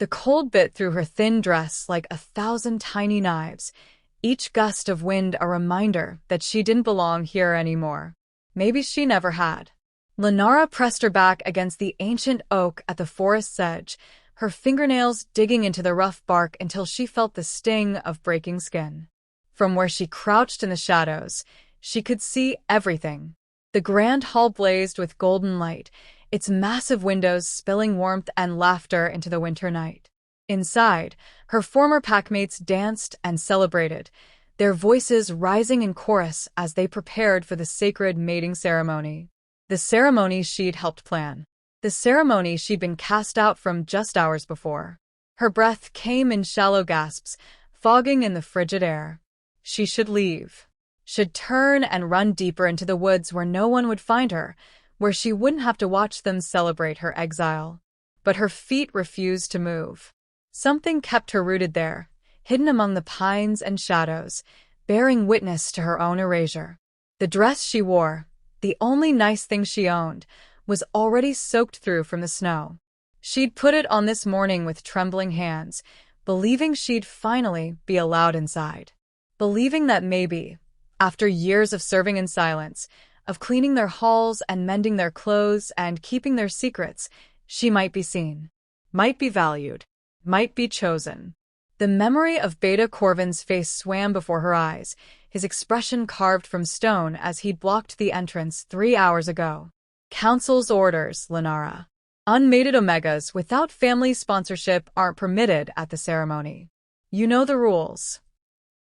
The cold bit through her thin dress like 1,000 tiny knives, each gust of wind a reminder that she didn't belong here anymore. Maybe she never had. Lenara pressed her back against the ancient oak at the forest's edge, her fingernails digging into the rough bark until she felt the sting of breaking skin. From where she crouched in the shadows, she could see everything. The grand hall blazed with golden light, its massive windows spilling warmth and laughter into the winter night. Inside, her former packmates danced and celebrated, their voices rising in chorus as they prepared for the sacred mating ceremony. The ceremony she'd helped plan. The ceremony she'd been cast out from just hours before. Her breath came in shallow gasps, fogging in the frigid air. She should leave. Should turn and run deeper into the woods where no one would find her, where she wouldn't have to watch them celebrate her exile. But her feet refused to move. Something kept her rooted there, hidden among the pines and shadows, bearing witness to her own erasure. The dress she wore, the only nice thing she owned, was already soaked through from the snow. She'd put it on this morning with trembling hands, believing she'd finally be allowed inside. Believing that maybe, after years of serving in silence, of cleaning their halls and mending their clothes and keeping their secrets, she might be seen, might be valued, might be chosen. The memory of Beta Corvin's face swam before her eyes, his expression carved from stone as he'd blocked the entrance 3 hours ago. Council's orders, Lenara. Unmated Omegas without family sponsorship aren't permitted at the ceremony. You know the rules.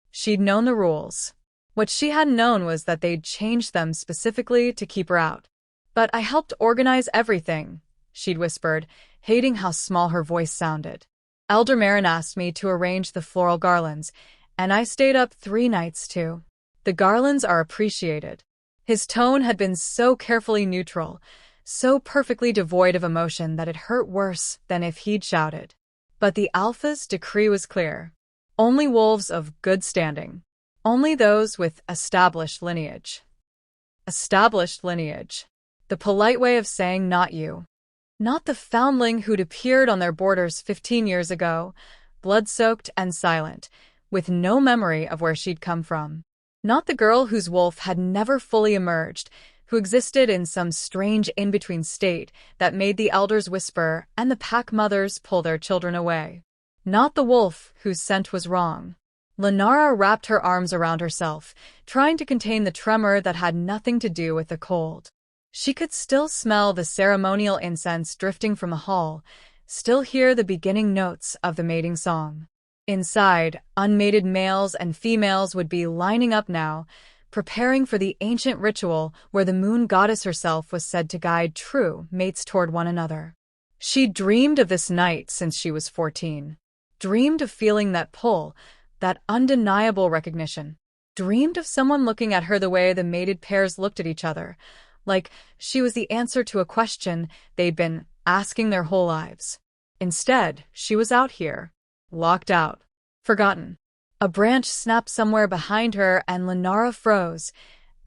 She'd known the rules. What she hadn't known was that they'd changed them specifically to keep her out. But I helped organize everything, she'd whispered, hating how small her voice sounded. Elder Marin asked me to arrange the floral garlands, and I stayed up 3 nights too. The garlands are appreciated. His tone had been so carefully neutral, so perfectly devoid of emotion that it hurt worse than if he'd shouted. But the Alpha's decree was clear. Only wolves of good standing. Only those with established lineage. Established lineage. The polite way of saying not you. Not the foundling who'd appeared on their borders 15 years ago, blood-soaked and silent, with no memory of where she'd come from. Not the girl whose wolf had never fully emerged, who existed in some strange in-between state that made the elders whisper and the pack mothers pull their children away. Not the wolf whose scent was wrong. Lenara wrapped her arms around herself, trying to contain the tremor that had nothing to do with the cold. She could still smell the ceremonial incense drifting from the hall, still hear the beginning notes of the mating song. Inside, unmated males and females would be lining up now, preparing for the ancient ritual where the moon goddess herself was said to guide true mates toward one another. She dreamed of this night since she was 14. Dreamed of feeling that pull, that undeniable recognition. Dreamed of someone looking at her the way the mated pairs looked at each other, like she was the answer to a question they'd been asking their whole lives. Instead, she was out here, locked out, forgotten. A branch snapped somewhere behind her and Lenara froze,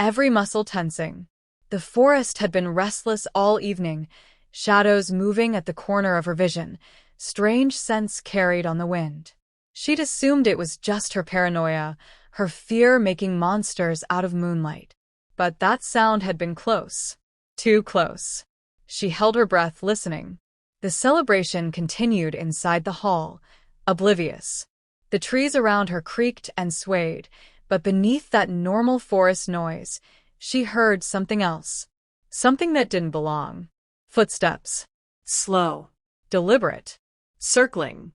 every muscle tensing. The forest had been restless all evening, shadows moving at the corner of her vision, strange scents carried on the wind. She'd assumed it was just her paranoia, her fear making monsters out of moonlight. But that sound had been close. Too close. She held her breath, listening. The celebration continued inside the hall, oblivious. The trees around her creaked and swayed, but beneath that normal forest noise, she heard something else. Something that didn't belong. Footsteps. Slow. Deliberate. Circling.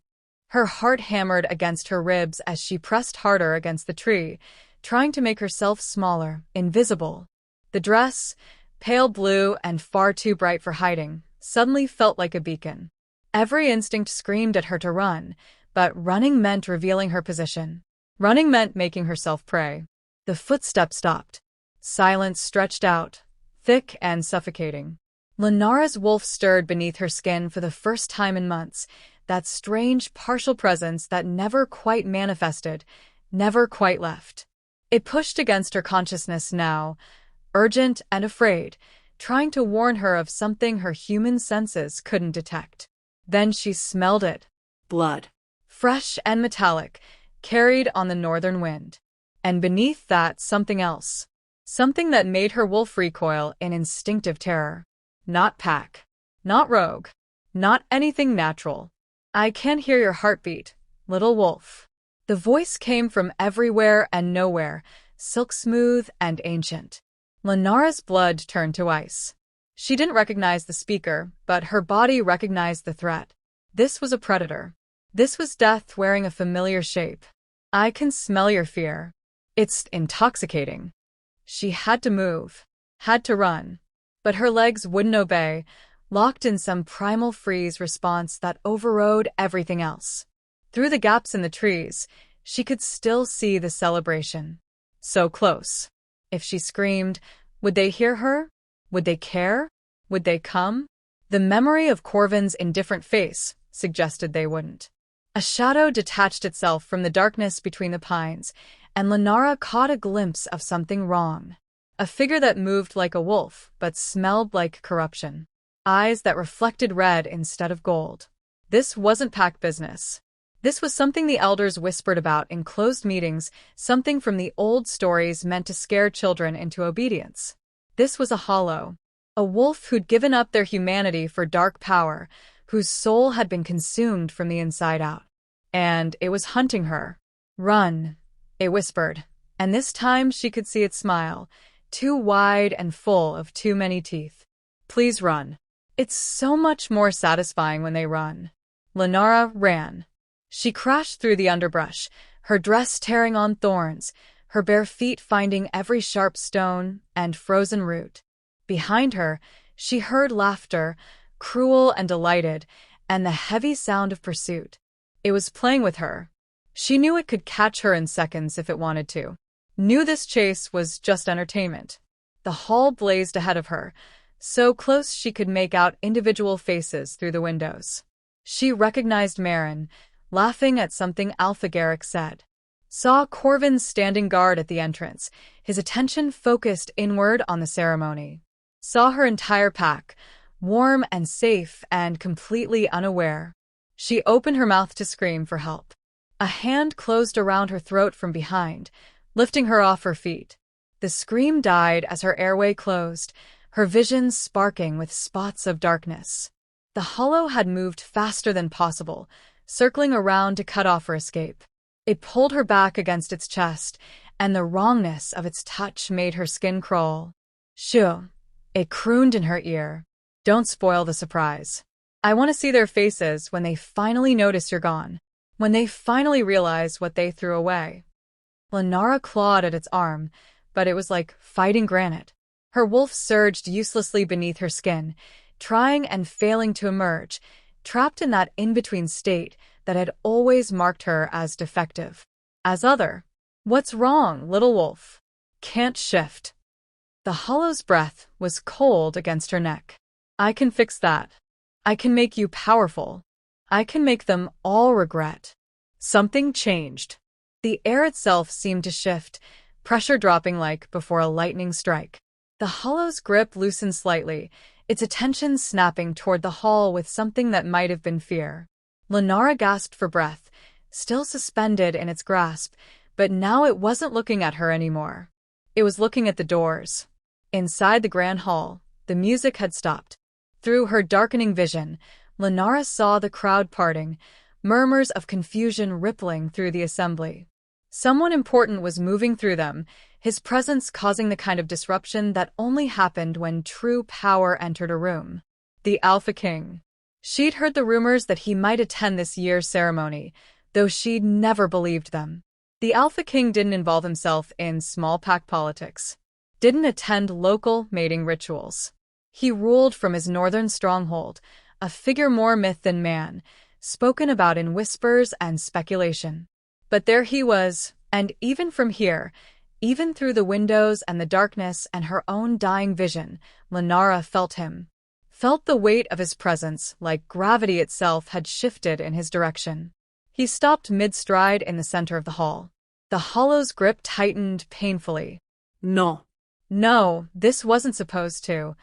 Her heart hammered against her ribs as she pressed harder against the tree, trying to make herself smaller, invisible. The dress, pale blue and far too bright for hiding, suddenly felt like a beacon. Every instinct screamed at her to run, but running meant revealing her position. Running meant making herself prey. The footsteps stopped. Silence stretched out, thick and suffocating. Lenara's wolf stirred beneath her skin for the first time in months, that strange partial presence that never quite manifested, never quite left. It pushed against her consciousness now, urgent and afraid, trying to warn her of something her human senses couldn't detect. Then she smelled it. Blood. fresh and metallic, carried on the northern wind. And beneath that, something else. Something that made her wolf recoil in instinctive terror. Not pack. Not rogue. Not anything natural. I can hear your heartbeat, little wolf. The voice came from everywhere and nowhere, silk-smooth and ancient. Lenara's blood turned to ice. She didn't recognize the speaker, but her body recognized the threat. This was a predator. This was death wearing a familiar shape. I can smell your fear. It's intoxicating. She had to move, had to run. But her legs wouldn't obey, locked in some primal freeze response that overrode everything else. Through the gaps in the trees, she could still see the celebration. So close. If she screamed, would they hear her? Would they care? Would they come? The memory of Corvin's indifferent face suggested they wouldn't. A shadow detached itself from the darkness between the pines, and Lenara caught a glimpse of something wrong. A figure that moved like a wolf, but smelled like corruption. Eyes that reflected red instead of gold. This wasn't pack business. This was something the elders whispered about in closed meetings, something from the old stories meant to scare children into obedience. This was a hollow. A wolf who'd given up their humanity for dark power, whose soul had been consumed from the inside out. And it was hunting her. Run, it whispered, and this time she could see it smile, too wide and full of too many teeth. Please run. It's so much more satisfying when they run. Lenara ran. She crashed through the underbrush, her dress tearing on thorns, her bare feet finding every sharp stone and frozen root. Behind her, she heard laughter, cruel and delighted, and the heavy sound of pursuit. It was playing with her. She knew it could catch her in seconds if it wanted to. Knew this chase was just entertainment. The hall blazed ahead of her, so close she could make out individual faces through the windows. She recognized Marin, laughing at something Alpha-Garrick said. Saw Corvin standing guard at the entrance, his attention focused inward on the ceremony. Saw her entire pack, warm and safe and completely unaware. She opened her mouth to scream for help. A hand closed around her throat from behind, lifting her off her feet. The scream died as her airway closed, her vision sparking with spots of darkness. The hollow had moved faster than possible, circling around to cut off her escape. It pulled her back against its chest, and the wrongness of its touch made her skin crawl. Shoo, it crooned in her ear. Don't spoil the surprise. I want to see their faces when they finally notice you're gone, when they finally realize what they threw away. Lenara clawed at its arm, but it was like fighting granite. Her wolf surged uselessly beneath her skin, trying and failing to emerge, trapped in that in-between state that had always marked her as defective. As other. What's wrong, little wolf? Can't shift. The hollow's breath was cold against her neck. I can fix that. I can make you powerful. I can make them all regret. Something changed. The air itself seemed to shift, pressure dropping like before a lightning strike. The hollow's grip loosened slightly, its attention snapping toward the hall with something that might have been fear. Lenara gasped for breath, still suspended in its grasp, but now it wasn't looking at her anymore. It was looking at the doors. Inside the grand hall, the music had stopped. Through her darkening vision, Lenara saw the crowd parting, murmurs of confusion rippling through the assembly. Someone important was moving through them, his presence causing the kind of disruption that only happened when true power entered a room. The Alpha King. She'd heard the rumors that he might attend this year's ceremony, though she'd never believed them. The Alpha King didn't involve himself in small pack politics. Didn't attend local mating rituals. He ruled from his northern stronghold, a figure more myth than man, spoken about in whispers and speculation. But there he was, and even from here, even through the windows and the darkness and her own dying vision, Lenara felt him. Felt the weight of his presence like gravity itself had shifted in his direction. He stopped mid-stride in the center of the hall. The hollow's grip tightened painfully. No. No, this wasn't supposed to.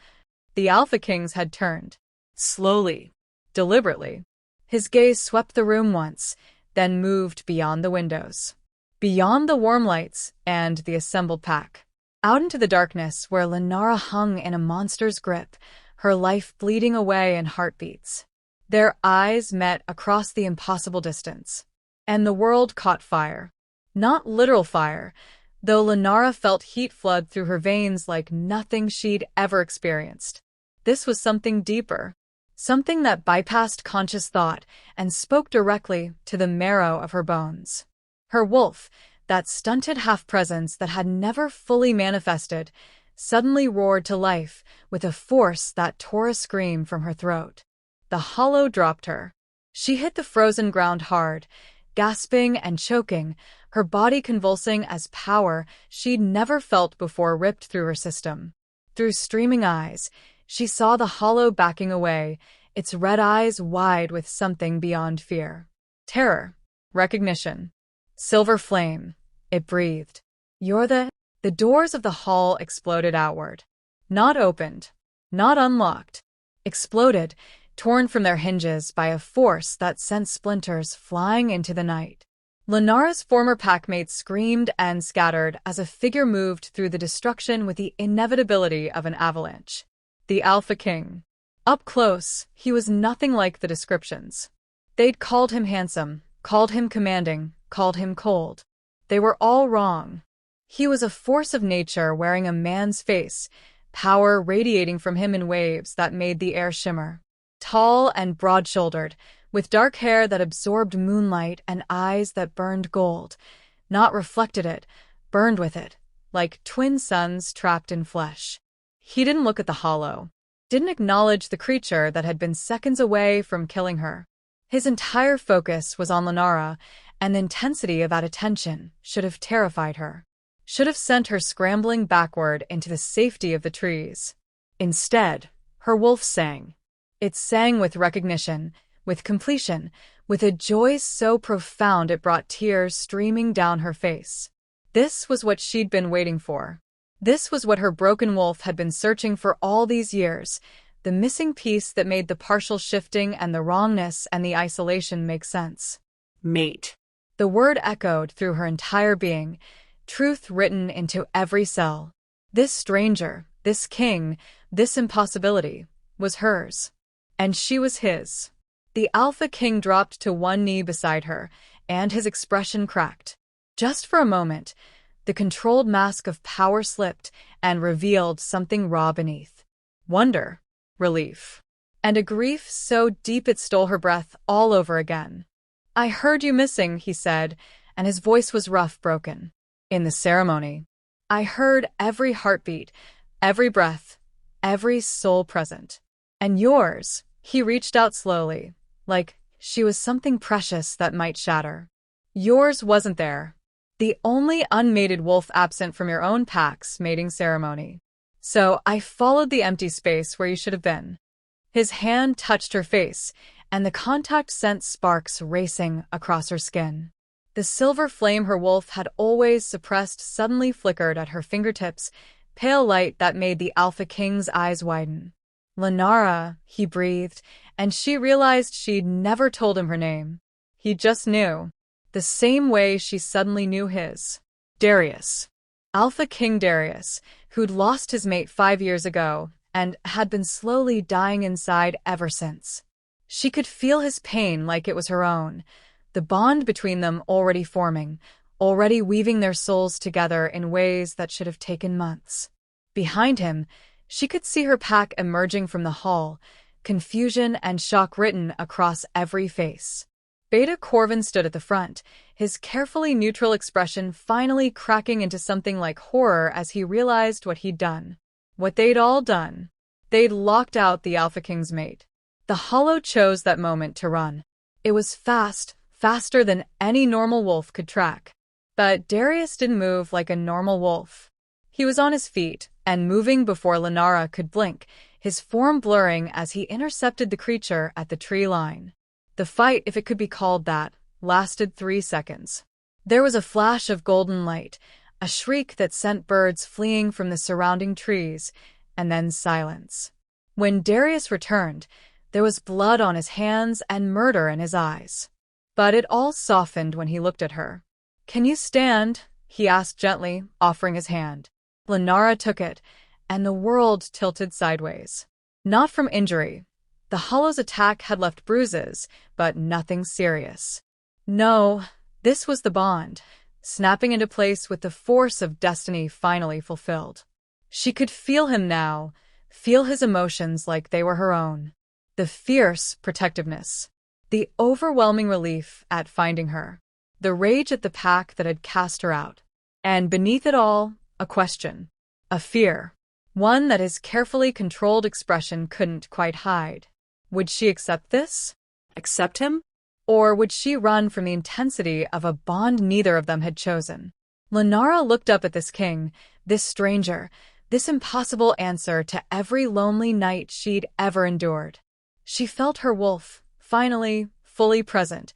The Alpha Kings had turned. Slowly. Deliberately. His gaze swept the room once, then moved beyond the windows, beyond the warm lights and the assembled pack, out into the darkness where Lenara hung in a monster's grip, her life bleeding away in heartbeats. Their eyes met across the impossible distance, and the world caught fire. Not literal fire, though Lenara felt heat flood through her veins like nothing she'd ever experienced. This was something deeper, something that bypassed conscious thought and spoke directly to the marrow of her bones. Her wolf, that stunted half-presence that had never fully manifested, suddenly roared to life with a force that tore a scream from her throat. The hollow dropped her. She hit the frozen ground hard, gasping and choking, her body convulsing as power she'd never felt before ripped through her system. Through streaming eyes, she saw the hollow backing away, its red eyes wide with something beyond fear. Terror. Recognition. Silver flame. It breathed. "You're the—" The doors of the hall exploded outward. Not opened. Not unlocked. Exploded, torn from their hinges by a force that sent splinters flying into the night. Lenara's former packmates screamed and scattered as a figure moved through the destruction with the inevitability of an avalanche. The Alpha King. Up close, he was nothing like the descriptions. They'd called him handsome, called him commanding, called him cold. They were all wrong. He was a force of nature wearing a man's face, power radiating from him in waves that made the air shimmer. Tall and broad-shouldered, with dark hair that absorbed moonlight and eyes that burned gold, not reflected it, burned with it, like twin suns trapped in flesh. He didn't look at the hollow, didn't acknowledge the creature that had been seconds away from killing her. His entire focus was on Lenara, and the intensity of that attention should have terrified her, should have sent her scrambling backward into the safety of the trees. Instead, her wolf sang. It sang with recognition, with completion, with a joy so profound it brought tears streaming down her face. This was what she'd been waiting for. This was what her broken wolf had been searching for all these years, the missing piece that made the partial shifting and the wrongness and the isolation make sense. Mate. The word echoed through her entire being, truth written into every cell. This stranger, this king, this impossibility, was hers. And she was his. The Alpha King dropped to one knee beside her, and his expression cracked. Just for a moment, the controlled mask of power slipped and revealed something raw beneath. Wonder, relief, and a grief so deep it stole her breath all over again. "I heard you missing," he said, and his voice was rough, broken. "In the ceremony. I heard every heartbeat, every breath, every soul present. And yours," he reached out slowly, like she was something precious that might shatter. "Yours wasn't there. The only unmated wolf absent from your own pack's mating ceremony. So I followed the empty space where you should have been." His hand touched her face, and the contact sent sparks racing across her skin. The silver flame her wolf had always suppressed suddenly flickered at her fingertips, pale light that made the Alpha King's eyes widen. "Lenara," he breathed, and she realized she'd never told him her name. He just knew. The same way she suddenly knew his. Darius. Alpha King Darius, who'd lost his mate 5 years ago and had been slowly dying inside ever since. She could feel his pain like it was her own, the bond between them already forming, already weaving their souls together in ways that should have taken months. Behind him, she could see her pack emerging from the hall, confusion and shock written across every face. Beta Corvin stood at the front, his carefully neutral expression finally cracking into something like horror as he realized what he'd done. What they'd all done. They'd locked out the Alpha King's mate. The Hollow chose that moment to run. It was fast, faster than any normal wolf could track. But Darius didn't move like a normal wolf. He was on his feet, and moving before Lenara could blink, his form blurring as he intercepted the creature at the tree line. The fight, if it could be called that, lasted 3 seconds. There was a flash of golden light, a shriek that sent birds fleeing from the surrounding trees, and then silence. When Darius returned, There was blood on his hands and murder in his eyes. But it all softened when he looked at her. "Can you stand?" he asked gently, offering his hand. Lenara took it, and the world tilted sideways. Not from injury. The Hollow's attack had left bruises, but nothing serious. No, this was the bond, snapping into place with the force of destiny finally fulfilled. She could feel him now, feel his emotions like they were her own. The fierce protectiveness, the overwhelming relief at finding her, the rage at the pack that had cast her out. And beneath it all, a question, a fear, one that his carefully controlled expression couldn't quite hide. Would she accept this? Accept him? Or would she run from the intensity of a bond neither of them had chosen? Lenara looked up at this king, this stranger, this impossible answer to every lonely night she'd ever endured. She felt her wolf, finally, fully present,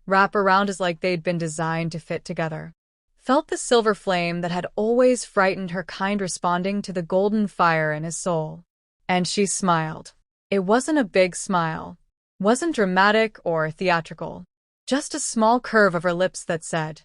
wrap around as like they'd been designed to fit together. Felt the silver flame that had always frightened her kind responding to the golden fire in his soul. And she smiled. It wasn't a big smile. Wasn't dramatic or theatrical. Just a small curve of her lips that said,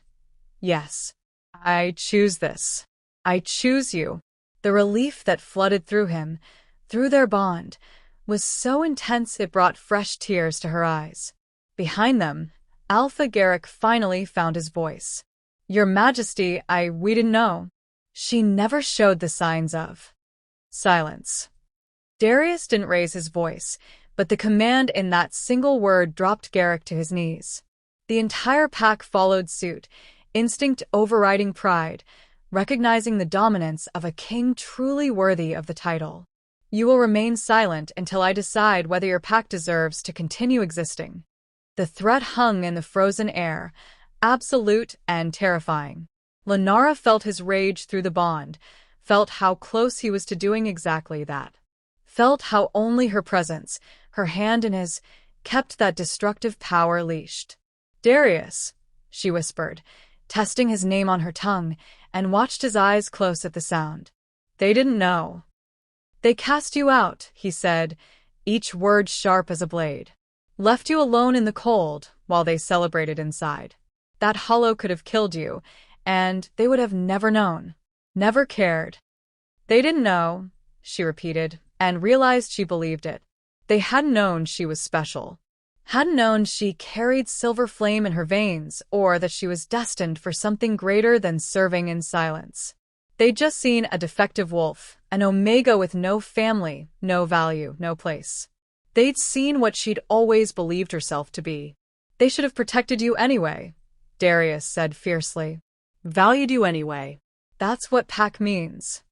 "Yes, I choose this. I choose you." The relief that flooded through him, through their bond, was so intense it brought fresh tears to her eyes. Behind them, Alpha Garrick finally found his voice. "Your Majesty, we didn't know." She never showed the signs of. Silence. Darius didn't raise his voice, but the command in that single word dropped Garrick to his knees. The entire pack followed suit, instinct overriding pride, recognizing the dominance of a king truly worthy of the title. "You will remain silent until I decide whether your pack deserves to continue existing." The threat hung in the frozen air, absolute and terrifying. Lenara felt his rage through the bond, felt how close he was to doing exactly that. Felt how only her presence, her hand in his, kept that destructive power leashed. "Darius," she whispered, testing his name on her tongue, and watched his eyes close at the sound. "They didn't know." "They cast you out," he said, each word sharp as a blade. "Left you alone in the cold while they celebrated inside. That Hollow could have killed you, and they would have never known, never cared." "They didn't know," she repeated, and realized she believed it. They hadn't known she was special. Hadn't known she carried silver flame in her veins, or that she was destined for something greater than serving in silence. They'd just seen a defective wolf, an omega with no family, no value, no place. They'd seen what she'd always believed herself to be. "They should have protected you anyway," Darius said fiercely. "Valued you anyway. That's what pack means."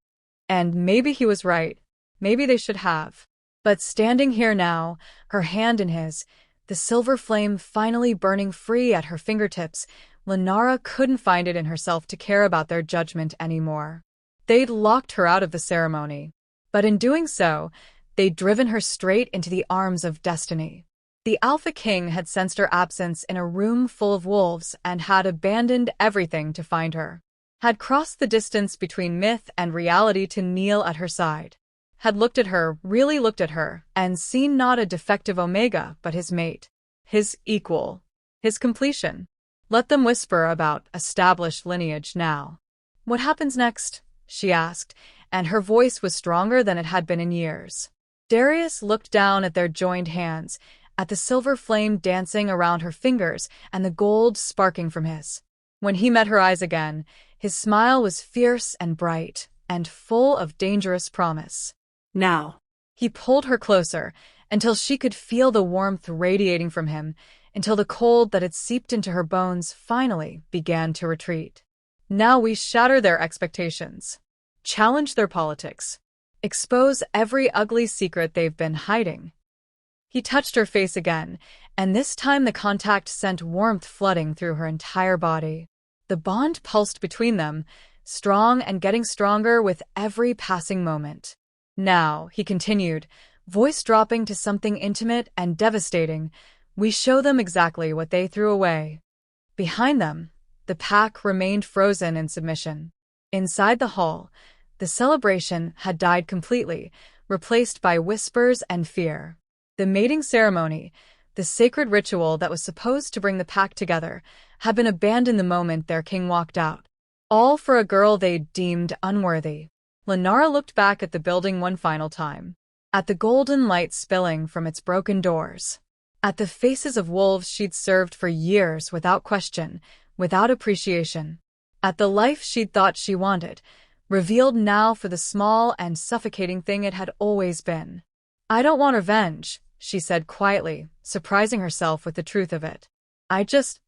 And maybe he was right. Maybe they should have. But standing here now, her hand in his, the silver flame finally burning free at her fingertips, Lenara couldn't find it in herself to care about their judgment anymore. They'd locked her out of the ceremony. But in doing so, they'd driven her straight into the arms of destiny. The Alpha King had sensed her absence in a room full of wolves and had abandoned everything to find her. Had crossed the distance between myth and reality to kneel at her side. Had looked at her, really looked at her, and seen not a defective omega but his mate, his equal, his completion. Let them whisper about established lineage now. "What happens next?" she asked, and her voice was stronger than it had been in years. Darius looked down at their joined hands, at the silver flame dancing around her fingers and the gold sparking from his. When he met her eyes again, his smile was fierce and bright, and full of dangerous promise. "Now." He pulled her closer, until she could feel the warmth radiating from him, until the cold that had seeped into her bones finally began to retreat. "Now we shatter their expectations. Challenge their politics. Expose every ugly secret they've been hiding." He touched her face again, and this time the contact sent warmth flooding through her entire body. The bond pulsed between them, strong and getting stronger with every passing moment. "Now," he continued, voice dropping to something intimate and devastating, "we show them exactly what they threw away." Behind them, the pack remained frozen in submission. Inside the hall, the celebration had died completely, replaced by whispers and fear. The mating ceremony, the sacred ritual that was supposed to bring the pack together, had been abandoned the moment their king walked out. All for a girl they deemed unworthy. Lenara looked back at the building one final time. At the golden light spilling from its broken doors. At the faces of wolves she'd served for years without question, without appreciation. At the life she'd thought she wanted, revealed now for the small and suffocating thing it had always been. "I don't want revenge," she said quietly, surprising herself with the truth of it. I just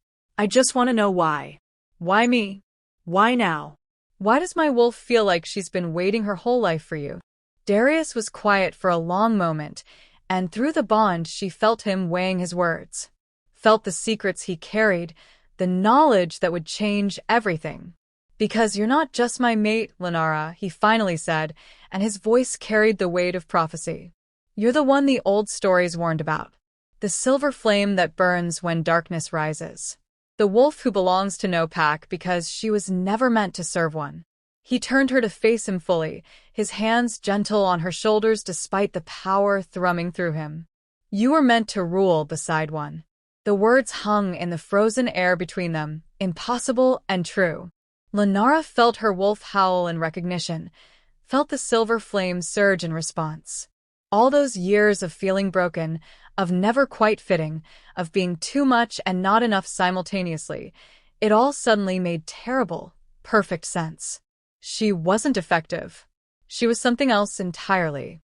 want to know why. Why me? Why now? Why does my wolf feel like she's been waiting her whole life for you?" Darius was quiet for a long moment, and through the bond she felt him weighing his words. Felt the secrets he carried, the knowledge that would change everything. "Because you're not just my mate, Lenara," he finally said, and his voice carried the weight of prophecy. "You're the one the old stories warned about. The silver flame that burns when darkness rises. The wolf who belongs to no pack because she was never meant to serve one." He turned her to face him fully, his hands gentle on her shoulders despite the power thrumming through him. "You were meant to rule beside one." The words hung in the frozen air between them, impossible and true. Lenara felt her wolf howl in recognition, felt the silver flame surge in response. All those years of feeling broken, of never quite fitting, of being too much and not enough simultaneously, it all suddenly made terrible, perfect sense. She wasn't effective. She was something else entirely.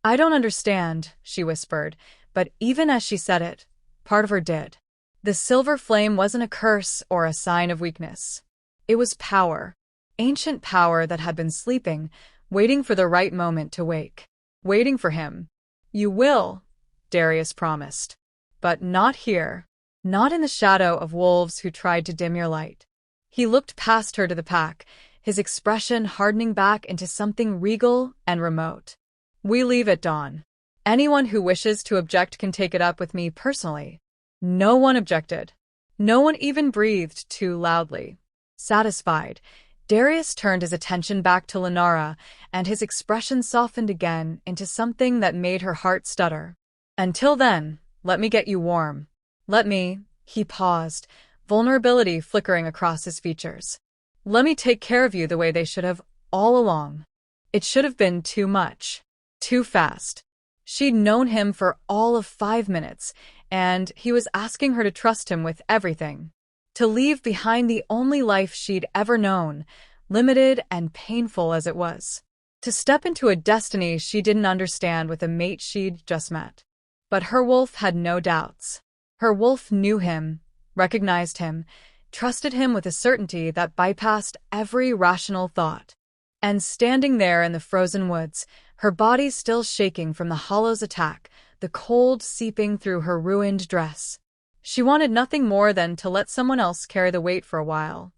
"I don't understand," she whispered, but even as she said it, part of her did. The silver flame wasn't a curse or a sign of weakness. It was power. Ancient power that had been sleeping, waiting for the right moment to wake. Waiting for him. "You will," Darius promised. "But not here. Not in the shadow of wolves who tried to dim your light." He looked past her to the pack, his expression hardening back into something regal and remote. "We leave at dawn. Anyone who wishes to object can take it up with me personally." No one objected. No one even breathed too loudly. Satisfied, Darius turned his attention back to Lenara, and his expression softened again into something that made her heart stutter. "Until then, let me get you warm. Let me," he paused, vulnerability flickering across his features. "Let me take care of you the way they should have all along." It should have been too much. Too fast. She'd known him for all of 5 minutes, and he was asking her to trust him with everything. To leave behind the only life she'd ever known, limited and painful as it was. To step into a destiny she didn't understand with a mate she'd just met. But her wolf had no doubts. Her wolf knew him, recognized him, trusted him with a certainty that bypassed every rational thought. And standing there in the frozen woods, her body still shaking from the hollow's attack, the cold seeping through her ruined dress. She wanted nothing more than to let someone else carry the weight for a while.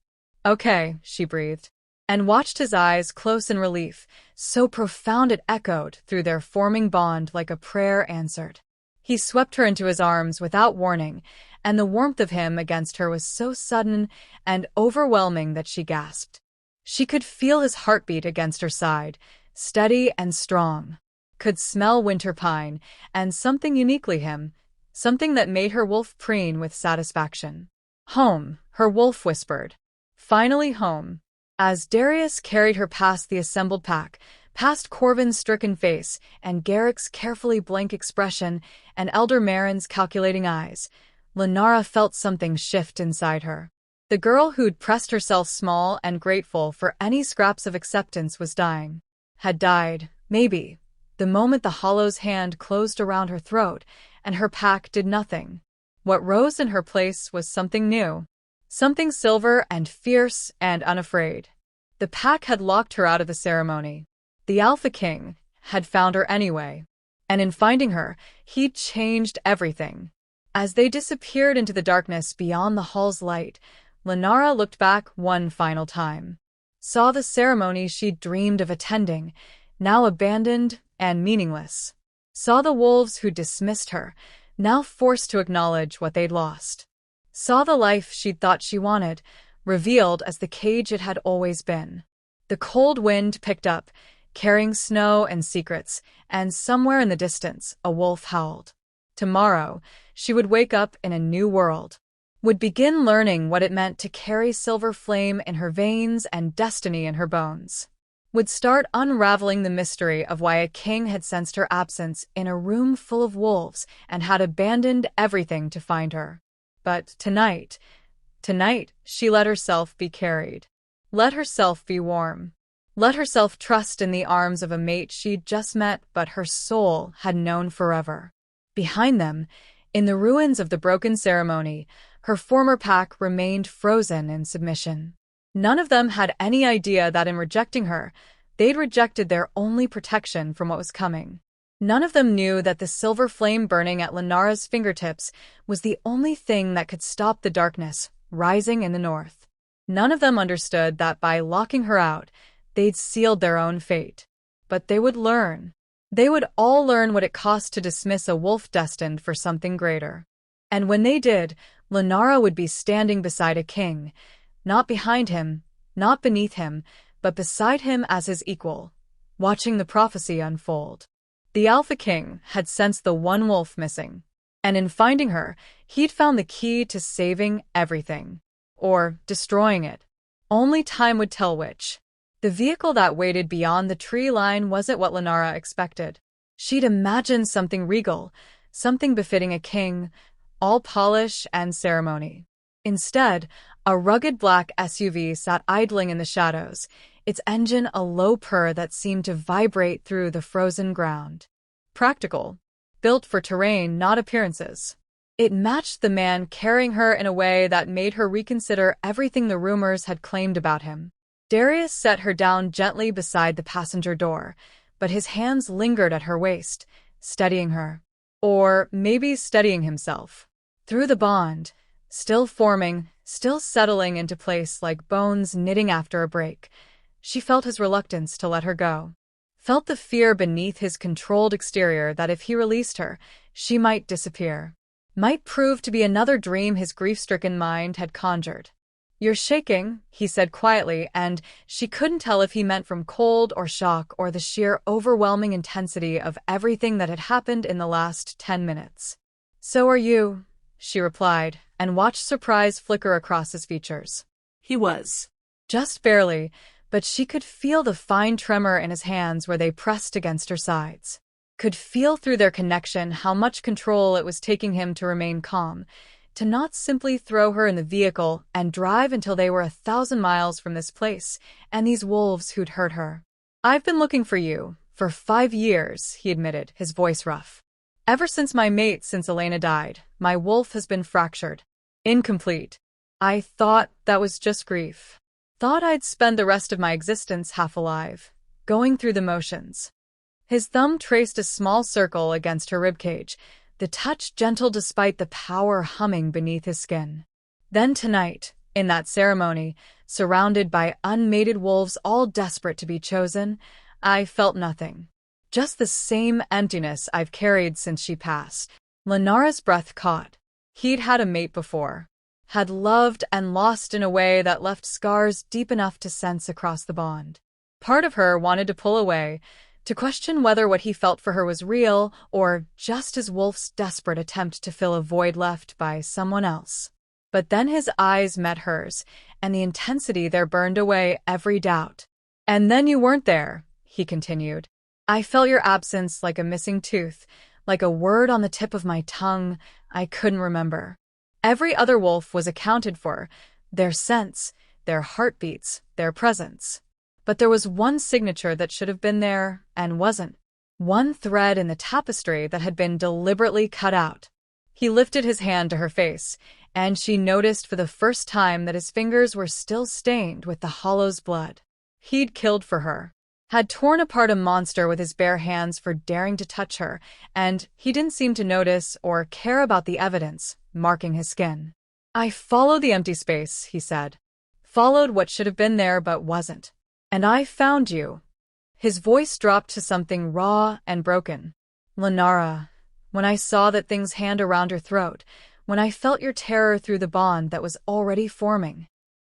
"Okay," she breathed, and watched his eyes close in relief, so profound it echoed through their forming bond like a prayer answered. He swept her into his arms without warning, and the warmth of him against her was so sudden and overwhelming that she gasped. She could feel his heartbeat against her side, steady and strong. Could smell winter pine, and something uniquely him, something that made her wolf preen with satisfaction. "Home," her wolf whispered. Finally home. As Darius carried her past the assembled pack, past Corvin's stricken face, and Garrick's carefully blank expression, and Elder Marin's calculating eyes, Lenara felt something shift inside her. The girl who'd pressed herself small and grateful for any scraps of acceptance was dying. Had died, maybe, the moment the hollow's hand closed around her throat, and her pack did nothing. What rose in her place was something new. Something silver and fierce and unafraid. The pack had locked her out of the ceremony. The Alpha King had found her anyway. And in finding her, he'd changed everything. As they disappeared into the darkness beyond the hall's light, Lenara looked back one final time. Saw the ceremony she'd dreamed of attending, now abandoned and meaningless. Saw the wolves who dismissed her, now forced to acknowledge what they'd lost. Saw the life she'd thought she wanted, revealed as the cage it had always been. The cold wind picked up, carrying snow and secrets, and somewhere in the distance, a wolf howled. Tomorrow, she would wake up in a new world, would begin learning what it meant to carry silver flame in her veins and destiny in her bones, would start unraveling the mystery of why a king had sensed her absence in a room full of wolves and had abandoned everything to find her. But tonight, she let herself be carried. Let herself be warm. Let herself trust in the arms of a mate she'd just met but her soul had known forever. Behind them, in the ruins of the broken ceremony, her former pack remained frozen in submission. None of them had any idea that in rejecting her, they'd rejected their only protection from what was coming. None of them knew that the silver flame burning at Lenara's fingertips was the only thing that could stop the darkness rising in the north. None of them understood that by locking her out, they'd sealed their own fate. But they would learn. They would all learn what it cost to dismiss a wolf destined for something greater. And when they did, Lenara would be standing beside a king, not behind him, not beneath him, but beside him as his equal, watching the prophecy unfold. The Alpha King had sensed the one wolf missing, and in finding her, he'd found the key to saving everything. Or destroying it. Only time would tell which. The vehicle that waited beyond the tree line wasn't what Lenara expected. She'd imagined something regal, something befitting a king, all polish and ceremony. Instead, a rugged black SUV sat idling in the shadows, its engine a low purr that seemed to vibrate through the frozen ground. Practical. Built for terrain, not appearances. It matched the man carrying her in a way that made her reconsider everything the rumors had claimed about him. Darius set her down gently beside the passenger door, but his hands lingered at her waist, steadying her. Or maybe steadying himself. Through the bond, still forming, still settling into place like bones knitting after a break, she felt his reluctance to let her go. Felt the fear beneath his controlled exterior that if he released her, she might disappear. Might prove to be another dream his grief-stricken mind had conjured. "You're shaking," he said quietly, and she couldn't tell if he meant from cold or shock or the sheer overwhelming intensity of everything that had happened in the last 10 minutes. "So are you," she replied, and watched surprise flicker across his features. He was. Just barely, but she could feel the fine tremor in his hands where they pressed against her sides. Could feel through their connection how much control it was taking him to remain calm, to not simply throw her in the vehicle and drive until they were 1,000 miles from this place and these wolves who'd hurt her. "I've been looking for you, for 5 years," he admitted, his voice rough. "Ever since Elena died, my wolf has been fractured. Incomplete. I thought that was just grief. Thought I'd spend the rest of my existence half alive, going through the motions." His thumb traced a small circle against her ribcage, the touch gentle despite the power humming beneath his skin. Then tonight, in that ceremony, surrounded by unmated wolves all desperate to be chosen, I felt nothing. Just the same emptiness I've carried since she passed. Lenara's breath caught. He'd had a mate before. Had loved and lost in a way that left scars deep enough to sense across the bond. Part of her wanted to pull away, to question whether what he felt for her was real or just his wolf's desperate attempt to fill a void left by someone else. But then his eyes met hers, and the intensity there burned away every doubt. "And then you weren't there," he continued. "I felt your absence like a missing tooth, like a word on the tip of my tongue I couldn't remember. Every other wolf was accounted for, their scents, their heartbeats, their presence. But there was one signature that should have been there and wasn't. One thread in the tapestry that had been deliberately cut out." He lifted his hand to her face, and she noticed for the first time that his fingers were still stained with the hollow's blood. He'd killed for her. Had torn apart a monster with his bare hands for daring to touch her, and he didn't seem to notice or care about the evidence marking his skin. "I followed the empty space," he said. "Followed what should have been there but wasn't. And I found you." His voice dropped to something raw and broken. "Lenara, when I saw that thing's hand around her throat, when I felt your terror through the bond that was already forming."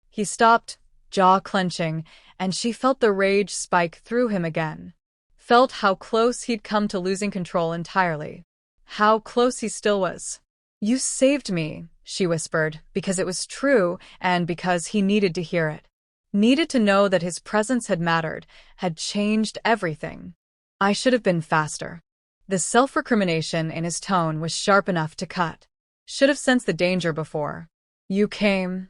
He stopped, jaw clenching, and she felt the rage spike through him again. Felt how close he'd come to losing control entirely. how close he still was. "You saved me," she whispered, because it was true and because he needed to hear it. Needed to know that his presence had mattered, had changed everything. "I should have been faster." The self-recrimination in his tone was sharp enough to cut. "Should have sensed the danger before. You came."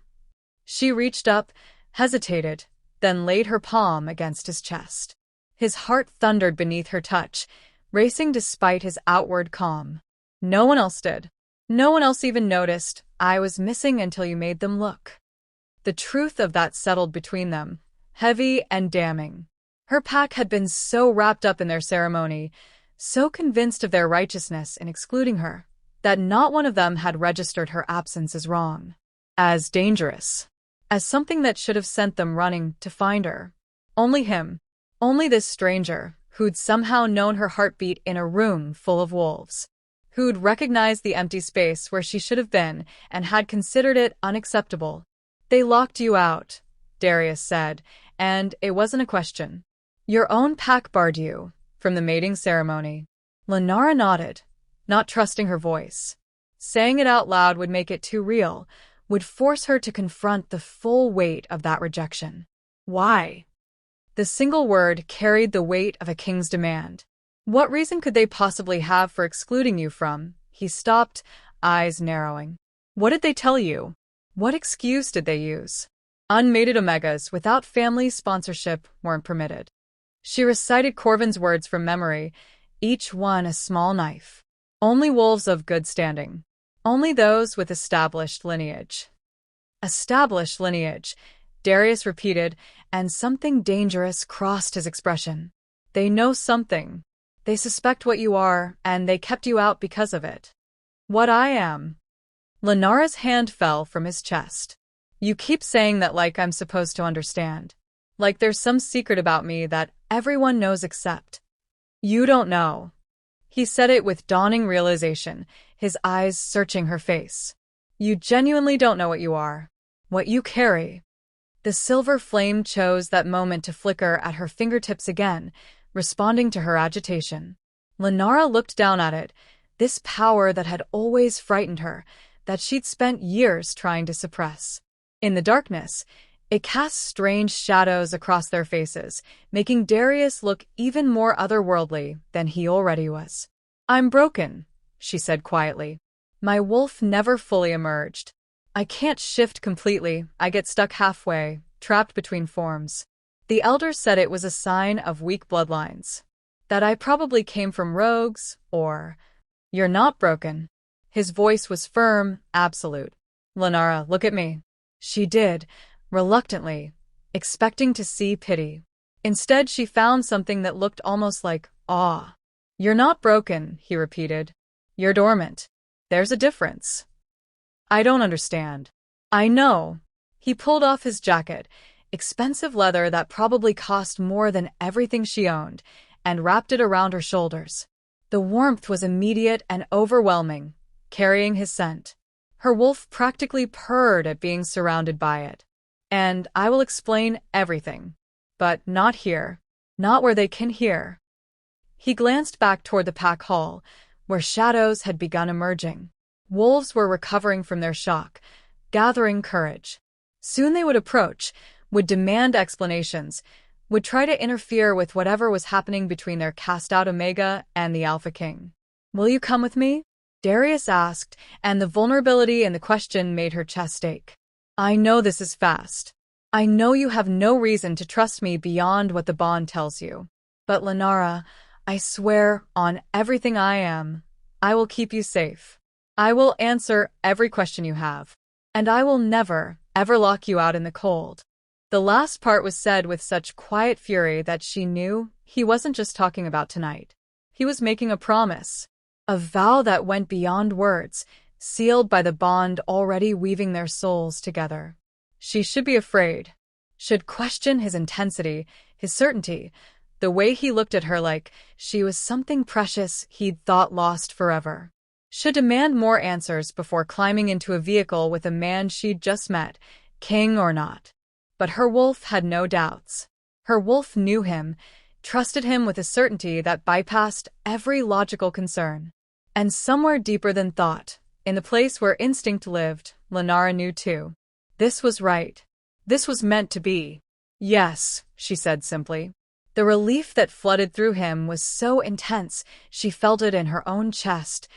She reached up, hesitated, then laid her palm against his chest. His heart thundered beneath her touch, racing despite his outward calm. "No one else did. No one else even noticed. I was missing until you made them look." The truth of that settled between them, heavy and damning. Her pack had been so wrapped up in their ceremony, so convinced of their righteousness in excluding her, that not one of them had registered her absence as wrong, as dangerous, as something that should have sent them running to find her. Only him. Only this stranger, who'd somehow known her heartbeat in a room full of wolves. Who'd recognized the empty space where she should have been and had considered it unacceptable. "They locked you out," Darius said, and it wasn't a question. "Your own pack barred you from the mating ceremony." Lenara nodded, not trusting her voice. Saying it out loud would make it too real, would force her to confront the full weight of that rejection. Why? The single word carried the weight of a king's demand. What reason could they possibly have for excluding you from? He stopped, eyes narrowing. "What did they tell you? What excuse did they use?" "Unmated omegas without family sponsorship weren't permitted." She recited Corvin's words from memory, each one a small knife. "Only wolves of good standing. Only those with established lineage." Established lineage, Darius repeated, and something dangerous crossed his expression. "They know something. They suspect what you are, and they kept you out because of it." "What I am?" Lenara's hand fell from his chest. "You keep saying that like I'm supposed to understand. Like there's some secret about me that everyone knows except. You don't know." He said it with dawning realization, his eyes searching her face. "You genuinely don't know what you are. What you carry." The silver flame chose that moment to flicker at her fingertips again, responding to her agitation. Lenara looked down at it, this power that had always frightened her, that she'd spent years trying to suppress. In the darkness, it cast strange shadows across their faces, making Darius look even more otherworldly than he already was. "I'm broken," she said quietly. "My wolf never fully emerged. I can't shift completely, I get stuck halfway, trapped between forms." The elders said it was a sign of weak bloodlines. That I probably came from rogues, or, "You're not broken." His voice was firm, absolute. "Lenara, look at me." She did, reluctantly, expecting to see pity. Instead, she found something that looked almost like awe. "You're not broken," he repeated. "You're dormant. There's a difference." "I don't understand." "I know." He pulled off his jacket, expensive leather that probably cost more than everything she owned, and wrapped it around her shoulders. The warmth was immediate and overwhelming, carrying his scent. Her wolf practically purred at being surrounded by it. "And I will explain everything. But not here. Not where they can hear." He glanced back toward the pack hall, where shadows had begun emerging. Wolves were recovering from their shock, gathering courage. Soon they would approach, would demand explanations, would try to interfere with whatever was happening between their cast-out Omega and the Alpha King. "Will you come with me?" Darius asked, and the vulnerability in the question made her chest ache. "I know this is fast. I know you have no reason to trust me beyond what the bond tells you. But Lenara, I swear on everything I am, I will keep you safe. I will answer every question you have. And I will never, ever lock you out in the cold." The last part was said with such quiet fury that she knew he wasn't just talking about tonight. He was making a promise. A vow that went beyond words, sealed by the bond already weaving their souls together. She should be afraid. Should question his intensity, his certainty, the way he looked at her like she was something precious he'd thought lost forever. Should demand more answers before climbing into a vehicle with a man she'd just met, king or not. But her wolf had no doubts. Her wolf knew him, trusted him with a certainty that bypassed every logical concern. And somewhere deeper than thought, in the place where instinct lived, Lenara knew too. This was right. This was meant to be. Yes, she said simply. The relief that flooded through him was so intense she felt it in her own chest,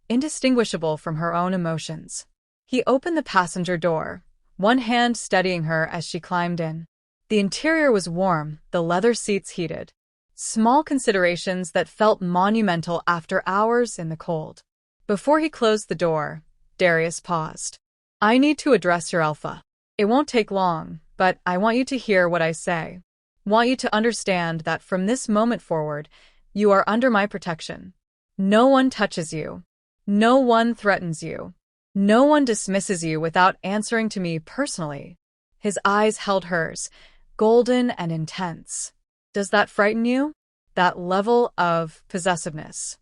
indistinguishable from her own emotions. He opened the passenger door, one hand steadying her as she climbed in. The interior was warm, the leather seats heated. Small considerations that felt monumental after hours in the cold. Before he closed the door, Darius paused. I need to address your alpha. It won't take long, but I want you to hear what I say. Want you to understand that from this moment forward, you are under my protection. No one touches you. No one threatens you. No one dismisses you without answering to me personally. His eyes held hers, golden and intense. Does that frighten you? That level of possessiveness?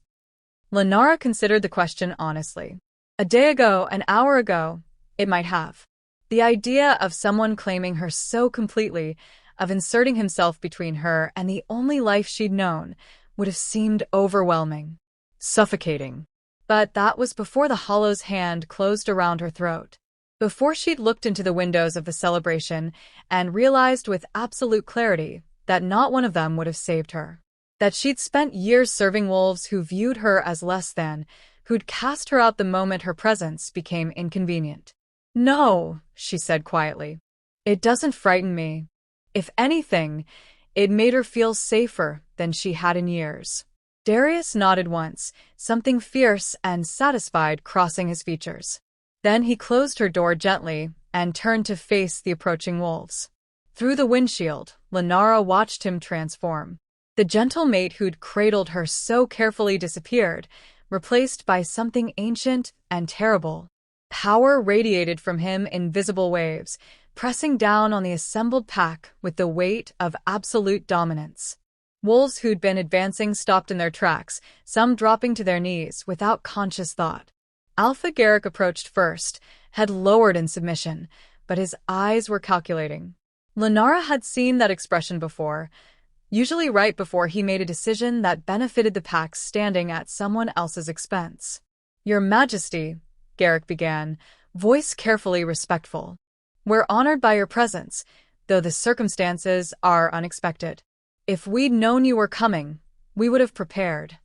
Lenara considered the question honestly. A day ago, an hour ago, it might have. The idea of someone claiming her so completely, of inserting himself between her and the only life she'd known, would have seemed overwhelming. Suffocating. But that was before the Hollow's hand closed around her throat. Before she'd looked into the windows of the celebration and realized with absolute clarity that not one of them would have saved her. That she'd spent years serving wolves who viewed her as less than, who'd cast her out the moment her presence became inconvenient. No, she said quietly. It doesn't frighten me. If anything, it made her feel safer than she had in years. Darius nodded once, something fierce and satisfied crossing his features. Then he closed her door gently and turned to face the approaching wolves. Through the windshield, Lenara watched him transform. The gentle mate who'd cradled her so carefully disappeared, replaced by something ancient and terrible. Power radiated from him in visible waves, pressing down on the assembled pack with the weight of absolute dominance. Wolves who'd been advancing stopped in their tracks, some dropping to their knees without conscious thought. Alpha Garrick approached first, head lowered in submission, but his eyes were calculating. Lenara had seen that expression before, usually right before he made a decision that benefited the pack standing at someone else's expense. Your Majesty, Garrick began, voice carefully respectful. We're honored by your presence, though the circumstances are unexpected. If we'd known you were coming, we would have prepared.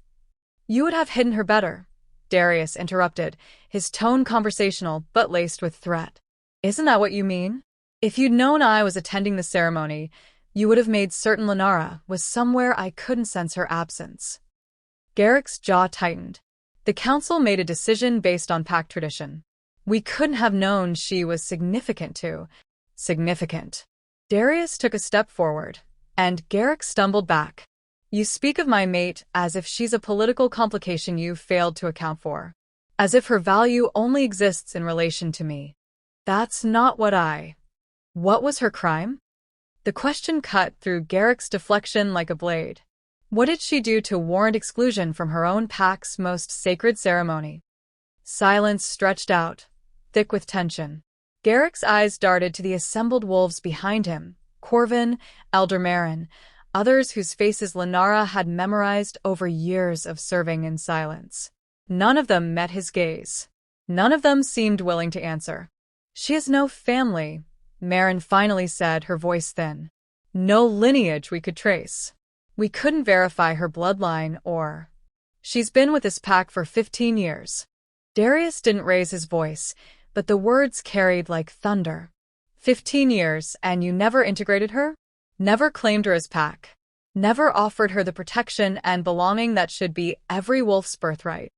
You would have hidden her better, Darius interrupted, his tone conversational but laced with threat. Isn't that what you mean? If you'd known I was attending the ceremony, you would have made certain Lenara was somewhere I couldn't sense her absence. Garrick's jaw tightened. The council made a decision based on pack tradition. We couldn't have known she was significant too. Significant. Darius took a step forward, and Garrick stumbled back. You speak of my mate as if she's a political complication you've failed to account for. As if her value only exists in relation to me. That's not what I... What was her crime? The question cut through Garrick's deflection like a blade. What did she do to warrant exclusion from her own pack's most sacred ceremony? Silence stretched out, thick with tension. Garrick's eyes darted to the assembled wolves behind him, Corvin, Elder Marin, others whose faces Lenara had memorized over years of serving in silence. None of them met his gaze. None of them seemed willing to answer. She has no family, Marin finally said, her voice thin. No lineage we could trace. We couldn't verify her bloodline or... She's been with this pack for 15 years. Darius didn't raise his voice, but the words carried like thunder. 15 years, and you never integrated her? Never claimed her as pack? Never offered her the protection and belonging that should be every wolf's birthright?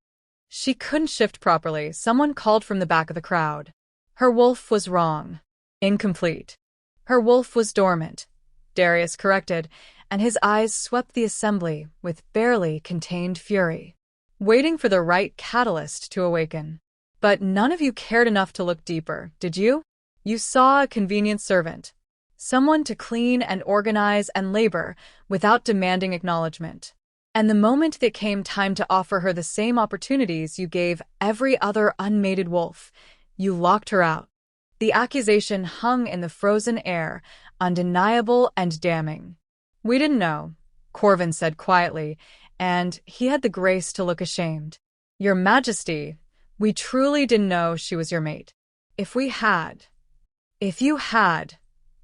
She couldn't shift properly, someone called from the back of the crowd. Her wolf was wrong. Incomplete. Her wolf was dormant, Darius corrected, and his eyes swept the assembly with barely contained fury, waiting for the right catalyst to awaken. But none of you cared enough to look deeper, did you? You saw a convenient servant, someone to clean and organize and labor without demanding acknowledgement. And the moment that came time to offer her the same opportunities you gave every other unmated wolf, you locked her out. The accusation hung in the frozen air, undeniable and damning. We didn't know, Corvin said quietly, and he had the grace to look ashamed. Your Majesty, we truly didn't know she was your mate. If you had,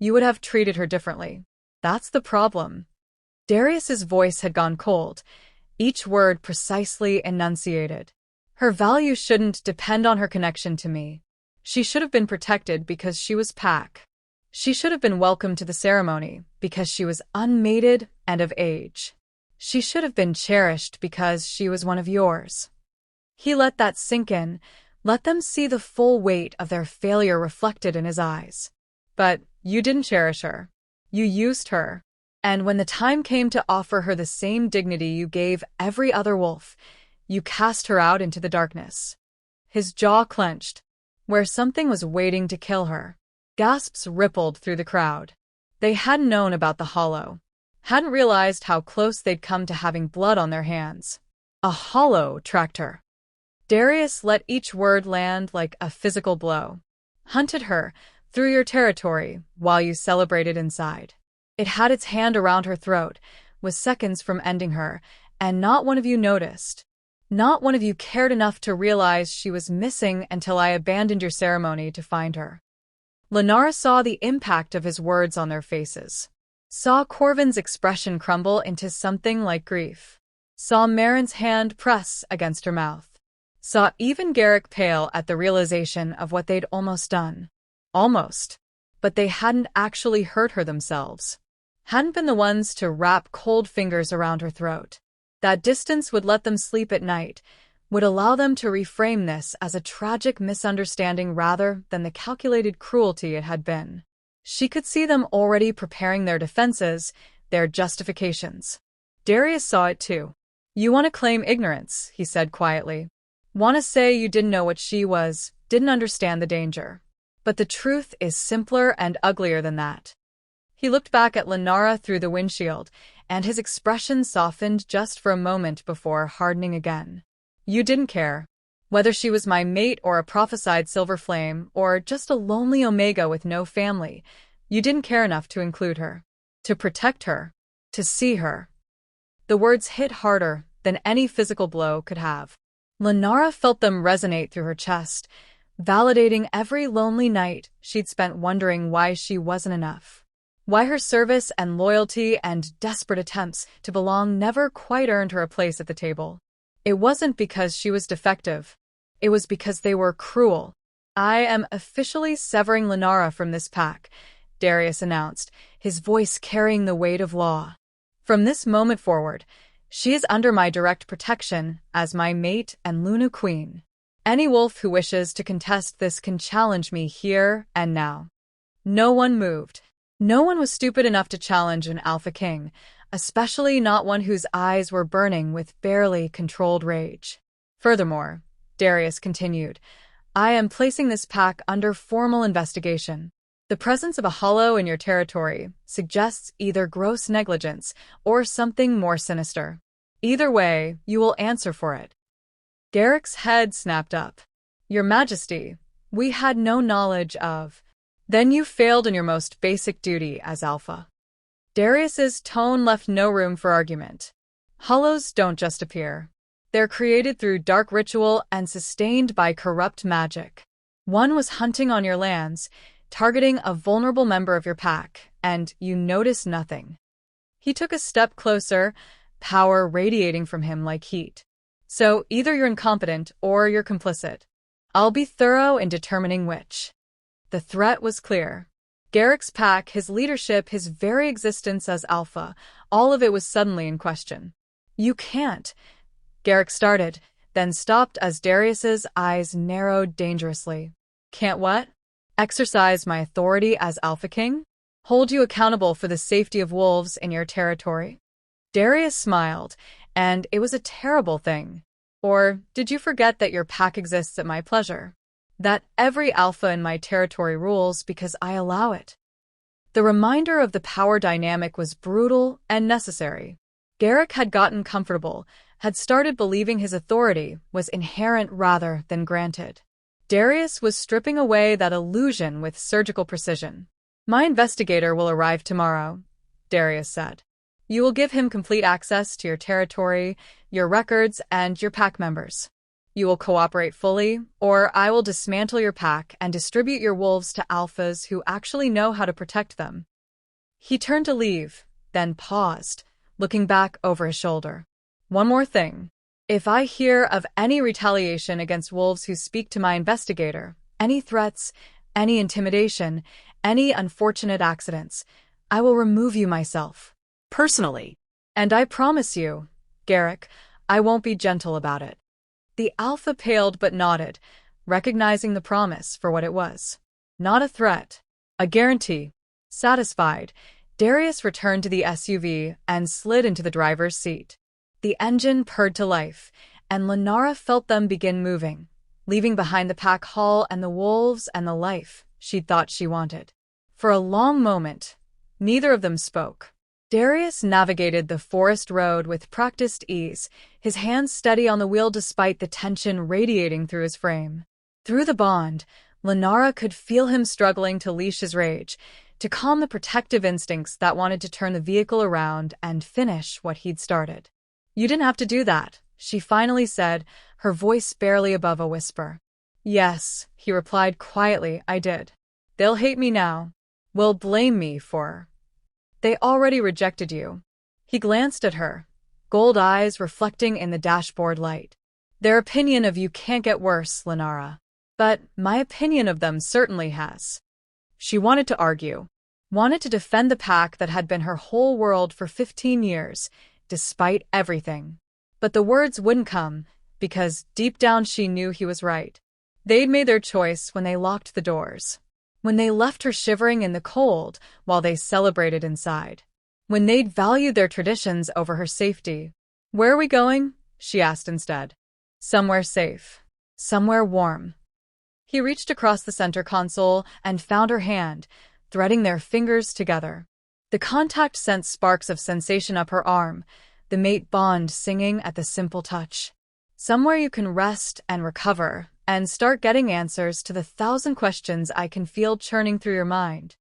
you would have treated her differently. That's the problem. Darius's voice had gone cold, each word precisely enunciated. Her value shouldn't depend on her connection to me. She should have been protected because she was Pack. She should have been welcomed to the ceremony because she was unmated and of age. She should have been cherished because she was one of yours. He let that sink in, let them see the full weight of their failure reflected in his eyes. But you didn't cherish her. You used her. And when the time came to offer her the same dignity you gave every other wolf, you cast her out into the darkness. His jaw clenched, where something was waiting to kill her. Gasps rippled through the crowd. They hadn't known about the hollow, hadn't realized how close they'd come to having blood on their hands. A hollow tracked her. Darius let each word land like a physical blow. Hunted her through your territory while you celebrated inside. It had its hand around her throat, was seconds from ending her, and not one of you noticed. Not one of you cared enough to realize she was missing until I abandoned your ceremony to find her. Lenara saw the impact of his words on their faces. Saw Corvin's expression crumble into something like grief. Saw Marin's hand press against her mouth. Saw even Garrick pale at the realization of what they'd almost done. Almost. But they hadn't actually hurt her themselves. Hadn't been the ones to wrap cold fingers around her throat. That distance would let them sleep at night, would allow them to reframe this as a tragic misunderstanding rather than the calculated cruelty it had been. She could see them already preparing their defenses, their justifications. Darius saw it too. You want to claim ignorance, he said quietly. Want to say you didn't know what she was, didn't understand the danger. But the truth is simpler and uglier than that. He looked back at Lenara through the windshield, and his expression softened just for a moment before hardening again. You didn't care. Whether she was my mate or a prophesied silver flame, or just a lonely Omega with no family, you didn't care enough to include her. To protect her. To see her. The words hit harder than any physical blow could have. Lenara felt them resonate through her chest, validating every lonely night she'd spent wondering why she wasn't enough. Why her service and loyalty and desperate attempts to belong never quite earned her a place at the table. It wasn't because she was defective. It was because they were cruel. I am officially severing Lenara from this pack, Darius announced, his voice carrying the weight of law. From this moment forward, she is under my direct protection as my mate and Luna Queen. Any wolf who wishes to contest this can challenge me here and now. No one moved. No one was stupid enough to challenge an alpha king, especially not one whose eyes were burning with barely controlled rage. Furthermore, Darius continued, I am placing this pack under formal investigation. The presence of a hollow in your territory suggests either gross negligence or something more sinister. Either way, you will answer for it. Garrick's head snapped up. Your Majesty, we had no knowledge of. Then you failed in your most basic duty as Alpha. Darius's tone left no room for argument. Hollows don't just appear. They're created through dark ritual and sustained by corrupt magic. One was hunting on your lands, targeting a vulnerable member of your pack, and you noticed nothing. He took a step closer, power radiating from him like heat. So either you're incompetent or you're complicit. I'll be thorough in determining which. The threat was clear. Garrick's pack, his leadership, his very existence as Alpha, all of it was suddenly in question. You can't. Garrick started, then stopped as Darius's eyes narrowed dangerously. Can't what? Exercise my authority as Alpha King? Hold you accountable for the safety of wolves in your territory? Darius smiled, and it was a terrible thing. Or did you forget that your pack exists at my pleasure? That every alpha in my territory rules because I allow it? The reminder of the power dynamic was brutal and necessary. Garrick had gotten comfortable, had started believing his authority was inherent rather than granted. Darius was stripping away that illusion with surgical precision. My investigator will arrive tomorrow, Darius said. You will give him complete access to your territory, your records, and your pack members. You will cooperate fully, or I will dismantle your pack and distribute your wolves to alphas who actually know how to protect them." He turned to leave, then paused, looking back over his shoulder. "One more thing. If I hear of any retaliation against wolves who speak to my investigator, any threats, any intimidation, any unfortunate accidents, I will remove you myself. Personally. And I promise you, Garrick, I won't be gentle about it." The alpha paled but nodded, recognizing the promise for what it was. Not a threat. A guarantee. Satisfied, Darius returned to the SUV and slid into the driver's seat. The engine purred to life, and Lenara felt them begin moving, leaving behind the pack haul and the wolves and the life she'd thought she wanted. For a long moment, neither of them spoke. Darius navigated the forest road with practiced ease, his hands steady on the wheel despite the tension radiating through his frame. Through the bond, Lenara could feel him struggling to leash his rage, to calm the protective instincts that wanted to turn the vehicle around and finish what he'd started. "You didn't have to do that," she finally said, her voice barely above a whisper. "Yes," he replied quietly, "I did. They'll hate me now. Will blame me for. They already rejected you." He glanced at her, gold eyes reflecting in the dashboard light. "Their opinion of you can't get worse, Lenara. But my opinion of them certainly has." She wanted to argue, wanted to defend the pack that had been her whole world for 15 years, despite everything. But the words wouldn't come, because deep down she knew he was right. They'd made their choice when they locked the doors. When they left her shivering in the cold while they celebrated inside. When they'd valued their traditions over her safety. "Where are we going?" she asked instead. "Somewhere safe. Somewhere warm." He reached across the center console and found her hand, threading their fingers together. The contact sent sparks of sensation up her arm, the mate bond singing at the simple touch. "Somewhere you can rest and recover, and start getting answers to the 1,000 questions I can feel churning through your mind."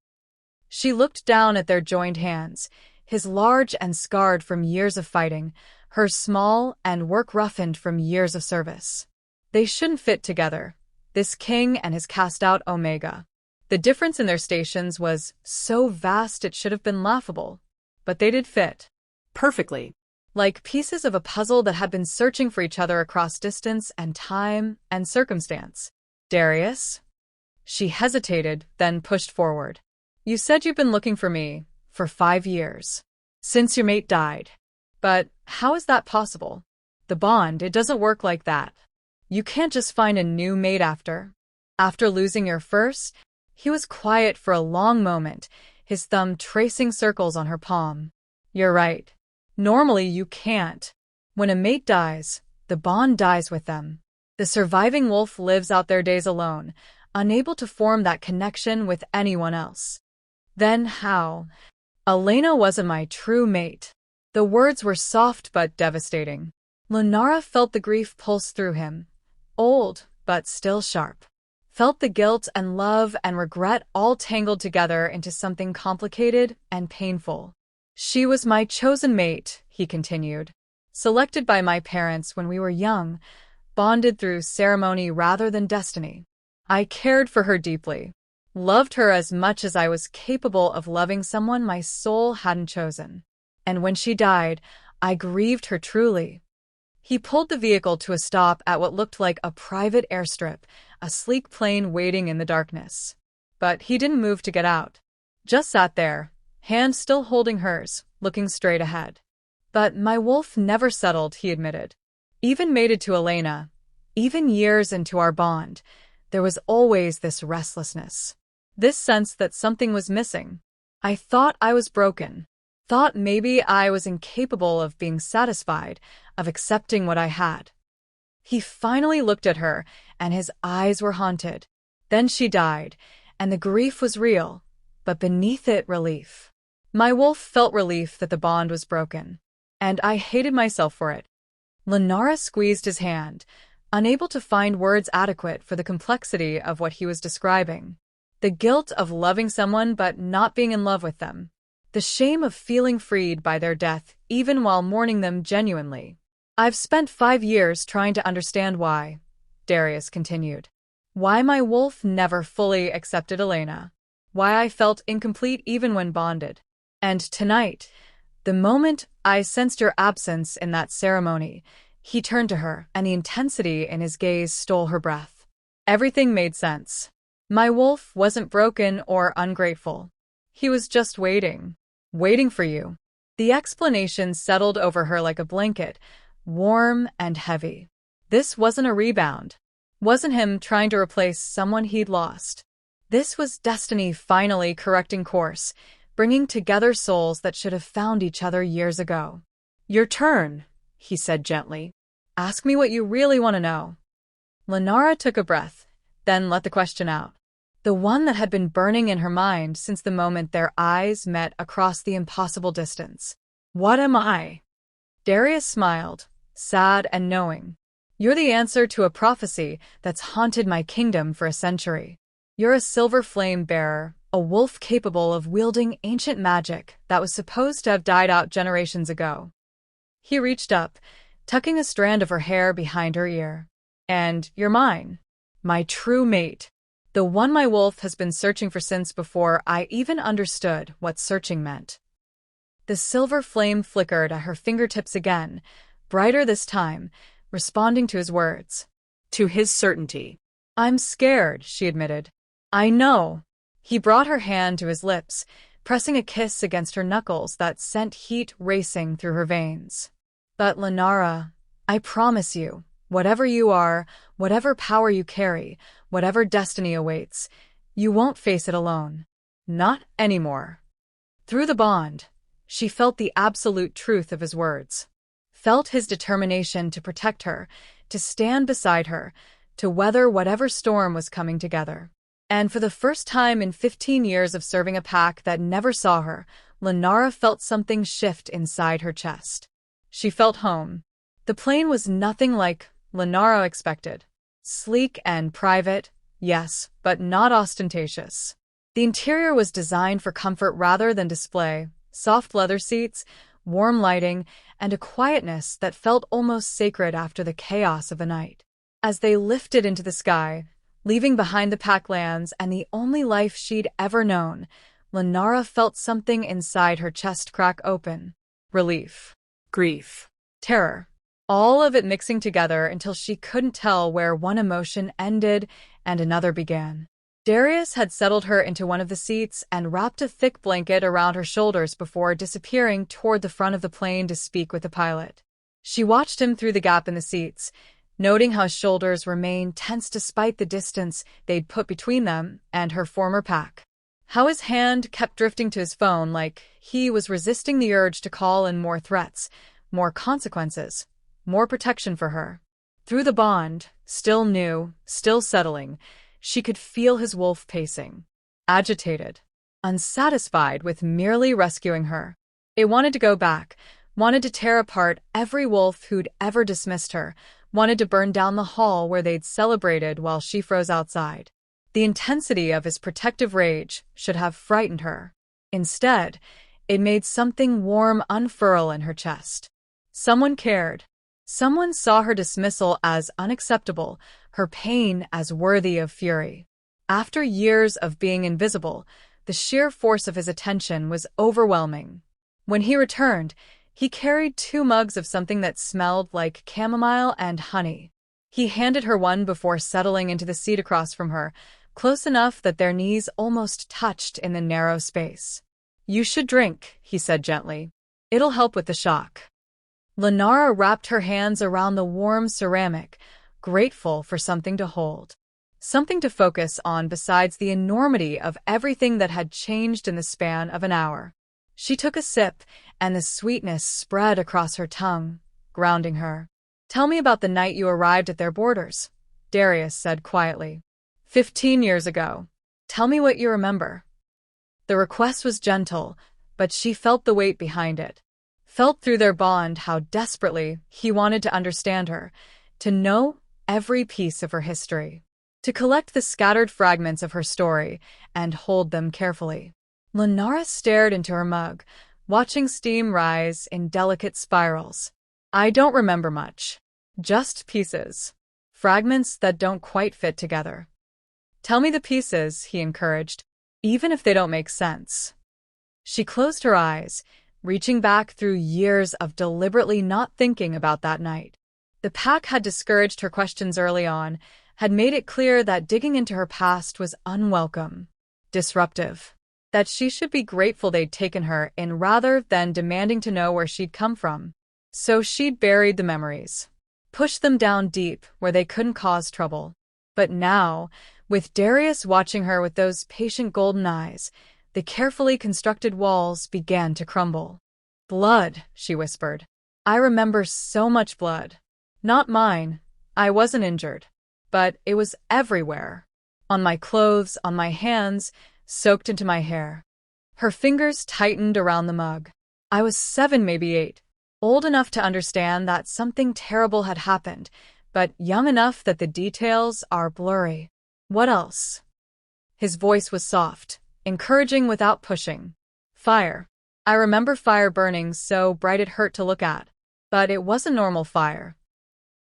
She looked down at their joined hands, his large and scarred from years of fighting, hers small and work-roughened from years of service. They shouldn't fit together, this king and his cast-out Omega. The difference in their stations was so vast it should have been laughable. But they did fit. Perfectly. Like pieces of a puzzle that had been searching for each other across distance and time and circumstance. "Darius?" She hesitated, then pushed forward. "You said you've been looking for me for 5 years. Since your mate died. But how is that possible? The bond, it doesn't work like that. You can't just find a new mate after losing your first." He was quiet for a long moment, his thumb tracing circles on her palm. "You're right. Normally you can't. When a mate dies, the bond dies with them. The surviving wolf lives out their days alone, unable to form that connection with anyone else." "Then how?" "Elena wasn't my true mate." The words were soft but devastating. Lenara felt the grief pulse through him, old but still sharp. Felt the guilt and love and regret all tangled together into something complicated and painful. "She was my chosen mate," he continued. "Selected by my parents when we were young, bonded through ceremony rather than destiny. I cared for her deeply, loved her as much as I was capable of loving someone my soul hadn't chosen. And when she died, I grieved her truly." He pulled the vehicle to a stop at what looked like a private airstrip, a sleek plane waiting in the darkness. But he didn't move to get out. Just sat there, hand still holding hers, looking straight ahead. "But my wolf never settled," he admitted. "Even mated to Elena, even years into our bond, there was always this restlessness. This sense that something was missing. I thought I was broken. Thought maybe I was incapable of being satisfied, of accepting what I had." He finally looked at her, and his eyes were haunted. Then she died, and the grief was real, but beneath it relief. My wolf felt relief that the bond was broken, and I hated myself for it. Lenara squeezed his hand, unable to find words adequate for the complexity of what he was describing. The guilt of loving someone but not being in love with them. The shame of feeling freed by their death even while mourning them genuinely. "I've spent 5 years trying to understand why," Darius continued. Why my wolf never fully accepted Elena. Why I felt incomplete even when bonded. And tonight, the moment I sensed your absence in that ceremony, he turned to her, and the intensity in his gaze stole her breath. Everything made sense. My wolf wasn't broken or ungrateful. He was just waiting. Waiting for you. The explanation settled over her like a blanket, warm and heavy. This wasn't a rebound. Wasn't him trying to replace someone he'd lost. This was destiny finally correcting course, bringing together souls that should have found each other years ago. Your turn, he said gently. Ask me what you really want to know. Lenara took a breath, then let the question out. The one that had been burning in her mind since the moment their eyes met across the impossible distance. What am I? Darius smiled, sad and knowing. You're the answer to a prophecy that's haunted my kingdom for a century. You're a silver flame bearer, a wolf capable of wielding ancient magic that was supposed to have died out generations ago. He reached up, tucking a strand of her hair behind her ear. And you're mine. My true mate. The one my wolf has been searching for since before I even understood what searching meant. The silver flame flickered at her fingertips again, brighter this time, responding to his words. To his certainty. I'm scared, she admitted. I know. He brought her hand to his lips, pressing a kiss against her knuckles that sent heat racing through her veins. But Lenara, I promise you, whatever you are, whatever power you carry, whatever destiny awaits, you won't face it alone. Not anymore. Through the bond, she felt the absolute truth of his words. Felt his determination to protect her, to stand beside her, to weather whatever storm was coming together. And for the first time in 15 years of serving a pack that never saw her, Lenara felt something shift inside her chest. She felt home. The plane was nothing like Lenara expected. Sleek and private, yes, but not ostentatious. The interior was designed for comfort rather than display. Soft leather seats, warm lighting, and a quietness that felt almost sacred after the chaos of the night. As they lifted into the sky, leaving behind the packlands and the only life she'd ever known, Lenara felt something inside her chest crack open. Relief. Grief. Terror. All of it mixing together until she couldn't tell where one emotion ended and another began. Darius had settled her into one of the seats and wrapped a thick blanket around her shoulders before disappearing toward the front of the plane to speak with the pilot. She watched him through the gap in the seats, noting how his shoulders remained tense despite the distance they'd put between them and her former pack. How his hand kept drifting to his phone like he was resisting the urge to call in more threats, more consequences, more protection for her. Through the bond, still new, still settling, she could feel his wolf pacing. Agitated. Unsatisfied with merely rescuing her. It wanted to go back, wanted to tear apart every wolf who'd ever dismissed her, wanted to burn down the hall where they'd celebrated while she froze outside. The intensity of his protective rage should have frightened her. Instead, it made something warm unfurl in her chest. Someone cared. Someone saw her dismissal as unacceptable, her pain as worthy of fury. After years of being invisible, the sheer force of his attention was overwhelming. When he returned, he carried 2 mugs of something that smelled like chamomile and honey. He handed her one before settling into the seat across from her, close enough that their knees almost touched in the narrow space. You should drink, he said gently. It'll help with the shock. Lenara wrapped her hands around the warm ceramic, grateful for something to hold. Something to focus on besides the enormity of everything that had changed in the span of an hour. She took a sip, and the sweetness spread across her tongue, grounding her. Tell me about the night you arrived at their borders, Darius said quietly. 15 years ago. Tell me what you remember. The request was gentle, but she felt the weight behind it. Felt through their bond how desperately he wanted to understand her, to know every piece of her history, to collect the scattered fragments of her story and hold them carefully. Lenara stared into her mug, watching steam rise in delicate spirals. I don't remember much. Just pieces. fragments that don't quite fit together. Tell me the pieces, he encouraged, even if they don't make sense. She closed her eyes, reaching back through years of deliberately not thinking about that night. The pack had discouraged her questions early on, had made it clear that digging into her past was unwelcome, disruptive, that she should be grateful they'd taken her in rather than demanding to know where she'd come from. So she'd buried the memories, pushed them down deep where they couldn't cause trouble. But now, with Darius watching her with those patient golden eyes, the carefully constructed walls began to crumble. Blood, she whispered. I remember so much blood. Not mine. I wasn't injured. But it was everywhere. On my clothes, on my hands, soaked into my hair. Her fingers tightened around the mug. I was 7, maybe 8. Old enough to understand that something terrible had happened, but young enough that the details are blurry. What else? His voice was soft, encouraging without pushing. Fire. I remember fire burning so bright it hurt to look at. But it wasn't normal fire.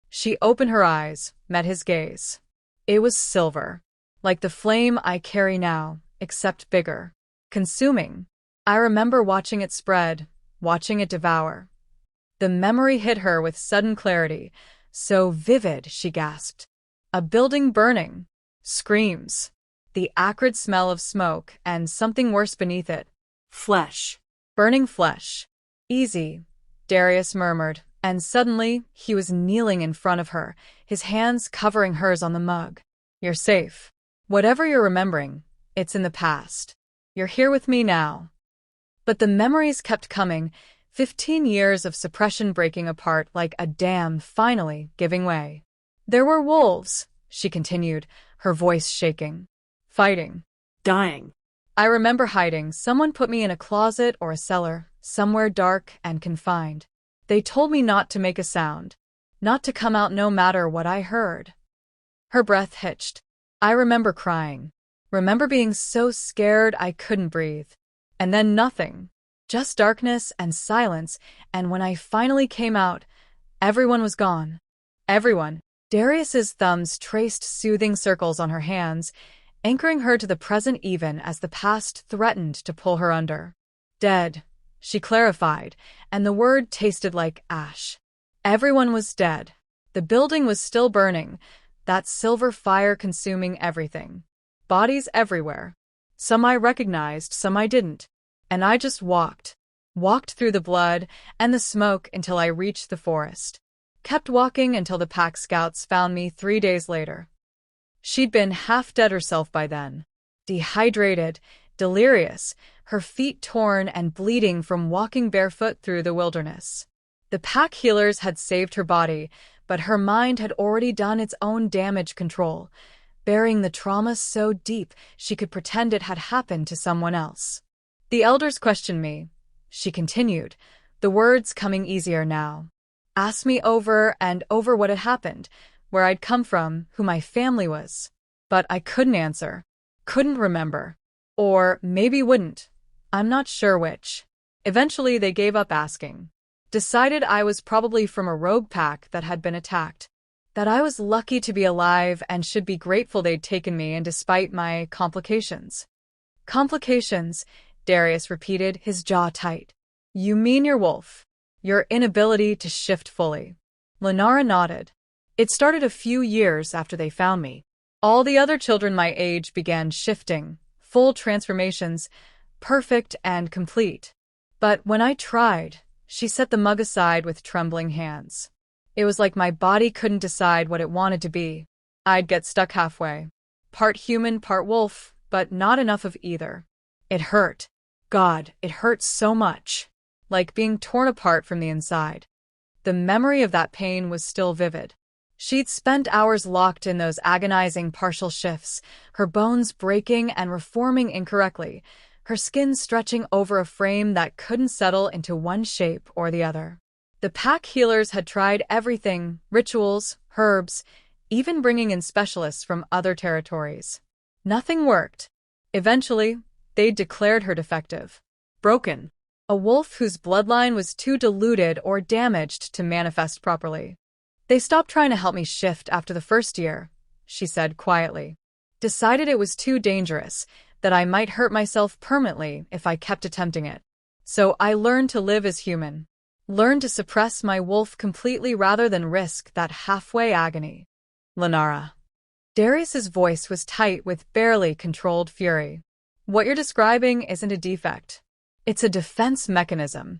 She opened her eyes, met his gaze. It was silver, like the flame I carry now, except bigger. Consuming. I remember watching it spread, watching it devour. The memory hit her with sudden clarity, so vivid, she gasped. A building burning. Screams. The acrid smell of smoke, and something worse beneath it. Flesh. Burning flesh. Easy, Darius murmured, and suddenly he was kneeling in front of her, his hands covering hers on the mug. You're safe. Whatever you're remembering, it's in the past. You're here with me now. But the memories kept coming, 15 years of suppression breaking apart like a dam finally giving way. There were wolves, she continued, her voice shaking. Fighting. Dying. I remember hiding. Someone put me in a closet or a cellar, somewhere dark and confined. They told me not to make a sound, not to come out no matter what I heard. Her breath hitched. I remember crying. Remember being so scared I couldn't breathe. And then nothing. Just darkness and silence, and when I finally came out, everyone was gone. Everyone. Darius's thumbs traced soothing circles on her hands, anchoring her to the present even as the past threatened to pull her under. Dead, she clarified, and the word tasted like ash. Everyone was dead. The building was still burning, that silver fire consuming everything. Bodies everywhere. Some I recognized, some I didn't. And I just walked through the blood and the smoke until I reached the forest. Kept walking until the pack scouts found me 3 days later. She'd been half dead herself by then. Dehydrated, delirious, her feet torn and bleeding from walking barefoot through the wilderness. The pack healers had saved her body, but her mind had already done its own damage control, burying the trauma so deep she could pretend it had happened to someone else. The elders questioned me, she continued, the words coming easier now. Asked me over and over what had happened, where I'd come from, who my family was. But I couldn't answer. Couldn't remember. Or maybe wouldn't. I'm not sure which. Eventually they gave up asking. Decided I was probably from a rogue pack that had been attacked. That I was lucky to be alive and should be grateful they'd taken me and despite my complications. Complications, Darius repeated, his jaw tight. You mean your wolf? Your inability to shift fully. Lenara nodded. It started a few years after they found me. All the other children my age began shifting, full transformations, perfect and complete. But when I tried, she set the mug aside with trembling hands. It was like my body couldn't decide what it wanted to be. I'd get stuck halfway. Part human, part wolf, but not enough of either. It hurt. God, it hurt so much. Like being torn apart from the inside. The memory of that pain was still vivid. She'd spent hours locked in those agonizing partial shifts, her bones breaking and reforming incorrectly, her skin stretching over a frame that couldn't settle into one shape or the other. The pack healers had tried everything, rituals, herbs, even bringing in specialists from other territories. Nothing worked. Eventually, they declared her defective. Broken. A wolf whose bloodline was too diluted or damaged to manifest properly. They stopped trying to help me shift after the first year, she said quietly. Decided it was too dangerous, that I might hurt myself permanently if I kept attempting it. So I learned to live as human. Learned to suppress my wolf completely rather than risk that halfway agony. Lenara. Darius's voice was tight with barely controlled fury. What you're describing isn't a defect. It's a defense mechanism.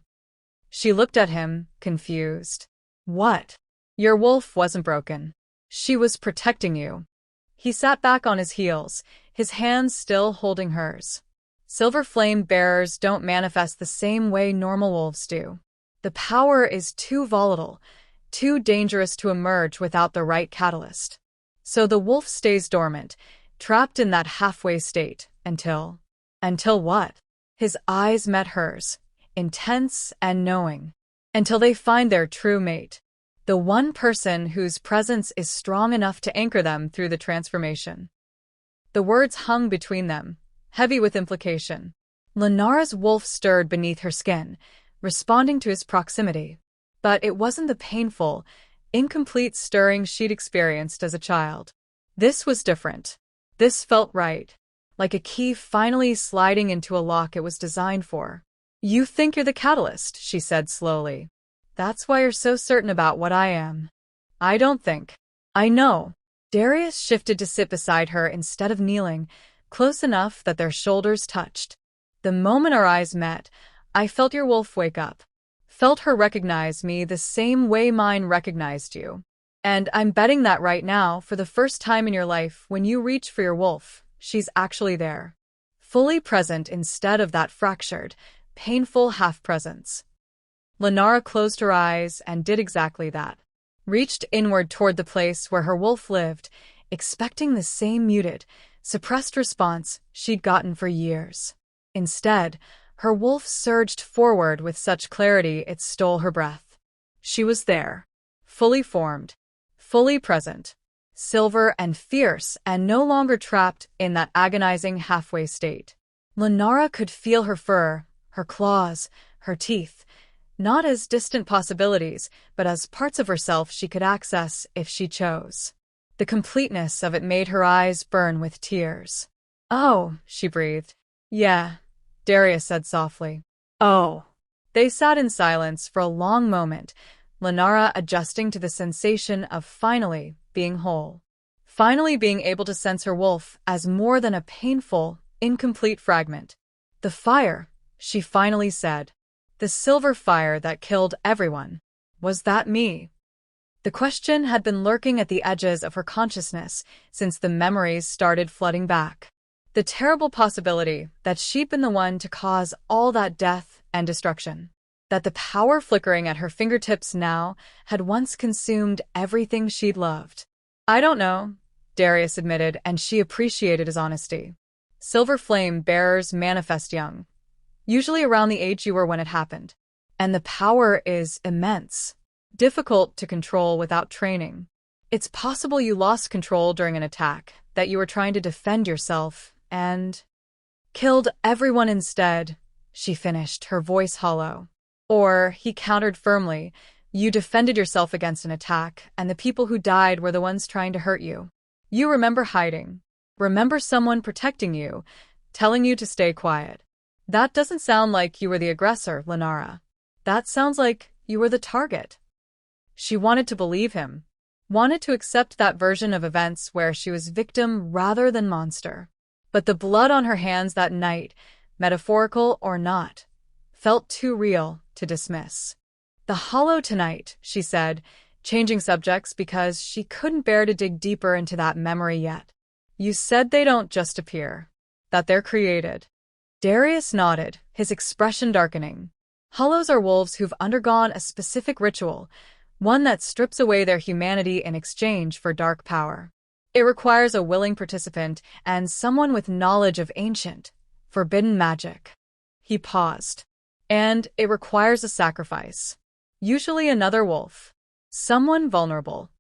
She looked at him, confused. What? Your wolf wasn't broken. She was protecting you. He sat back on his heels, his hands still holding hers. Silver flame bearers don't manifest the same way normal wolves do. The power is too volatile, too dangerous to emerge without the right catalyst. So the wolf stays dormant, trapped in that halfway state, until what? His eyes met hers, intense and knowing. Until they find their true mate. The one person whose presence is strong enough to anchor them through the transformation. The words hung between them, heavy with implication. Lenara's wolf stirred beneath her skin, responding to his proximity. But it wasn't the painful, incomplete stirring she'd experienced as a child. This was different. This felt right, like a key finally sliding into a lock it was designed for. You think you're the catalyst, she said slowly. That's why you're so certain about what I am. I don't think. I know. Darius shifted to sit beside her instead of kneeling, close enough that their shoulders touched. The moment our eyes met, I felt your wolf wake up. Felt her recognize me the same way mine recognized you. And I'm betting that right now, for the first time in your life, when you reach for your wolf, she's actually there. Fully present instead of that fractured, painful half-presence. Lenara closed her eyes and did exactly that. Reached inward toward the place where her wolf lived, expecting the same muted, suppressed response she'd gotten for years. Instead, her wolf surged forward with such clarity it stole her breath. She was there, fully formed, fully present, silver and fierce and no longer trapped in that agonizing halfway state. Lenara could feel her fur, her claws, her teeth, not as distant possibilities, but as parts of herself she could access if she chose. The completeness of it made her eyes burn with tears. Oh, she breathed. Yeah, Darius said softly. Oh. They sat in silence for a long moment, Lenara adjusting to the sensation of finally being whole. Finally being able to sense her wolf as more than a painful, incomplete fragment. The fire, she finally said. The silver fire that killed everyone. Was that me? The question had been lurking at the edges of her consciousness since the memories started flooding back. The terrible possibility that she'd been the one to cause all that death and destruction. That the power flickering at her fingertips now had once consumed everything she'd loved. I don't know, Darius admitted, and she appreciated his honesty. Silver flame bearers manifest young. Usually around the age you were when it happened. And the power is immense. Difficult to control without training. It's possible you lost control during an attack, that you were trying to defend yourself, and killed everyone instead, she finished, her voice hollow. Or, he countered firmly, you defended yourself against an attack, and the people who died were the ones trying to hurt you. You remember hiding. Remember someone protecting you, telling you to stay quiet. That doesn't sound like you were the aggressor, Lenara. That sounds like you were the target. She wanted to believe him. Wanted to accept that version of events where she was victim rather than monster. But the blood on her hands that night, metaphorical or not, felt too real to dismiss. The hollow tonight, she said, changing subjects because she couldn't bear to dig deeper into that memory yet. You said they don't just appear. That they're created. Darius nodded, his expression darkening. Hollows are wolves who've undergone a specific ritual, one that strips away their humanity in exchange for dark power. It requires a willing participant and someone with knowledge of ancient, forbidden magic. He paused. And it requires a sacrifice. Usually another wolf. Someone vulnerable.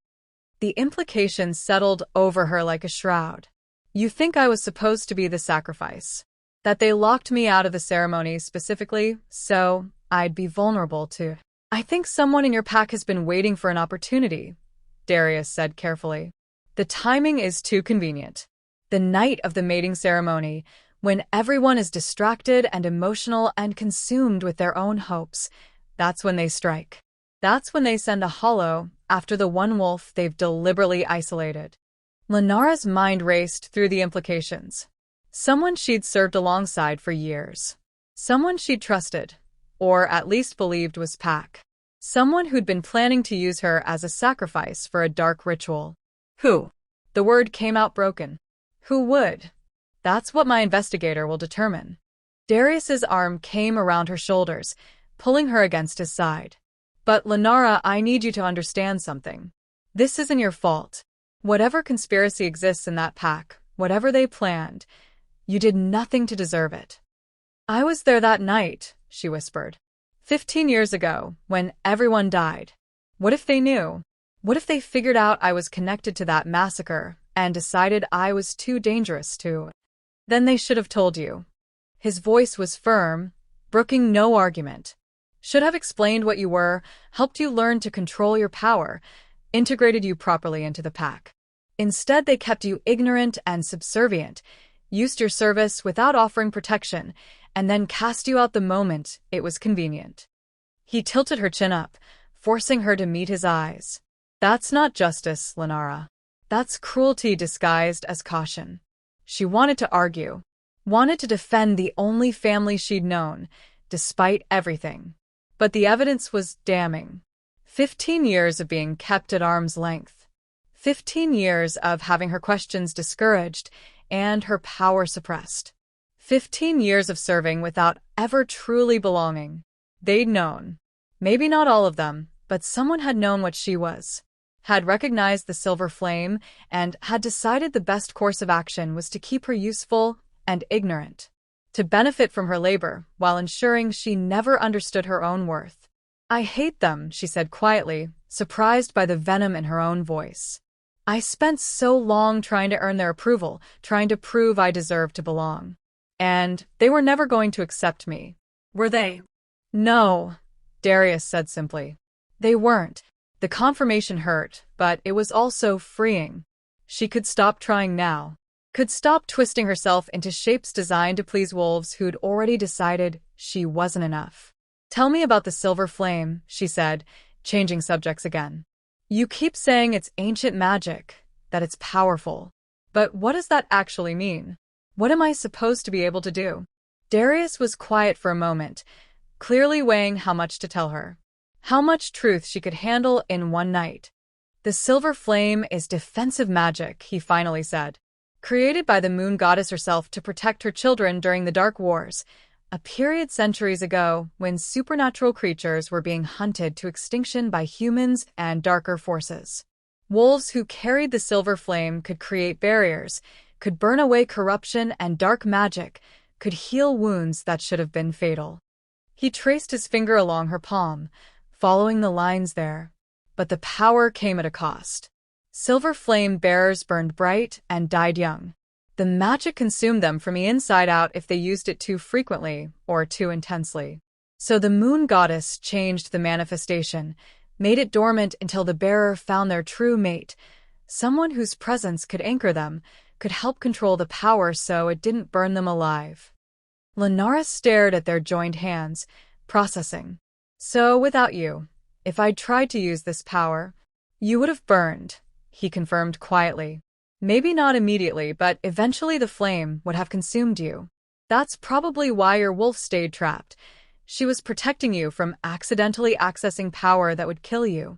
The implication settled over her like a shroud. You think I was supposed to be the sacrifice? That they locked me out of the ceremony specifically, so I'd be vulnerable to. I think someone in your pack has been waiting for an opportunity, Darius said carefully. The timing is too convenient. The night of the mating ceremony, when everyone is distracted and emotional and consumed with their own hopes, that's when they strike. That's when they send a hollow after the one wolf they've deliberately isolated. Lenara's mind raced through the implications. Someone she'd served alongside for years. Someone she'd trusted, or at least believed was Pack. Someone who'd been planning to use her as a sacrifice for a dark ritual. Who? The word came out broken. Who would? That's what my investigator will determine. Darius's arm came around her shoulders, pulling her against his side. But Lenara, I need you to understand something. This isn't your fault. Whatever conspiracy exists in that pack, whatever they planned, you did nothing to deserve it. I was there that night, she whispered. 15 years ago, when everyone died. What if they knew? What if they figured out I was connected to that massacre and decided I was too dangerous to? Then they should have told you. His voice was firm, brooking no argument. Should have explained what you were, helped you learn to control your power, integrated you properly into the pack. Instead, they kept you ignorant and subservient, used your service without offering protection, and then cast you out the moment it was convenient. He tilted her chin up, forcing her to meet his eyes. That's not justice, Lenara. That's cruelty disguised as caution. She wanted to argue, wanted to defend the only family she'd known, despite everything. But the evidence was damning. 15 years of being kept at arm's length. 15 years of having her questions discouraged and her power suppressed. 15 years of serving without ever truly belonging. They'd known. Maybe not all of them, but someone had known what she was. Had recognized the silver flame, and had decided the best course of action was to keep her useful and ignorant. To benefit from her labor, while ensuring she never understood her own worth. I hate them, she said quietly, surprised by the venom in her own voice. I spent so long trying to earn their approval, trying to prove I deserved to belong. And they were never going to accept me. Were they? No, Darius said simply. They weren't. The confirmation hurt, but it was also freeing. She could stop trying now. Could stop twisting herself into shapes designed to please wolves who'd already decided she wasn't enough. Tell me about the silver flame, she said, changing subjects again. You keep saying it's ancient magic, that it's powerful. But what does that actually mean? What am I supposed to be able to do? Darius was quiet for a moment, clearly weighing how much to tell her. How much truth she could handle in one night. The silver flame is defensive magic, he finally said. Created by the moon goddess herself to protect her children during the Dark Wars, a period centuries ago when supernatural creatures were being hunted to extinction by humans and darker forces. Wolves who carried the silver flame could create barriers, could burn away corruption and dark magic, could heal wounds that should have been fatal. He traced his finger along her palm, following the lines there. But the power came at a cost. Silver flame bearers burned bright and died young. The magic consumed them from the inside out if they used it too frequently or too intensely. So the moon goddess changed the manifestation, made it dormant until the bearer found their true mate, someone whose presence could anchor them, could help control the power so it didn't burn them alive. Lenara stared at their joined hands, processing. So without you, if I'd tried to use this power, you would have burned, he confirmed quietly. Maybe not immediately, but eventually the flame would have consumed you. That's probably why your wolf stayed trapped. She was protecting you from accidentally accessing power that would kill you.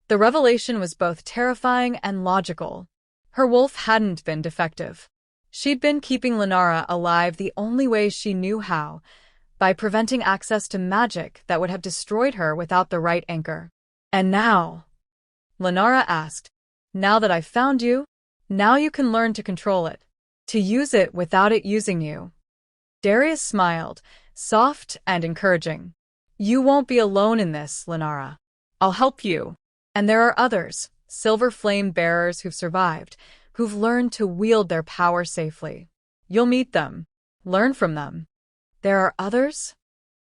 The revelation was both terrifying and logical. Her wolf hadn't been defective. She'd been keeping Lenara alive the only way she knew how, by preventing access to magic that would have destroyed her without the right anchor. And now? Lenara asked. Now that I've found you, now you can learn to control it. To use it without it using you. Darius smiled, soft and encouraging. You won't be alone in this, Lenara. I'll help you. And there are others, silver flame bearers who've survived, who've learned to wield their power safely. You'll meet them. Learn from them. There are others?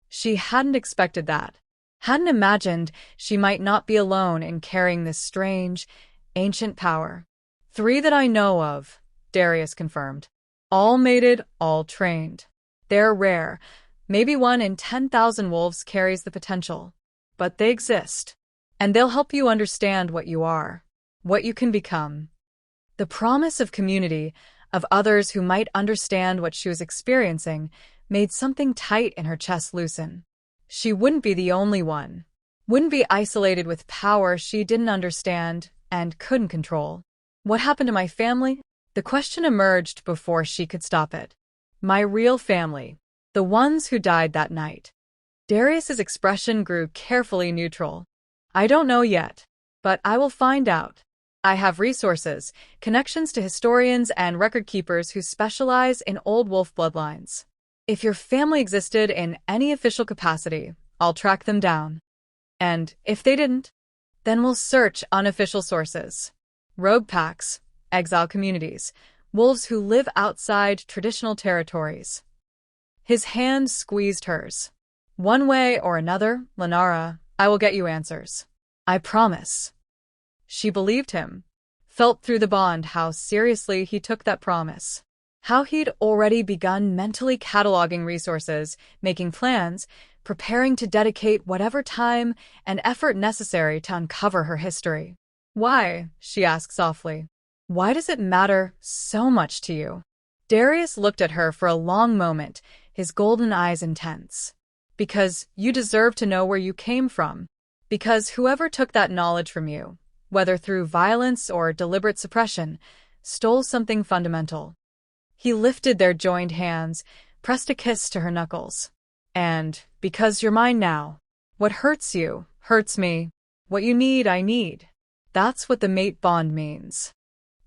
She hadn't expected that. Hadn't imagined she might not be alone in carrying this strange, ancient power. 3 that I know of, Darius confirmed. All mated, all trained. They're rare. Maybe 1 in 10,000 wolves carries the potential. But they exist. And they'll help you understand what you are, what you can become. The promise of community, of others who might understand what she was experiencing, made something tight in her chest loosen. She wouldn't be the only one. Wouldn't be isolated with power she didn't understand and couldn't control. What happened to my family? The question emerged before she could stop it. My real family. The ones who died that night. Darius's expression grew carefully neutral. I don't know yet, but I will find out. I have resources, connections to historians and record keepers who specialize in old wolf bloodlines. If your family existed in any official capacity, I'll track them down. And if they didn't, then we'll search unofficial sources. Rogue packs, exile communities, wolves who live outside traditional territories. His hand squeezed hers. One way or another, Lenara, I will get you answers. I promise. She believed him, felt through the bond how seriously he took that promise. How he'd already begun mentally cataloging resources, making plans, preparing to dedicate whatever time and effort necessary to uncover her history. Why? She asked softly. Why does it matter so much to you? Darius looked at her for a long moment, his golden eyes intense. Because you deserve to know where you came from. Because whoever took that knowledge from you, whether through violence or deliberate suppression, stole something fundamental. He lifted their joined hands, pressed a kiss to her knuckles. And, because you're mine now, what hurts you, hurts me. What you need, I need. That's what the mate bond means.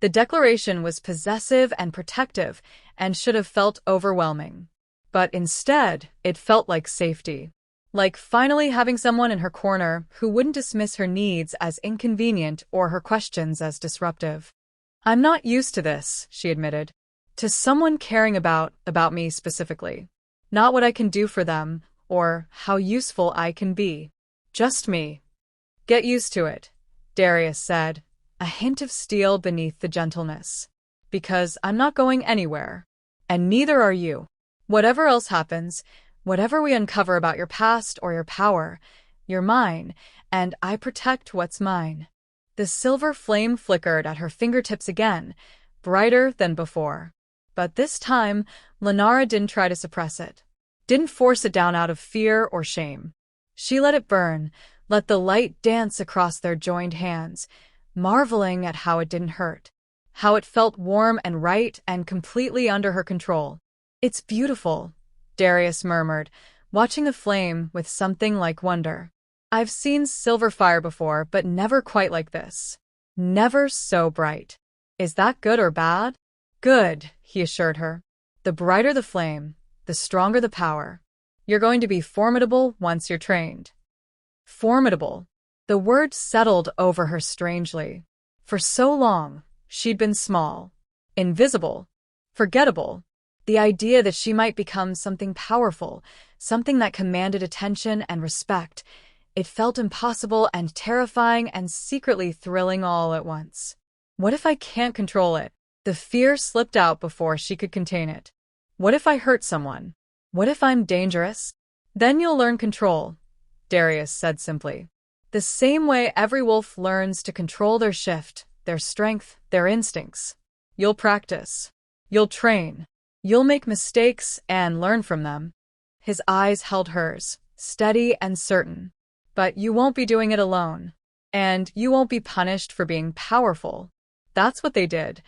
The declaration was possessive and protective and should have felt overwhelming. But instead, it felt like safety. Like finally having someone in her corner who wouldn't dismiss her needs as inconvenient or her questions as disruptive. I'm not used to this, she admitted. To someone caring about me specifically. Not what I can do for them, or how useful I can be. Just me. Get used to it, Darius said, a hint of steel beneath the gentleness. Because I'm not going anywhere. And neither are you. Whatever else happens, whatever we uncover about your past or your power, you're mine, and I protect what's mine. The silver flame flickered at her fingertips again, brighter than before. But this time, Lenara didn't try to suppress it. Didn't force it down out of fear or shame. She let it burn, let the light dance across their joined hands, marveling at how it didn't hurt. How it felt warm and right and completely under her control. It's beautiful, Darius murmured, watching the flame with something like wonder. I've seen silver fire before, but never quite like this. Never so bright. Is that good or bad? Good, he assured her. The brighter the flame, the stronger the power. You're going to be formidable once you're trained. Formidable. The word settled over her strangely. For so long, she'd been small, invisible, forgettable. The idea that she might become something powerful, something that commanded attention and respect, it felt impossible and terrifying and secretly thrilling all at once. What if I can't control it? The fear slipped out before she could contain it. What if I hurt someone? What if I'm dangerous? Then you'll learn control, Darius said simply. The same way every wolf learns to control their shift, their strength, their instincts. You'll practice. You'll train. You'll make mistakes and learn from them. His eyes held hers, steady and certain. But you won't be doing it alone. And you won't be punished for being powerful. That's what they did.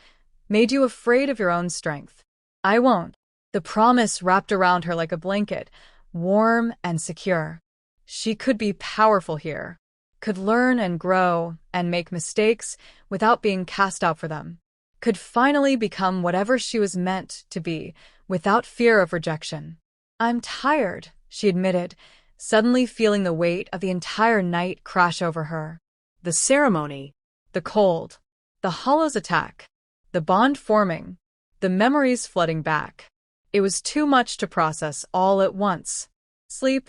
Made you afraid of your own strength. I won't. The promise wrapped around her like a blanket, warm and secure. She could be powerful here. Could learn and grow and make mistakes without being cast out for them. Could finally become whatever she was meant to be, without fear of rejection. I'm tired, she admitted, suddenly feeling the weight of the entire night crash over her. The ceremony, the cold, the Hollow's attack, the bond forming, the memories flooding back. It was too much to process all at once. Sleep,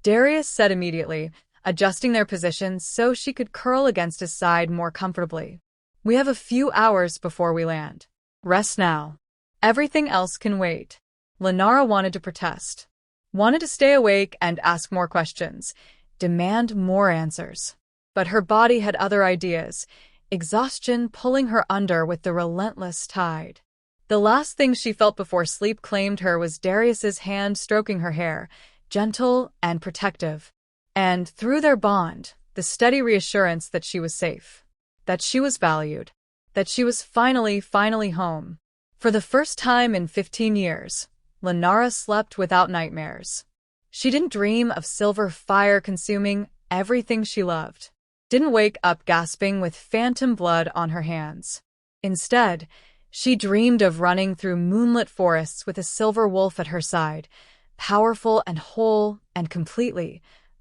Darius said immediately, adjusting their position so she could curl against his side more comfortably. We have a few hours before we land. Rest now. Everything else can wait. Lenara wanted to protest. Wanted to stay awake and ask more questions. Demand more answers. But her body had other ideas, exhaustion pulling her under with the relentless tide. The last thing she felt before sleep claimed her was Darius's hand stroking her hair, gentle and protective. And through their bond, the steady reassurance that she was safe, that she was valued, that she was finally home. For the first time in 15 years, Lenara slept without nightmares. She didn't dream of silver fire consuming everything she loved. Didn't wake up gasping with phantom blood on her hands. Instead, she dreamed of running through moonlit forests with a silver wolf at her side, powerful and whole and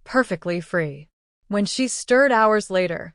perfectly free. When she stirred hours later,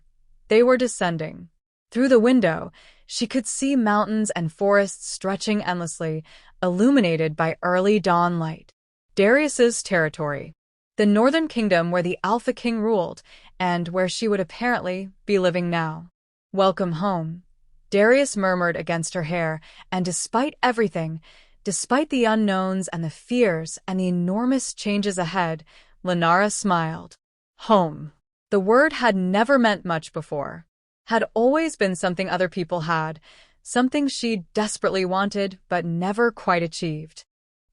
they were descending. Through the window, she could see mountains and forests stretching endlessly, illuminated by early dawn light. Darius's territory. The northern kingdom where the Alpha King ruled, and where she would apparently be living now. Welcome home, Darius murmured against her hair, and despite everything, despite the unknowns and the fears and the enormous changes ahead, Lenara smiled. Home. The word had never meant much before. Had always been something other people had, something she desperately wanted but never quite achieved.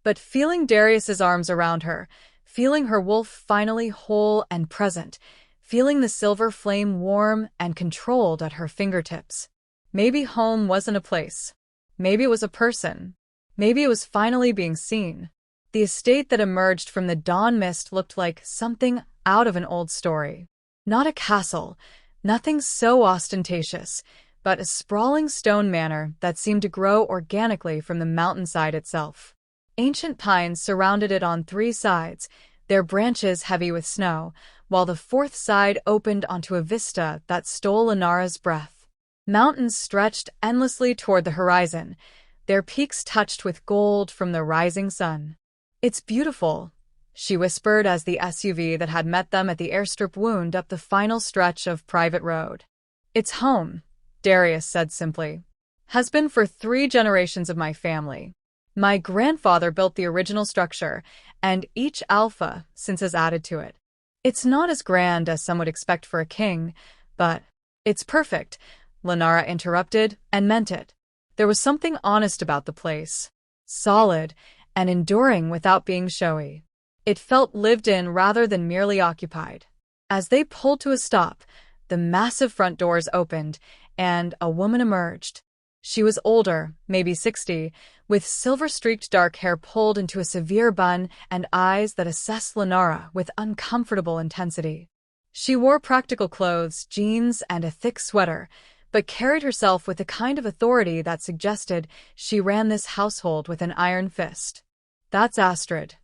But feeling Darius's arms around her, feeling her wolf finally whole and present, feeling the silver flame warm and controlled at her fingertips. Maybe home wasn't a place. Maybe it was a person. Maybe it was finally being seen. The estate that emerged from the dawn mist looked like something out of an old story. Not a castle, nothing so ostentatious, but a sprawling stone manor that seemed to grow organically from the mountainside itself. Ancient pines surrounded it on 3 sides, their branches heavy with snow, while the 4th side opened onto a vista that stole Lenara's breath. Mountains stretched endlessly toward the horizon, their peaks touched with gold from the rising sun. It's beautiful, she whispered as the SUV that had met them at the airstrip wound up the final stretch of private road. It's home, Darius said simply. Has been for 3 generations of my family. My grandfather built the original structure, and each alpha since has added to it. It's not as grand as some would expect for a king, but it's perfect, Lenara interrupted, and meant it. There was something honest about the place. Solid and enduring without being showy. It felt lived in rather than merely occupied. As they pulled to a stop, the massive front doors opened, and a woman emerged. She was older, maybe 60, with silver-streaked dark hair pulled into a severe bun and eyes that assessed Lenara with uncomfortable intensity. She wore practical clothes, jeans, and a thick sweater, but carried herself with the kind of authority that suggested she ran this household with an iron fist. That's Astrid,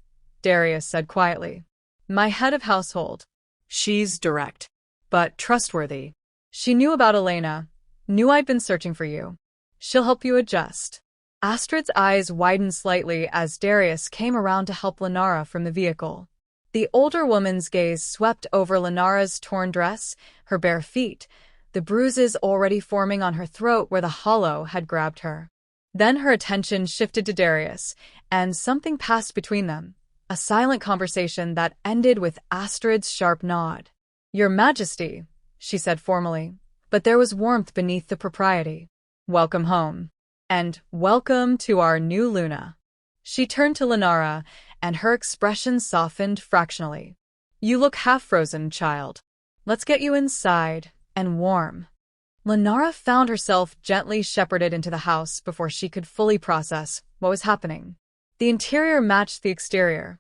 Darius said quietly. My head of household. She's direct, but trustworthy. She knew about Elena, knew I'd been searching for you. She'll help you adjust. Astrid's eyes widened slightly as Darius came around to help Lenara from the vehicle. The older woman's gaze swept over Lenara's torn dress, her bare feet, the bruises already forming on her throat where the hollow had grabbed her. Then her attention shifted to Darius, and something passed between them, a silent conversation that ended with Astrid's sharp nod. Your Majesty, she said formally, but there was warmth beneath the propriety. Welcome home. And welcome to our new Luna. She turned to Lenara, and her expression softened fractionally. You look half-frozen, child. Let's get you inside and warm. Lenara found herself gently shepherded into the house before she could fully process what was happening. The interior matched the exterior,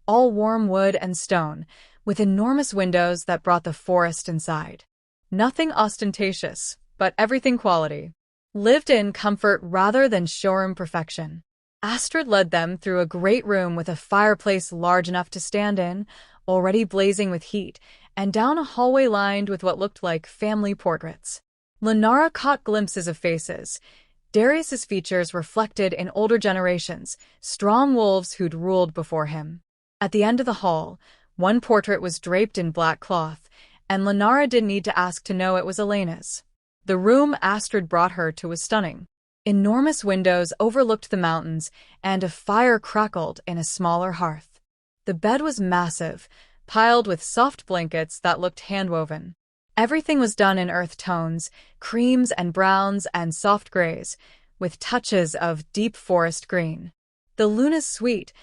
all warm wood and stone, with enormous windows that brought the forest inside. Nothing ostentatious, but everything quality. Lived-in comfort rather than showroom perfection. Astrid led them through a great room with a fireplace large enough to stand in, already blazing with heat, and down a hallway lined with what looked like family portraits. Lenara caught glimpses of faces. Darius's features reflected in older generations, strong wolves who'd ruled before him. At the end of the hall, one portrait was draped in black cloth, and Lenara didn't need to ask to know it was Elena's. The room Astrid brought her to was stunning. Enormous windows overlooked the mountains, and a fire crackled in a smaller hearth. The bed was massive, piled with soft blankets that looked handwoven. Everything was done in earth tones, creams and browns and soft grays, with touches of deep forest green. "The Luna's suite,"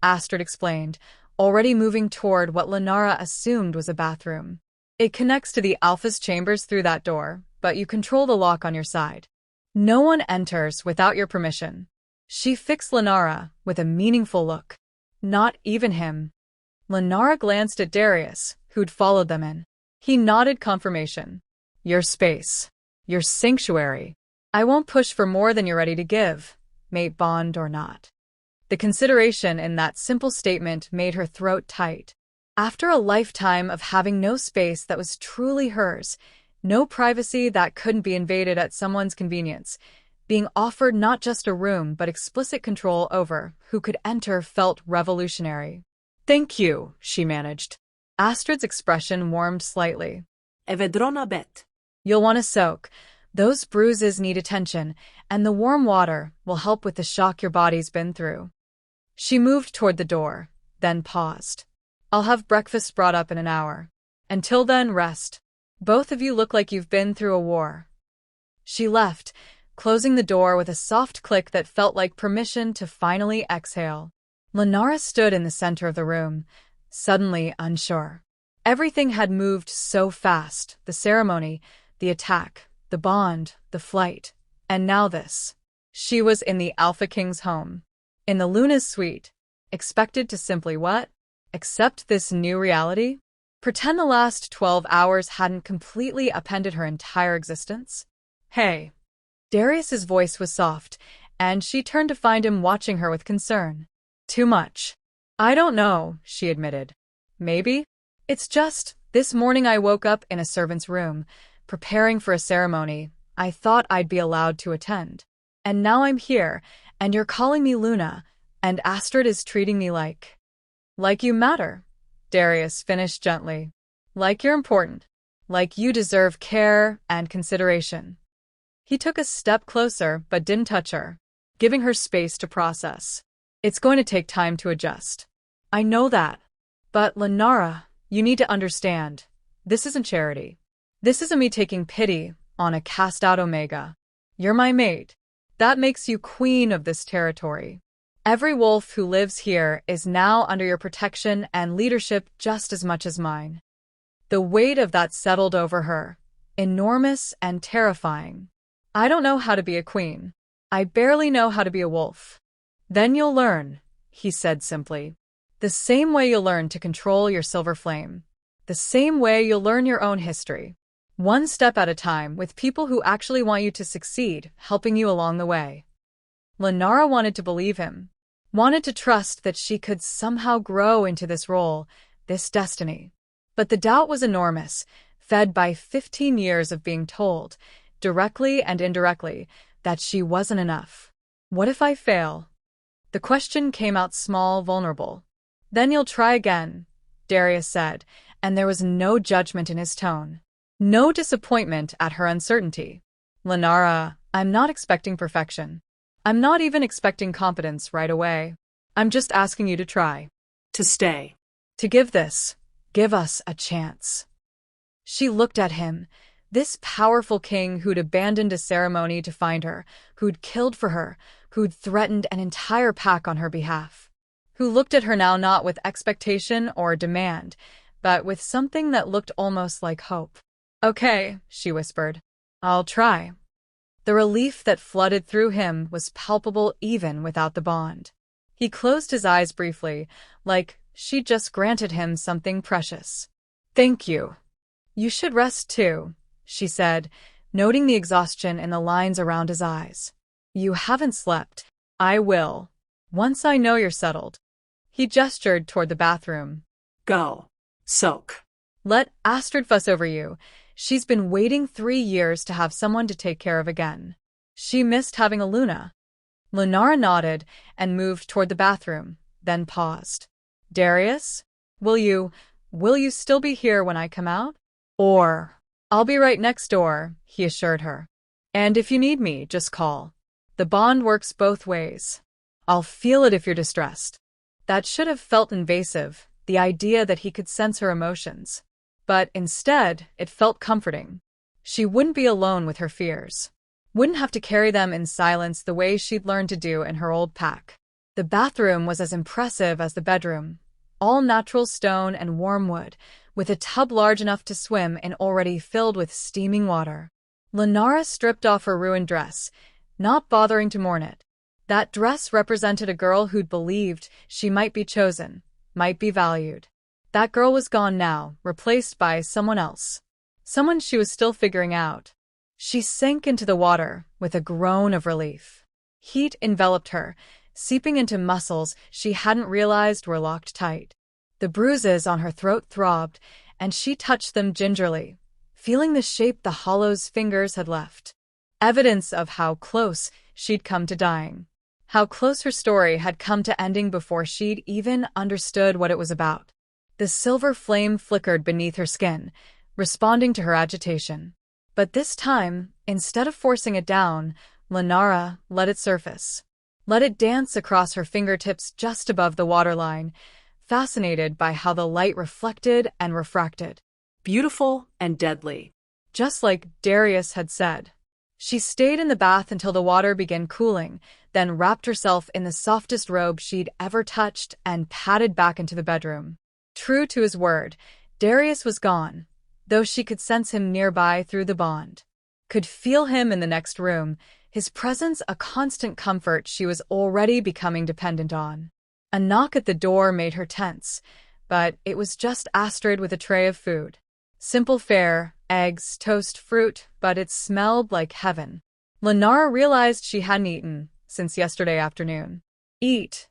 Astrid explained, already moving toward what Lenara assumed was a bathroom. "It connects to the Alpha's chambers through that door, but you control the lock on your side. No one enters without your permission." She fixed Lenara with a meaningful look. "Not even him." Lenara glanced at Darius, who'd followed them in. He nodded confirmation. "Your space. Your sanctuary. I won't push for more than you're ready to give, mate bond or not." The consideration in that simple statement made her throat tight. After a lifetime of having no space that was truly hers, no privacy that couldn't be invaded at someone's convenience, being offered not just a room but explicit control over who could enter felt revolutionary. "Thank you," she managed. Astrid's expression warmed slightly. Evedrona bet. "You'll want to soak. Those bruises need attention, and the warm water will help with the shock your body's been through." She moved toward the door, then paused. "I'll have breakfast brought up in an hour. Until then, rest. Both of you look like you've been through a war." She left, closing the door with a soft click that felt like permission to finally exhale. Lenara stood in the center of the room, suddenly unsure. Everything had moved so fast, the ceremony, the attack, the bond, the flight, and now this. She was in the Alpha King's home, in the Luna's suite, expected to simply what? Accept this new reality? Pretend the last 12 hours hadn't completely upended her entire existence? "Hey." Darius's voice was soft, and she turned to find him watching her with concern. "Too much." "I don't know," she admitted. "Maybe? It's just, this morning I woke up in a servant's room, preparing for a ceremony I thought I'd be allowed to attend. And now I'm here, and you're calling me Luna, and Astrid is treating me like you matter," Darius finished gently. "Like you're important. Like you deserve care and consideration." He took a step closer but didn't touch her, giving her space to process. "It's going to take time to adjust. I know that. But Lenara, you need to understand. This isn't charity. This isn't me taking pity on a cast-out Omega. You're my mate. That makes you queen of this territory. Every wolf who lives here is now under your protection and leadership just as much as mine." The weight of that settled over her, enormous and terrifying. "I don't know how to be a queen. I barely know how to be a wolf." "Then you'll learn," he said simply. "The same way you'll learn to control your silver flame. The same way you'll learn your own history. One step at a time with people who actually want you to succeed, helping you along the way." Lenara wanted to believe him, wanted to trust that she could somehow grow into this role, this destiny. But the doubt was enormous, fed by 15 years of being told, directly and indirectly, that she wasn't enough. "What if I fail?" The question came out small, vulnerable. "Then you'll try again," Darius said, and there was no judgment in his tone. No disappointment at her uncertainty. "Lenara, I'm not expecting perfection. I'm not even expecting competence right away. I'm just asking you to try. To stay. To give us a chance." She looked at him, this powerful king who'd abandoned a ceremony to find her, who'd killed for her, who'd threatened an entire pack on her behalf, who looked at her now not with expectation or demand, but with something that looked almost like hope. "Okay," she whispered. "I'll try." The relief that flooded through him was palpable even without the bond. He closed his eyes briefly, like she'd just granted him something precious. "Thank you. You should rest too," she said, noting the exhaustion in the lines around his eyes. "You haven't slept. I will. Once I know you're settled." He gestured toward the bathroom. "Go. Soak. "Let Astrid fuss over you. She's been waiting 3 years to have someone to take care of again. She missed having a Luna." Lenara nodded and moved toward the bathroom, then paused. "Darius, will you still be here when I come out? Or I'll be right next door, he assured her. And if you need me, just call. The bond works both ways. I'll feel it if you're distressed. That should have felt invasive, the idea that he could sense her emotions. But instead, it felt comforting. She wouldn't be alone with her fears. Wouldn't have to carry them in silence the way she'd learned to do in her old pack. The bathroom was as impressive as the bedroom. All natural stone and warm wood, with a tub large enough to swim in already filled with steaming water. Lenara stripped off her ruined dress, not bothering to mourn it. That dress represented a girl who'd believed she might be chosen, might be valued. That girl was gone now, replaced by someone else. Someone she was still figuring out. She sank into the water with a groan of relief. Heat enveloped her, seeping into muscles she hadn't realized were locked tight. The bruises on her throat throbbed, and she touched them gingerly, feeling the shape the hollow's fingers had left. Evidence of how close she'd come to dying. How close her story had come to ending before she'd even understood what it was about. The silver flame flickered beneath her skin, responding to her agitation. But this time, instead of forcing it down, Lenara let it surface. Let it dance across her fingertips just above the waterline, fascinated by how the light reflected and refracted. Beautiful and deadly. Just like Darius had said. She stayed in the bath until the water began cooling, then wrapped herself in the softest robe she'd ever touched and padded back into the bedroom. True to his word, Darius was gone, though she could sense him nearby through the bond. Could feel him in the next room, his presence a constant comfort she was already becoming dependent on. A knock at the door made her tense, but it was just Astrid with a tray of food. Simple fare, eggs, toast, fruit, but it smelled like heaven. Lenara realized she hadn't eaten since yesterday afternoon. Eat,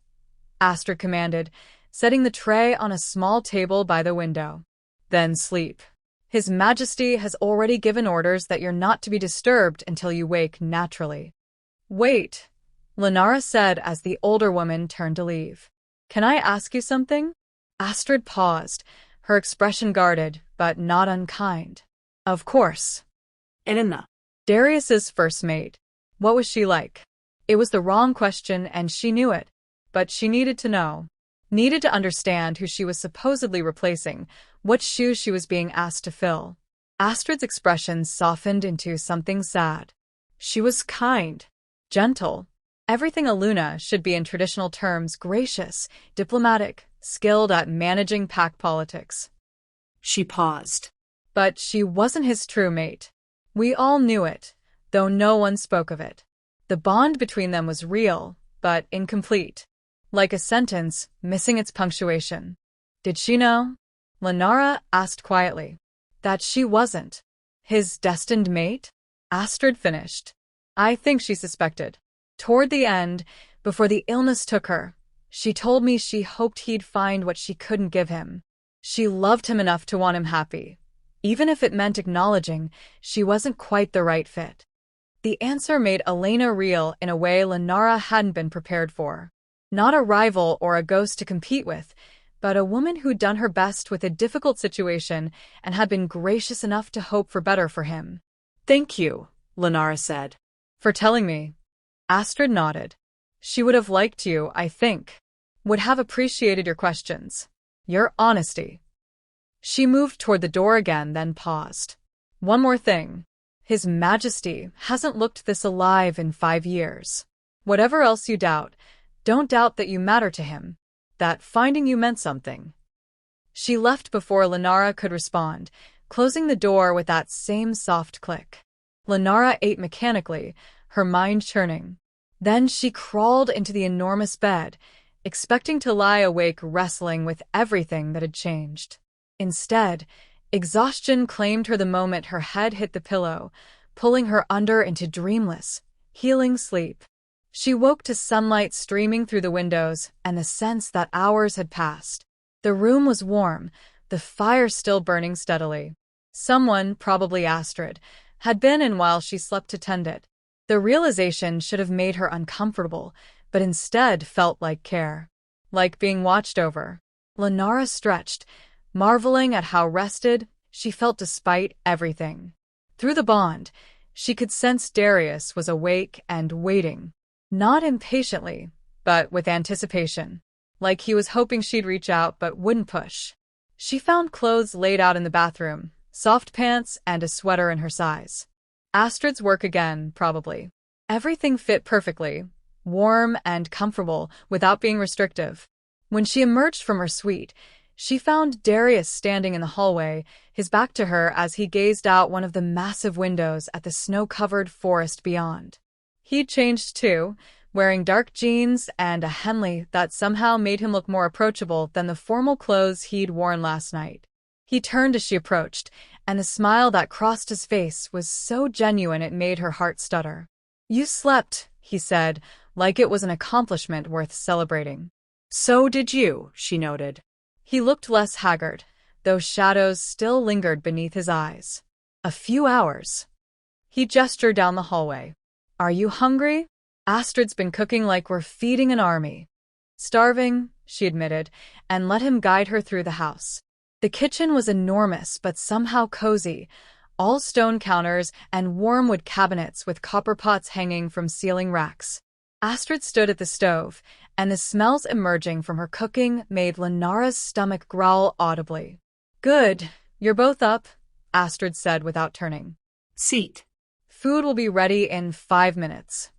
Astrid commanded, setting the tray on a small table by the window. Then sleep. His Majesty has already given orders that you're not to be disturbed until you wake naturally. Wait, Lenara said as the older woman turned to leave. Can I ask you something? Astrid paused, her expression guarded, but not unkind. Of course. Elena. Darius's first mate. What was she like? It was the wrong question and she knew it, but she needed to know. Needed to understand who she was supposedly replacing, what shoes she was being asked to fill. Astrid's expression softened into something sad. She was kind, gentle. Everything Aluna should be in traditional terms gracious, diplomatic, skilled at managing pack politics. She paused. But she wasn't his true mate. We all knew it, though no one spoke of it. The bond between them was real, but incomplete. Like a sentence, missing its punctuation. Did she know? Lenara asked quietly. That she wasn't his destined mate? Astrid finished. I think she suspected. Toward the end, before the illness took her, she told me she hoped he'd find what she couldn't give him. She loved him enough to want him happy, even if it meant acknowledging she wasn't quite the right fit. The answer made Elena real in a way Lenara hadn't been prepared for. Not a rival or a ghost to compete with, but a woman who'd done her best with a difficult situation and had been gracious enough to hope for better for him. Thank you, Lenara said. For telling me. Astrid nodded. She would have liked you, I think. Would have appreciated your questions. Your honesty. She moved toward the door again, then paused. One more thing. His Majesty hasn't looked this alive in 5 years. Whatever else you doubt, don't doubt that you matter to him. That finding you meant something. She left before Lenara could respond, closing the door with that same soft click. Lenara ate mechanically, her mind churning. Then she crawled into the enormous bed, expecting to lie awake wrestling with everything that had changed. Instead, exhaustion claimed her the moment her head hit the pillow, pulling her under into dreamless, healing sleep. She woke to sunlight streaming through the windows and the sense that hours had passed. The room was warm, the fire still burning steadily. Someone, probably Astrid, had been in while she slept to tend it. The realization should have made her uncomfortable, but instead felt like care. Like being watched over. Lenara stretched, marveling at how rested she felt despite everything. Through the bond, she could sense Darius was awake and waiting. Not impatiently, but with anticipation. Like he was hoping she'd reach out but wouldn't push. She found clothes laid out in the bathroom, soft pants and a sweater in her size. Astrid's work again, probably. Everything fit perfectly, warm and comfortable without being restrictive. When she emerged from her suite, she found Darius standing in the hallway, his back to her as he gazed out one of the massive windows at the snow-covered forest beyond. He'd changed too, wearing dark jeans and a Henley that somehow made him look more approachable than the formal clothes he'd worn last night. He turned as she approached, and the smile that crossed his face was so genuine it made her heart stutter. "You slept," he said, like it was an accomplishment worth celebrating. "So did you," she noted. He looked less haggard, though shadows still lingered beneath his eyes. "A few hours." He gestured down the hallway. "Are you hungry? Astrid's been cooking like we're feeding an army." "Starving," she admitted, and let him guide her through the house. The kitchen was enormous but somehow cozy, all stone counters and warm wood cabinets with copper pots hanging from ceiling racks. Astrid stood at the stove, and the smells emerging from her cooking made Lenara's stomach growl audibly. "Good, you're both up," Astrid said without turning. "Seat. "Food will be ready in 5 minutes."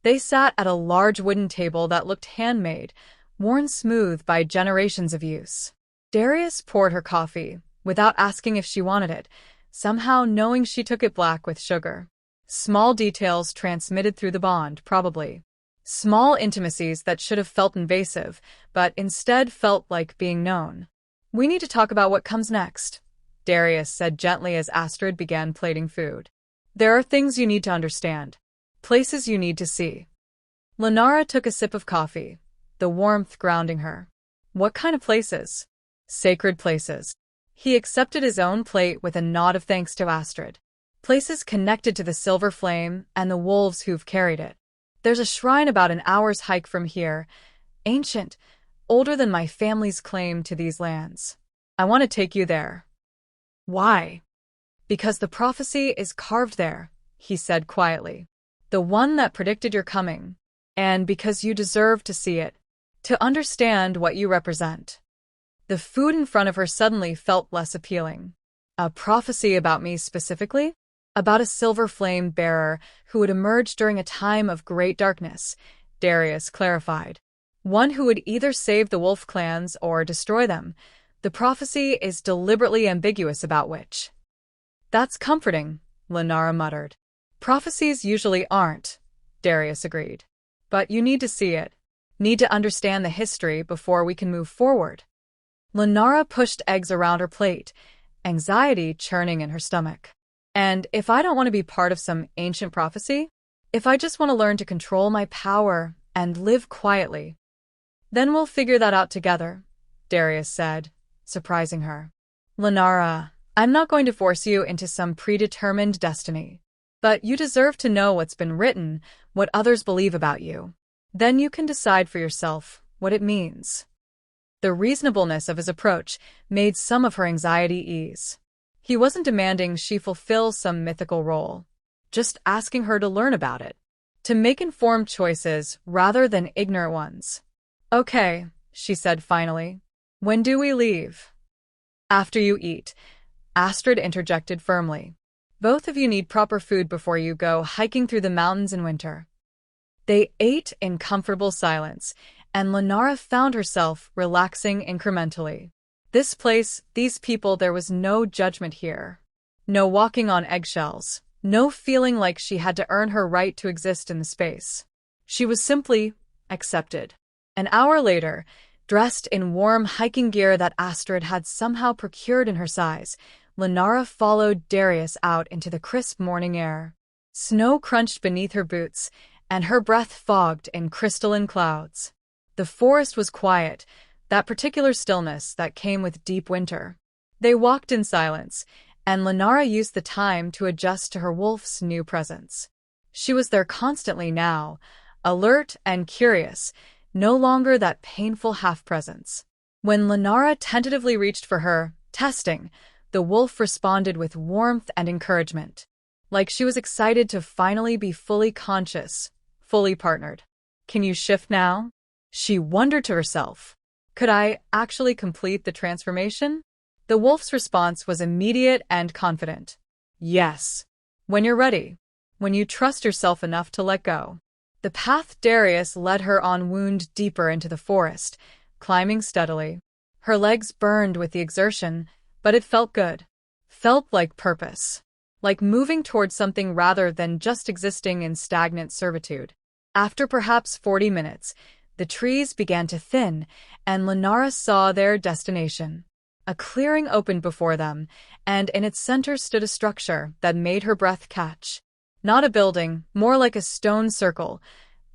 They sat at a large wooden table that looked handmade, worn smooth by generations of use. Darius poured her coffee, without asking if she wanted it, somehow knowing she took it black with sugar. Small details transmitted through the bond, probably. Small intimacies that should have felt invasive, but instead felt like being known. "We need to talk about what comes next," Darius said gently as Astrid began plating food. "There are things you need to understand. Places you need to see." Lenara took a sip of coffee, the warmth grounding her. "What kind of places?" "Sacred places." He accepted his own plate with a nod of thanks to Astrid. "Places connected to the silver flame and the wolves who've carried it. There's a shrine about an hour's hike from here, ancient, older than my family's claim to these lands. I want to take you there." "Why?" "Because the prophecy is carved there," he said quietly. "The one that predicted your coming. And because you deserve to see it, to understand what you represent." The food in front of her suddenly felt less appealing. "A prophecy about me specifically? About a silver flame bearer who would emerge during a time of great darkness," Darius clarified. "One who would either save the wolf clans or destroy them. The prophecy is deliberately ambiguous about which." "That's comforting," Lenara muttered. "Prophecies usually aren't," Darius agreed. "But you need to see it. Need to understand the history before we can move forward." Lenara pushed eggs around her plate, anxiety churning in her stomach. "And if I don't want to be part of some ancient prophecy? If I just want to learn to control my power and live quietly?" "Then we'll figure that out together," Darius said, surprising her. "Lenara, I'm not going to force you into some predetermined destiny. But you deserve to know what's been written, what others believe about you. Then you can decide for yourself what it means." The reasonableness of his approach made some of her anxiety ease. He wasn't demanding she fulfill some mythical role, just asking her to learn about it, to make informed choices rather than ignorant ones. "Okay," she said finally. "When do we leave?" "After you eat," Astrid interjected firmly. "Both of you need proper food before you go hiking through the mountains in winter." They ate in comfortable silence, and Lenara found herself relaxing incrementally. This place, these people, there was no judgment here. No walking on eggshells, no feeling like she had to earn her right to exist in the space. She was simply accepted. An hour later, dressed in warm hiking gear that Astrid had somehow procured in her size, Lenara followed Darius out into the crisp morning air. Snow crunched beneath her boots, and her breath fogged in crystalline clouds. The forest was quiet, that particular stillness that came with deep winter. They walked in silence, and Lenara used the time to adjust to her wolf's new presence. She was there constantly now, alert and curious, no longer that painful half-presence. When Lenara tentatively reached for her, testing, The wolf responded with warmth and encouragement, like she was excited to finally be fully conscious, fully partnered. Can you shift now? She wondered to herself. Could I actually complete the transformation? The wolf's response was immediate and confident. Yes. When you're ready. When you trust yourself enough to let go. The path Darius led her on wound deeper into the forest, climbing steadily. Her legs burned with the exertion, but it felt good. Felt like purpose. Like moving towards something rather than just existing in stagnant servitude. After perhaps 40 minutes, the trees began to thin, and Lenara saw their destination. A clearing opened before them, and in its center stood a structure that made her breath catch. Not a building, more like a stone circle,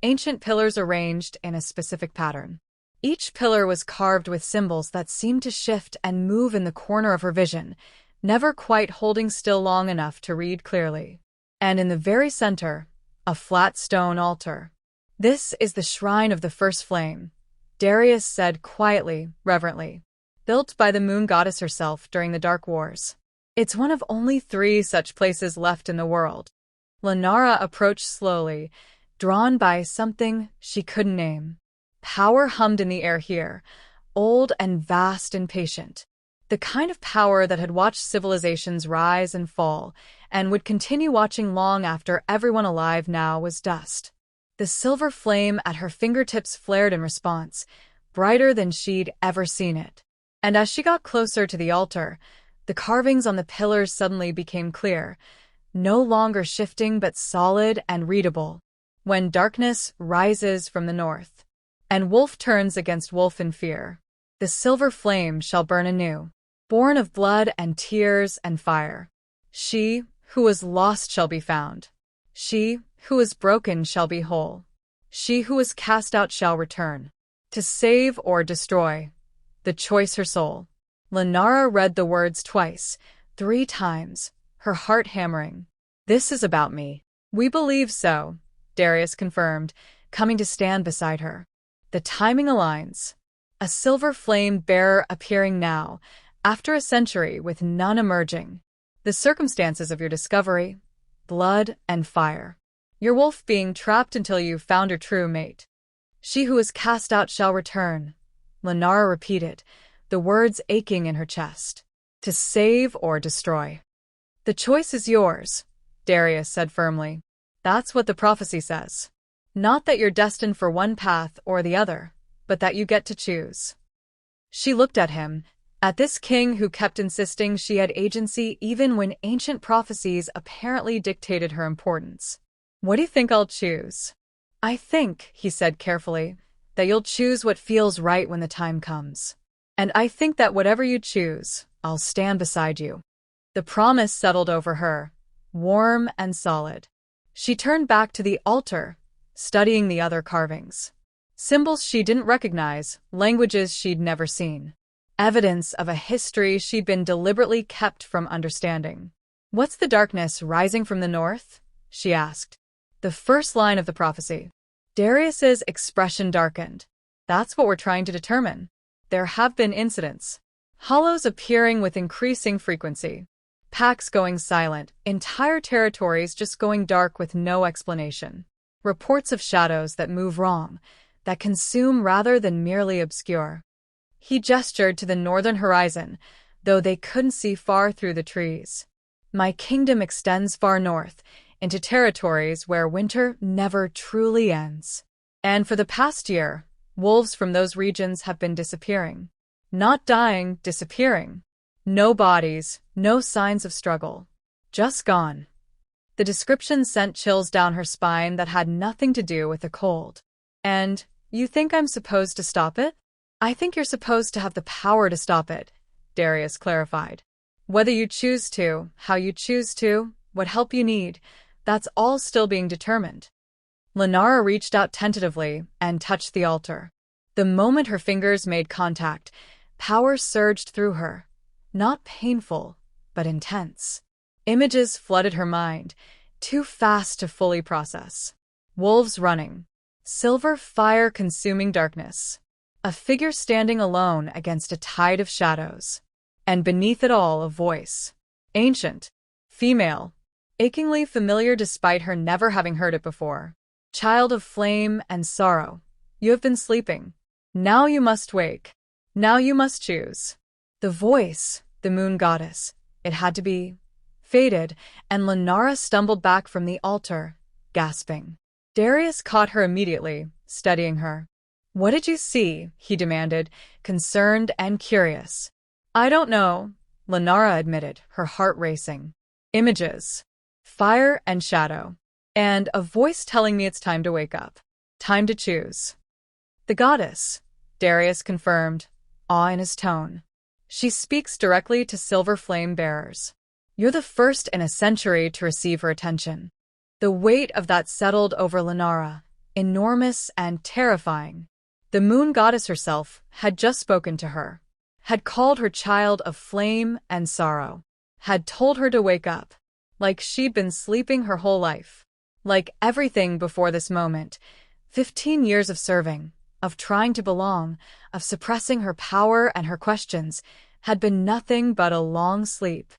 ancient pillars arranged in a specific pattern. Each pillar was carved with symbols that seemed to shift and move in the corner of her vision, never quite holding still long enough to read clearly. And in the very center, a flat stone altar. This is the shrine of the first flame, Darius said quietly, reverently. Built by the moon goddess herself during the Dark Wars. It's one of only 3 such places left in the world. Lenara approached slowly, drawn by something she couldn't name. Power hummed in the air here, old and vast and patient. The kind of power that had watched civilizations rise and fall, and would continue watching long after everyone alive now was dust. The silver flame at her fingertips flared in response, brighter than she'd ever seen it. And as she got closer to the altar, the carvings on the pillars suddenly became clear, no longer shifting but solid and readable. When darkness rises from the north, and wolf turns against wolf in fear, the silver flame shall burn anew, born of blood and tears and fire. She who was lost shall be found. She who is broken shall be whole. She who is cast out shall return. To save or destroy, the choice her soul. Lenara read the words twice, 3 times, her heart hammering. This is about me. We believe so, Darius confirmed, coming to stand beside her. The timing aligns. A silver flame bearer appearing now, after a century with none emerging. The circumstances of your discovery, blood and fire. Your wolf being trapped until you found her true mate. She who is cast out shall return, Lenara repeated, the words aching in her chest. To save or destroy. The choice is yours, Darius said firmly. That's what the prophecy says. Not that you're destined for one path or the other, but that you get to choose. She looked at him, at this king who kept insisting she had agency even when ancient prophecies apparently dictated her importance. What do you think I'll choose? I think, he said carefully, that you'll choose what feels right when the time comes. And I think that whatever you choose, I'll stand beside you. The promise settled over her, warm and solid. She turned back to the altar, studying the other carvings. Symbols she didn't recognize, languages she'd never seen. Evidence of a history she'd been deliberately kept from understanding. What's the darkness rising from the north? She asked. The first line of the prophecy. Darius's expression darkened. That's what we're trying to determine. There have been incidents. Hollows appearing with increasing frequency. Packs going silent, entire territories just going dark with no explanation. Reports of shadows that move wrong, that consume rather than merely obscure. He gestured to the northern horizon, though they couldn't see far through the trees. My kingdom extends far north, into territories where winter never truly ends. And for the past year, wolves from those regions have been disappearing. Not dying, disappearing. No bodies, no signs of struggle. Just gone. The description sent chills down her spine that had nothing to do with the cold. And, you think I'm supposed to stop it? I think you're supposed to have the power to stop it, Darius clarified. Whether you choose to, how you choose to, what help you need, that's all still being determined. Lenara reached out tentatively and touched the altar. The moment her fingers made contact, power surged through her. Not painful, but intense. Images flooded her mind, too fast to fully process. Wolves running. Silver fire consuming darkness. A figure standing alone against a tide of shadows. And beneath it all, a voice. Ancient. Female. Achingly familiar despite her never having heard it before. Child of flame and sorrow. You have been sleeping. Now you must wake. Now you must choose. The voice, the moon goddess. It had to be faded, and Lenara stumbled back from the altar, gasping. Darius caught her immediately, studying her. What did you see? He demanded, concerned and curious. I don't know, Lenara admitted, her heart racing. Images. Fire and shadow. And a voice telling me it's time to wake up. Time to choose. The goddess, Darius confirmed, awe in his tone. She speaks directly to silver flame bearers. You're the first in a century to receive her attention. The weight of that settled over Lenara, enormous and terrifying. The moon goddess herself had just spoken to her, had called her child of flame and sorrow, had told her to wake up, like she'd been sleeping her whole life. Like everything before this moment, 15 years of serving, of trying to belong, of suppressing her power and her questions, had been nothing but a long sleep.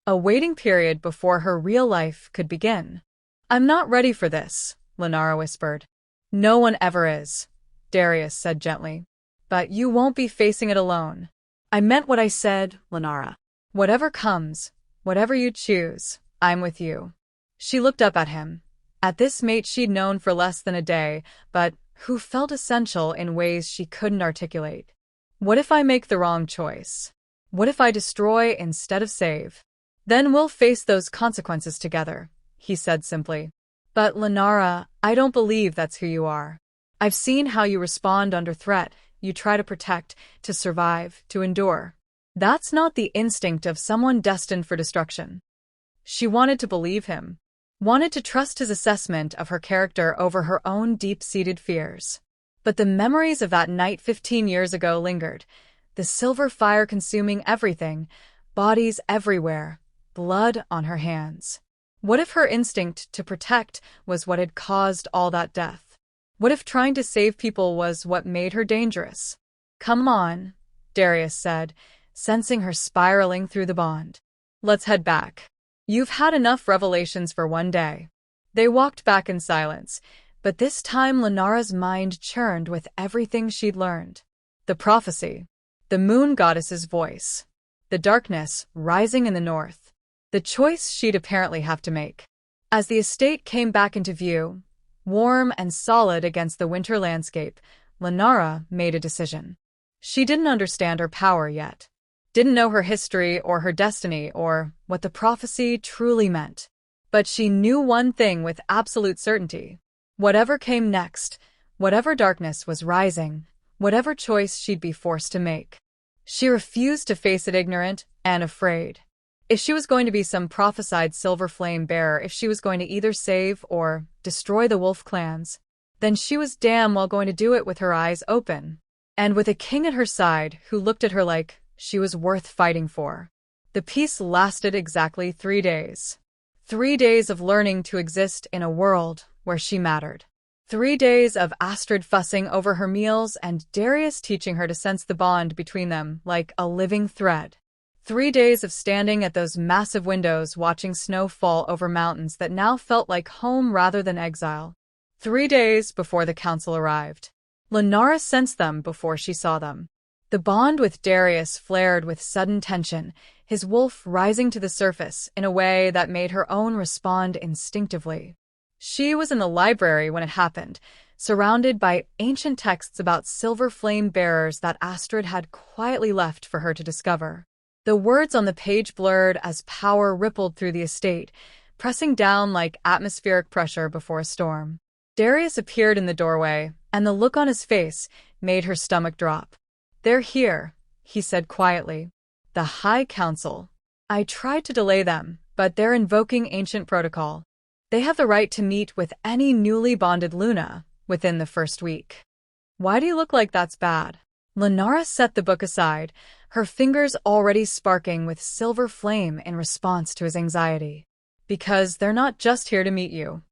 A waiting period before her real life could begin. I'm not ready for this, Lenara whispered. No one ever is, Darius said gently. But you won't be facing it alone. I meant what I said, Lenara. Whatever comes, whatever you choose, I'm with you. She looked up at him. At this mate she'd known for less than a day, but who felt essential in ways she couldn't articulate. What if I make the wrong choice? What if I destroy instead of save? Then we'll face those consequences together, he said simply. But Lenara, I don't believe that's who you are. I've seen how you respond under threat. You try to protect, to survive, to endure. That's not the instinct of someone destined for destruction. She wanted to believe him, wanted to trust his assessment of her character over her own deep-seated fears. But the memories of that night 15 years ago lingered, the silver fire consuming everything, bodies everywhere, blood on her hands. What if her instinct to protect was what had caused all that death? What if trying to save people was what made her dangerous? Come on, Darius said, sensing her spiraling through the bond. Let's head back. You've had enough revelations for one day. They walked back in silence, but this time Lenara's mind churned with everything she'd learned. The prophecy, the moon goddess's voice, the darkness rising in the north, the choice she'd apparently have to make. As the estate came back into view, warm and solid against the winter landscape, Lenara made a decision. She didn't understand her power yet. Didn't know her history or her destiny or what the prophecy truly meant. But she knew one thing with absolute certainty. Whatever came next, whatever darkness was rising, whatever choice she'd be forced to make, she refused to face it ignorant and afraid. If she was going to be some prophesied silver flame bearer, if she was going to either save or destroy the wolf clans, then she was damn well going to do it with her eyes open. And with a king at her side who looked at her like she was worth fighting for. The peace lasted exactly 3 days. 3 days of learning to exist in a world where she mattered. 3 days of Astrid fussing over her meals and Darius teaching her to sense the bond between them like a living thread. 3 days of standing at those massive windows watching snow fall over mountains that now felt like home rather than exile. 3 days before the council arrived. Lenara sensed them before she saw them. The bond with Darius flared with sudden tension, his wolf rising to the surface in a way that made her own respond instinctively. She was in the library when it happened, surrounded by ancient texts about silver flame bearers that Astrid had quietly left for her to discover. The words on the page blurred as power rippled through the estate, pressing down like atmospheric pressure before a storm. Darius appeared in the doorway, and the look on his face made her stomach drop. They're here, he said quietly. The High Council. I tried to delay them, but they're invoking ancient protocol. They have the right to meet with any newly bonded Luna within the first week. Why do you look like that's bad? Lenara set the book aside, her fingers already sparking with silver flame in response to his anxiety. Because they're not just here to meet you.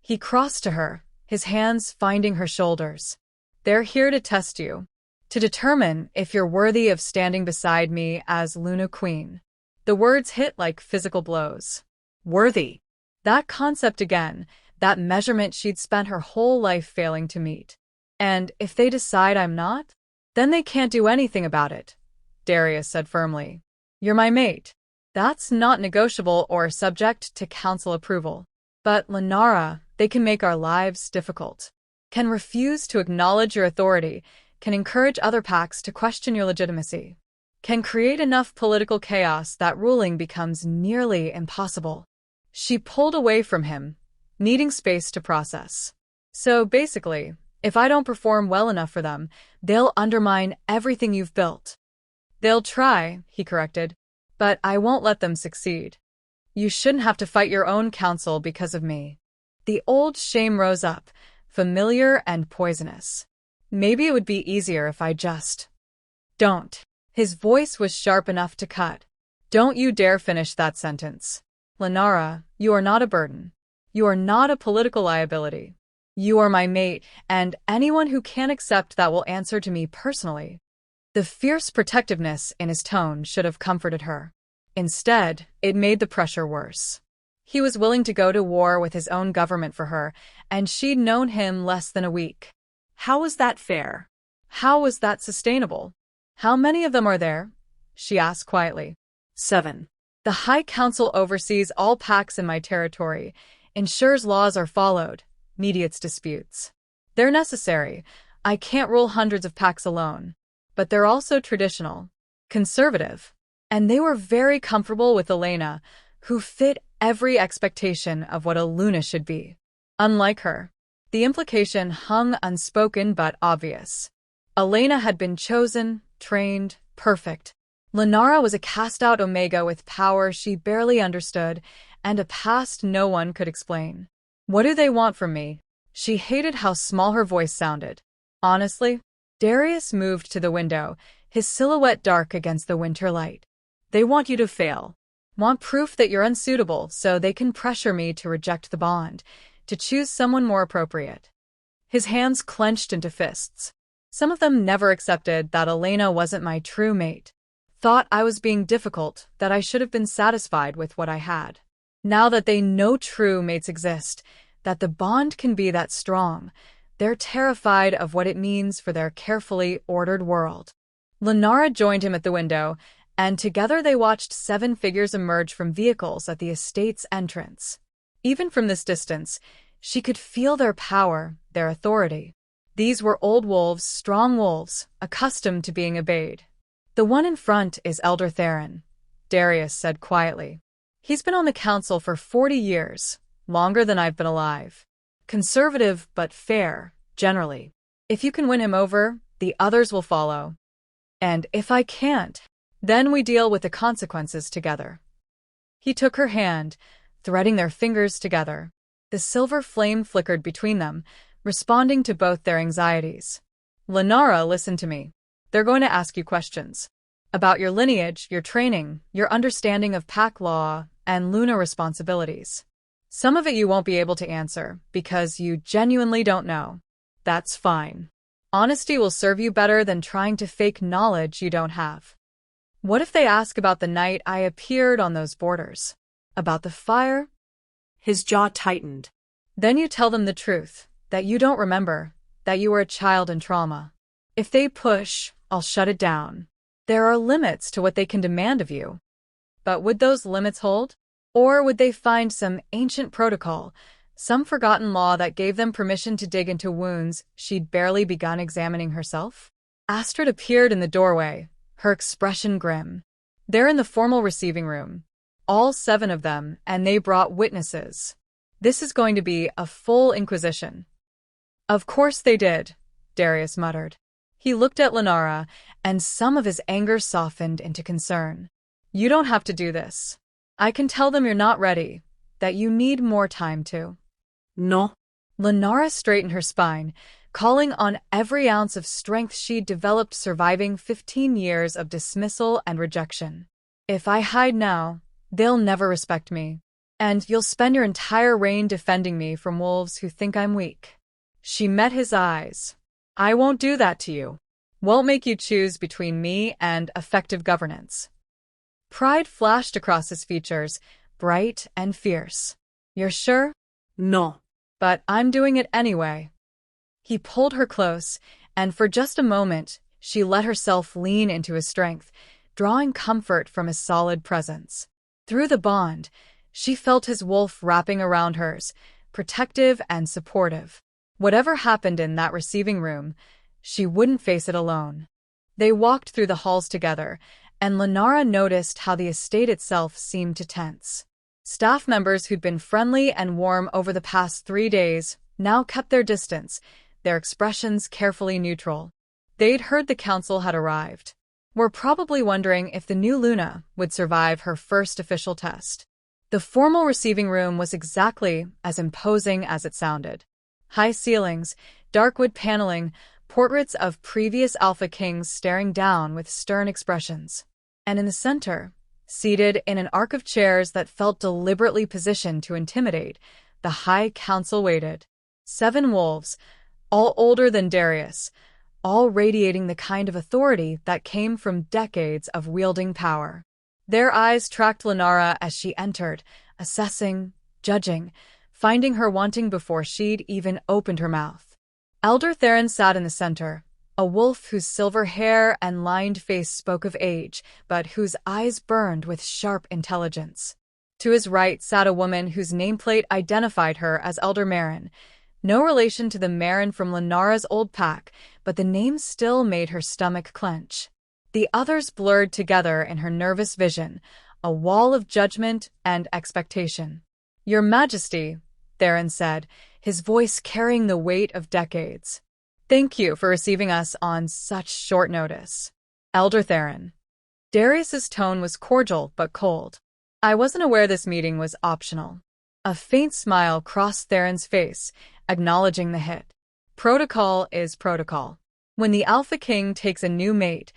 He crossed to her, his hands finding her shoulders. They're here to test you. To determine if you're worthy of standing beside me as Luna Queen. The words hit like physical blows. Worthy. That concept again, that measurement she'd spent her whole life failing to meet. And if they decide I'm not, then they can't do anything about it, Darius said firmly. You're my mate. That's not negotiable or subject to council approval. But, Lenara, they can make our lives difficult. Can refuse to acknowledge your authority, can encourage other packs to question your legitimacy. Can create enough political chaos that ruling becomes nearly impossible. She pulled away from him, needing space to process. So basically, if I don't perform well enough for them, they'll undermine everything you've built. They'll try, he corrected, but I won't let them succeed. You shouldn't have to fight your own council because of me. The old shame rose up, familiar and poisonous. Maybe it would be easier if I just don't. His voice was sharp enough to cut. Don't you dare finish that sentence. Lenara, you are not a burden. You are not a political liability. You are my mate, and anyone who can't accept that will answer to me personally. The fierce protectiveness in his tone should have comforted her. Instead, it made the pressure worse. He was willing to go to war with his own government for her, and she'd known him less than a week. How was that fair? How was that sustainable? How many of them are there? She asked quietly. 7. The High Council oversees all packs in my territory, ensures laws are followed, mediates disputes. They're necessary. I can't rule hundreds of packs alone. But they're also traditional, conservative. And they were very comfortable with Elena, who fit every expectation of what a Luna should be. Unlike her, the implication hung unspoken but obvious. Elena had been chosen, trained, perfect. Lenara was a cast-out Omega with power she barely understood and a past no one could explain. What do they want from me? She hated how small her voice sounded. Honestly, Darius moved to the window, his silhouette dark against the winter light. They want you to fail. Want proof that you're unsuitable so they can pressure me to reject the bond, to choose someone more appropriate. His hands clenched into fists. Some of them never accepted that Elena wasn't my true mate. Thought I was being difficult, that I should have been satisfied with what I had. Now that they know true mates exist, that the bond can be that strong, they're terrified of what it means for their carefully ordered world. Lenara joined him at the window, and together they watched 7 figures emerge from vehicles at the estate's entrance. Even from this distance, she could feel their power, their authority. These were old wolves, strong wolves, accustomed to being obeyed. The one in front is Elder Theron, Darius said quietly. He's been on the council for 40 years, longer than I've been alive. Conservative but fair, generally. If you can win him over, the others will follow. And if I can't, then we deal with the consequences together. He took her hand, threading their fingers together. The silver flame flickered between them, responding to both their anxieties. Lenara, listen to me. They're going to ask you questions. About your lineage, your training, your understanding of pack law, and Luna responsibilities. Some of it you won't be able to answer, because you genuinely don't know. That's fine. Honesty will serve you better than trying to fake knowledge you don't have. What if they ask about the night I appeared on those borders? About the fire? His jaw tightened. Then you tell them the truth, that you don't remember, that you were a child in trauma. If they push, I'll shut it down. There are limits to what they can demand of you. But would those limits hold? Or would they find some ancient protocol, some forgotten law that gave them permission to dig into wounds she'd barely begun examining herself? Astrid appeared in the doorway, her expression grim. They're in the formal receiving room. All 7 of them, and they brought witnesses. This is going to be a full inquisition. Of course they did, Darius muttered. He looked at Lenara, and some of his anger softened into concern. You don't have to do this. I can tell them you're not ready, that you need more time to. No. Lenara straightened her spine, calling on every ounce of strength she'd developed surviving 15 years of dismissal and rejection. If I hide now, they'll never respect me. And you'll spend your entire reign defending me from wolves who think I'm weak. She met his eyes. I won't do that to you. won't make you choose between me and effective governance. Pride flashed across his features, bright and fierce. You're sure? No. But I'm doing it anyway. He pulled her close, and for just a moment, she let herself lean into his strength, drawing comfort from his solid presence. Through the bond, she felt his wolf wrapping around hers, protective and supportive. Whatever happened in that receiving room, she wouldn't face it alone. They walked through the halls together, and Lenara noticed how the estate itself seemed to tense. Staff members who'd been friendly and warm over the past 3 days now kept their distance, their expressions carefully neutral. They'd heard the council had arrived. Were probably wondering if the new Luna would survive her first official test. The formal receiving room was exactly as imposing as it sounded. High ceilings, dark wood paneling, portraits of previous Alpha Kings staring down with stern expressions. And in the center, seated in an arc of chairs that felt deliberately positioned to intimidate, the High Council waited. 7 wolves, all older than Darius, all radiating the kind of authority that came from decades of wielding power. Their eyes tracked Lenara as she entered, assessing, judging, finding her wanting before she'd even opened her mouth. Elder Theron sat in the center, a wolf whose silver hair and lined face spoke of age, but whose eyes burned with sharp intelligence. To his right sat a woman whose nameplate identified her as Elder Marin. No relation to the Marin from Lenara's old pack, but the name still made her stomach clench. The others blurred together in her nervous vision, a wall of judgment and expectation. Your Majesty, Theron said, his voice carrying the weight of decades. Thank you for receiving us on such short notice. Elder Theron. Darius's tone was cordial but cold. I wasn't aware this meeting was optional. A faint smile crossed Theron's face, acknowledging the hit. Protocol is protocol. When the Alpha King takes a new mate,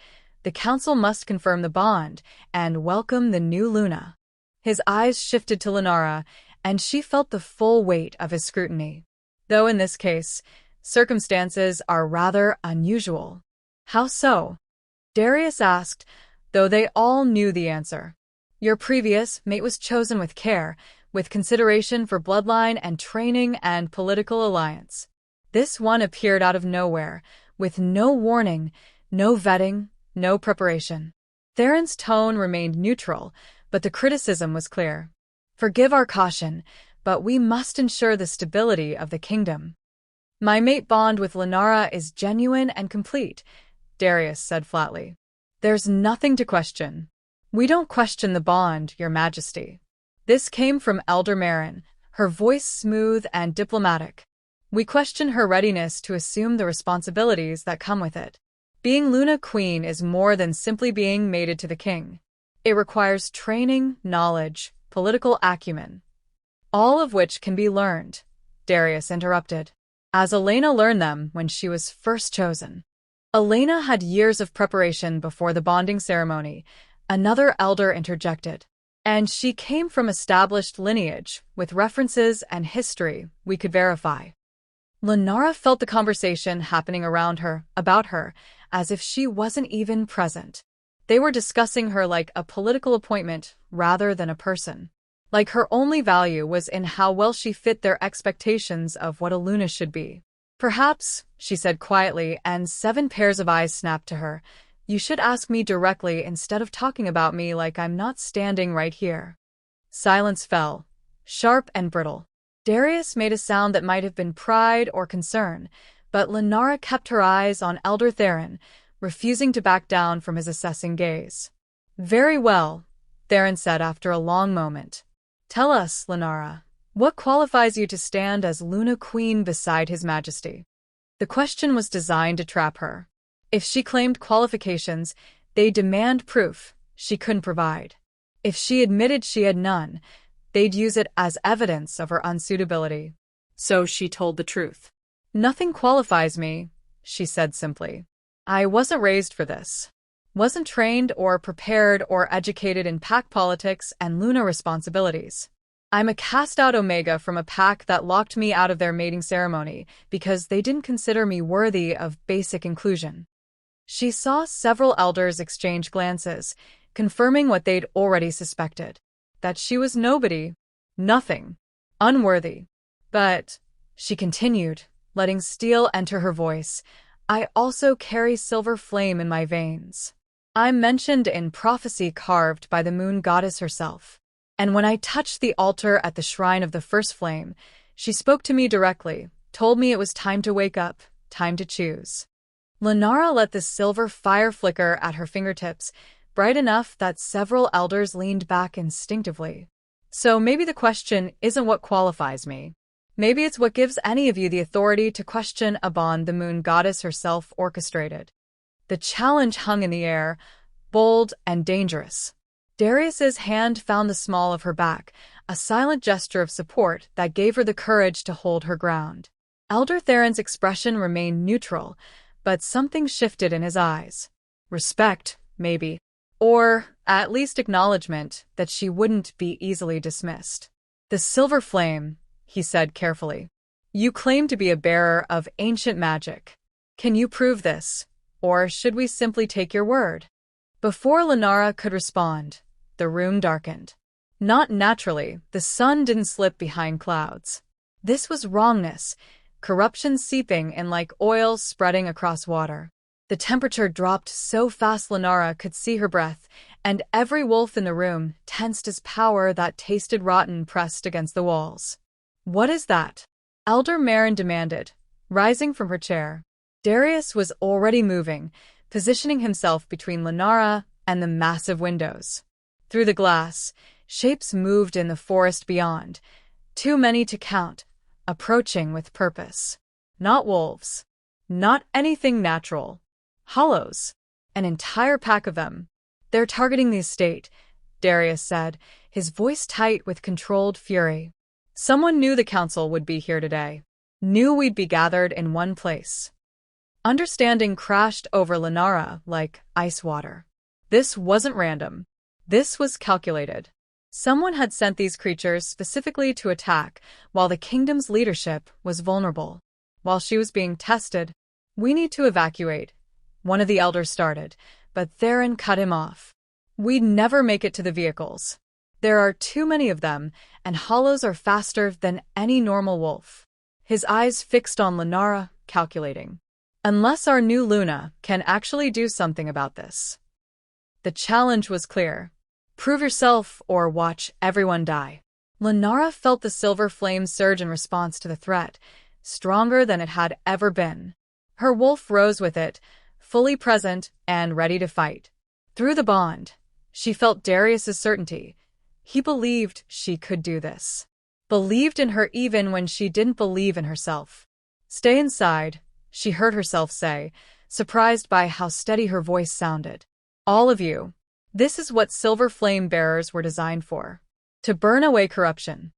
the Council must confirm the bond and welcome the new Luna. His eyes shifted to Lenara, and she felt the full weight of his scrutiny. Though in this case, circumstances are rather unusual. How so? Darius asked, though they all knew the answer. Your previous mate was chosen with care, with consideration for bloodline and training and political alliance. This one appeared out of nowhere, with no warning, no vetting, no preparation. Theron's tone remained neutral, but the criticism was clear. Forgive our caution, but we must ensure the stability of the kingdom. My mate bond with Lenara is genuine and complete, Darius said flatly. There's nothing to question. We don't question the bond, Your Majesty. This came from Elder Marin, her voice smooth and diplomatic. We question her readiness to assume the responsibilities that come with it. Being Luna Queen is more than simply being mated to the king. It requires training, knowledge, political acumen. All of which can be learned, Darius interrupted. As Elena learned them when she was first chosen. Elena had years of preparation before the bonding ceremony, another elder interjected. And she came from established lineage, with references and history we could verify. Lenara felt the conversation happening around her, about her, as if she wasn't even present. They were discussing her like a political appointment rather than a person. Like her only value was in how well she fit their expectations of what a Luna should be. Perhaps, she said quietly, and 7 pairs of eyes snapped to her. You should ask me directly instead of talking about me like I'm not standing right here. Silence fell, sharp and brittle. Darius made a sound that might have been pride or concern, but Lenara kept her eyes on Elder Theron, refusing to back down from his assessing gaze. Very well, Theron said after a long moment. Tell us, Lenara, what qualifies you to stand as Luna Queen beside His Majesty? The question was designed to trap her. If she claimed qualifications, they'd demand proof she couldn't provide. If she admitted she had none, they'd use it as evidence of her unsuitability. So she told the truth. Nothing qualifies me, she said simply. I wasn't raised for this. Wasn't trained or prepared or educated in pack politics and Luna responsibilities. I'm a cast-out Omega from a pack that locked me out of their mating ceremony because they didn't consider me worthy of basic inclusion. She saw several elders exchange glances, confirming what they'd already suspected, that she was nobody, nothing, unworthy. But, she continued, letting steel enter her voice, I also carry silver flame in my veins. I'm mentioned in prophecy carved by the moon goddess herself. And when I touched the altar at the shrine of the first flame, she spoke to me directly, told me it was time to wake up, time to choose. Lenara let the silver fire flicker at her fingertips, bright enough that several elders leaned back instinctively. So maybe the question isn't what qualifies me. Maybe it's what gives any of you the authority to question a bond the moon goddess herself orchestrated. The challenge hung in the air, bold and dangerous. Darius's hand found the small of her back, a silent gesture of support that gave her the courage to hold her ground. Elder Theron's expression remained neutral, but something shifted in his eyes. Respect, maybe. Or, at least acknowledgement that she wouldn't be easily dismissed. The silver flame, he said carefully. You claim to be a bearer of ancient magic. Can you prove this? Or should we simply take your word? Before Lenara could respond, the room darkened. Not naturally, the sun didn't slip behind clouds. This was wrongness, corruption seeping in like oil spreading across water. The temperature dropped so fast Lenara could see her breath, and every wolf in the room tensed as power that tasted rotten pressed against the walls. What is that? Elder Marin demanded, rising from her chair. Darius was already moving, positioning himself between Lenara and the massive windows. Through the glass, shapes moved in the forest beyond, too many to count, approaching with purpose. Not wolves. Not anything natural. Hollows. An entire pack of them. They're targeting the estate, Darius said, his voice tight with controlled fury. Someone knew the council would be here today. Knew we'd be gathered in one place. Understanding crashed over Lenara like ice water. This wasn't random. This was calculated. Someone had sent these creatures specifically to attack while the kingdom's leadership was vulnerable. While she was being tested, we need to evacuate. One of the elders started, but Theron cut him off. We'd never make it to the vehicles. There are too many of them, and hollows are faster than any normal wolf. His eyes fixed on Lenara, calculating. Unless our new Luna can actually do something about this. The challenge was clear. Prove yourself or watch everyone die. Lenara felt the silver flame surge in response to the threat, stronger than it had ever been. Her wolf rose with it, fully present and ready to fight. Through the bond, she felt Darius's certainty. He believed she could do this. Believed in her even when she didn't believe in herself. Stay inside, she heard herself say, surprised by how steady her voice sounded. All of you. This is what silver flame bearers were designed for. To burn away corruption.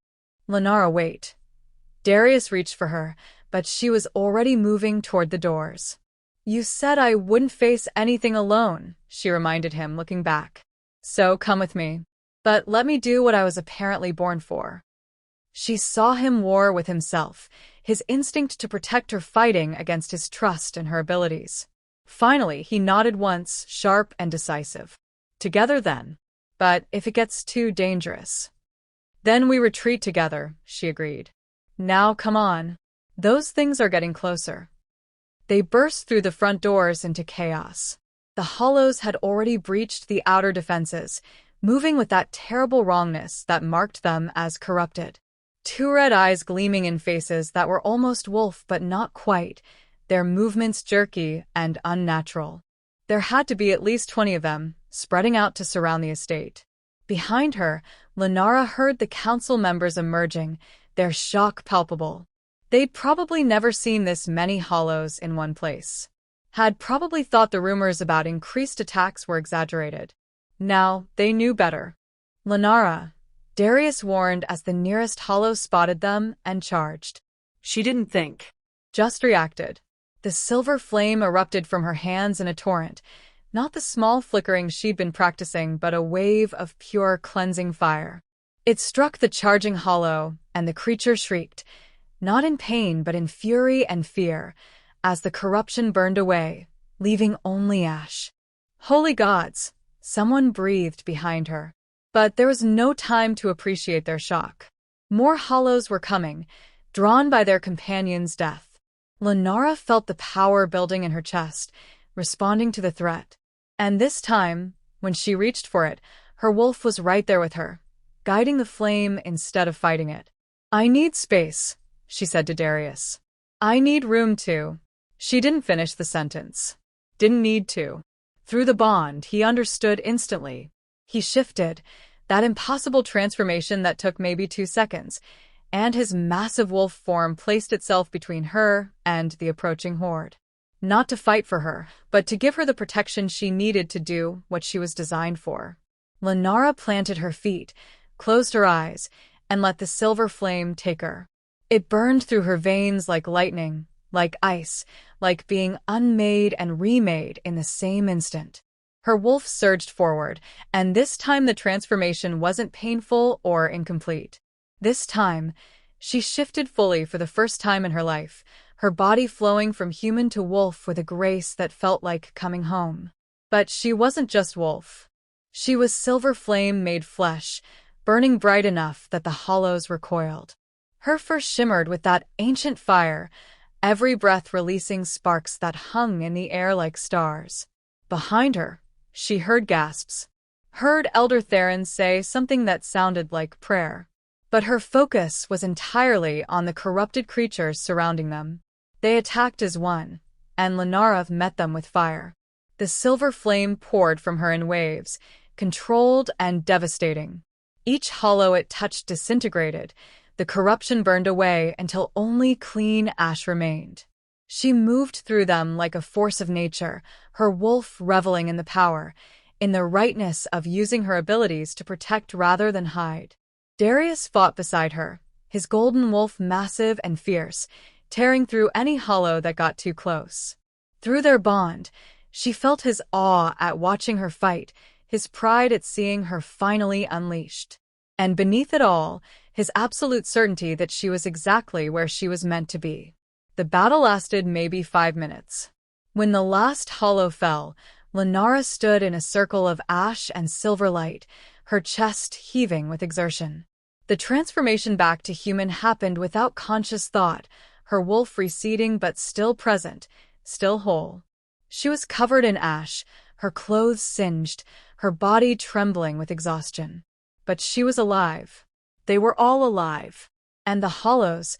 Lenara, wait. Darius reached for her, but she was already moving toward the doors. You said I wouldn't face anything alone, she reminded him, looking back. So come with me. But let me do what I was apparently born for. She saw him war with himself, his instinct to protect her fighting against his trust in her abilities. Finally, he nodded once, sharp and decisive. Together then. But if it gets too dangerous. Then we retreat together, she agreed. Now come on. Those things are getting closer. They burst through the front doors into chaos. The hollows had already breached the outer defenses, moving with that terrible wrongness that marked them as corrupted. Two red eyes gleaming in faces that were almost wolf but not quite, their movements jerky and unnatural. There had to be at least 20 of them, spreading out to surround the estate. Behind her, Lenara heard the council members emerging, their shock palpable. They'd probably never seen this many hollows in one place. Had probably thought the rumors about increased attacks were exaggerated. Now, they knew better. Lenara, Darius warned as the nearest hollow spotted them and charged. She didn't think. Just reacted. The silver flame erupted from her hands in a torrent, not the small flickering she'd been practicing, but a wave of pure cleansing fire. It struck the charging hollow, and the creature shrieked, not in pain but in fury and fear, as the corruption burned away, leaving only ash. Holy gods! Someone breathed behind her. But there was no time to appreciate their shock. More hollows were coming, drawn by their companion's death. Lenara felt the power building in her chest, responding to the threat. And this time, when she reached for it, her wolf was right there with her, guiding the flame instead of fighting it. "I need space," she said to Darius. "I need room to." She didn't finish the sentence. Didn't need to. Through the bond, he understood instantly. He shifted, that impossible transformation that took maybe 2 seconds, and his massive wolf form placed itself between her and the approaching horde. Not to fight for her, but to give her the protection she needed to do what she was designed for. Lenara planted her feet, closed her eyes, and let the silver flame take her. It burned through her veins like lightning, like ice, like being unmade and remade in the same instant. Her wolf surged forward, and this time the transformation wasn't painful or incomplete. This time, she shifted fully for the first time in her life, her body flowing from human to wolf with a grace that felt like coming home. But she wasn't just wolf. She was silver flame made flesh, burning bright enough that the hollows recoiled. Her fur shimmered with that ancient fire, every breath releasing sparks that hung in the air like stars. Behind her, she heard gasps. Heard Elder Theron say something that sounded like prayer. But her focus was entirely on the corrupted creatures surrounding them. They attacked as one, and Lenara met them with fire. The silver flame poured from her in waves, controlled and devastating. Each hollow it touched disintegrated, the corruption burned away until only clean ash remained. She moved through them like a force of nature, her wolf reveling in the power, in the rightness of using her abilities to protect rather than hide. Darius fought beside her, his golden wolf massive and fierce, tearing through any hollow that got too close. Through their bond, she felt his awe at watching her fight, his pride at seeing her finally unleashed. And beneath it all, his absolute certainty that she was exactly where she was meant to be. The battle lasted maybe 5 minutes. When the last hollow fell, Lenara stood in a circle of ash and silver light, her chest heaving with exertion. The transformation back to human happened without conscious thought, her wolf receding but still present, still whole. She was covered in ash, her clothes singed, her body trembling with exhaustion. But she was alive. They were all alive. And the hollows,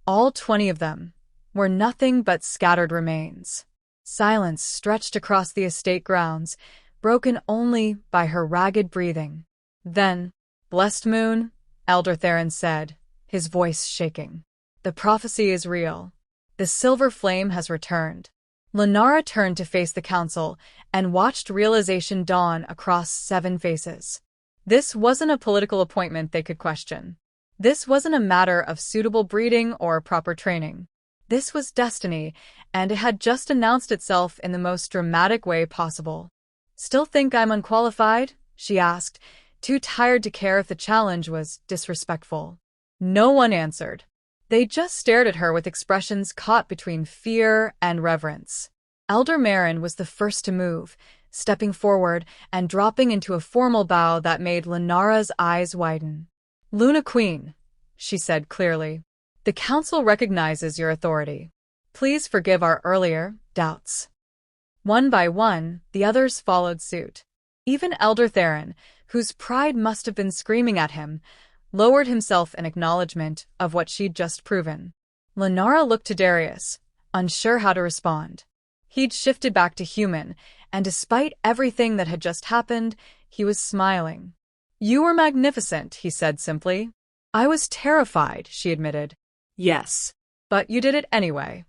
all 20 of them, were nothing but scattered remains. Silence stretched across the estate grounds, broken only by her ragged breathing. Then, "Blessed moon," Elder Theron said, his voice shaking. "The prophecy is real. The silver flame has returned." Lenara turned to face the council and watched realization dawn across 7 faces. This wasn't a political appointment they could question. This wasn't a matter of suitable breeding or proper training. This was destiny, and it had just announced itself in the most dramatic way possible. "Still think I'm unqualified?" she asked, too tired to care if the challenge was disrespectful. No one answered. They just stared at her with expressions caught between fear and reverence. Elder Marin was the first to move, stepping forward and dropping into a formal bow that made Lenara's eyes widen. "Luna Queen," she said clearly, "the council recognizes your authority. Please forgive our earlier doubts." One by one, the others followed suit. Even Elder Theron, whose pride must have been screaming at him, lowered himself in acknowledgement of what she'd just proven. Lenara looked to Darius, unsure how to respond. He'd shifted back to human, and despite everything that had just happened, he was smiling. "You were magnificent," he said simply. "I was terrified," she admitted. Yes. "But you did it anyway."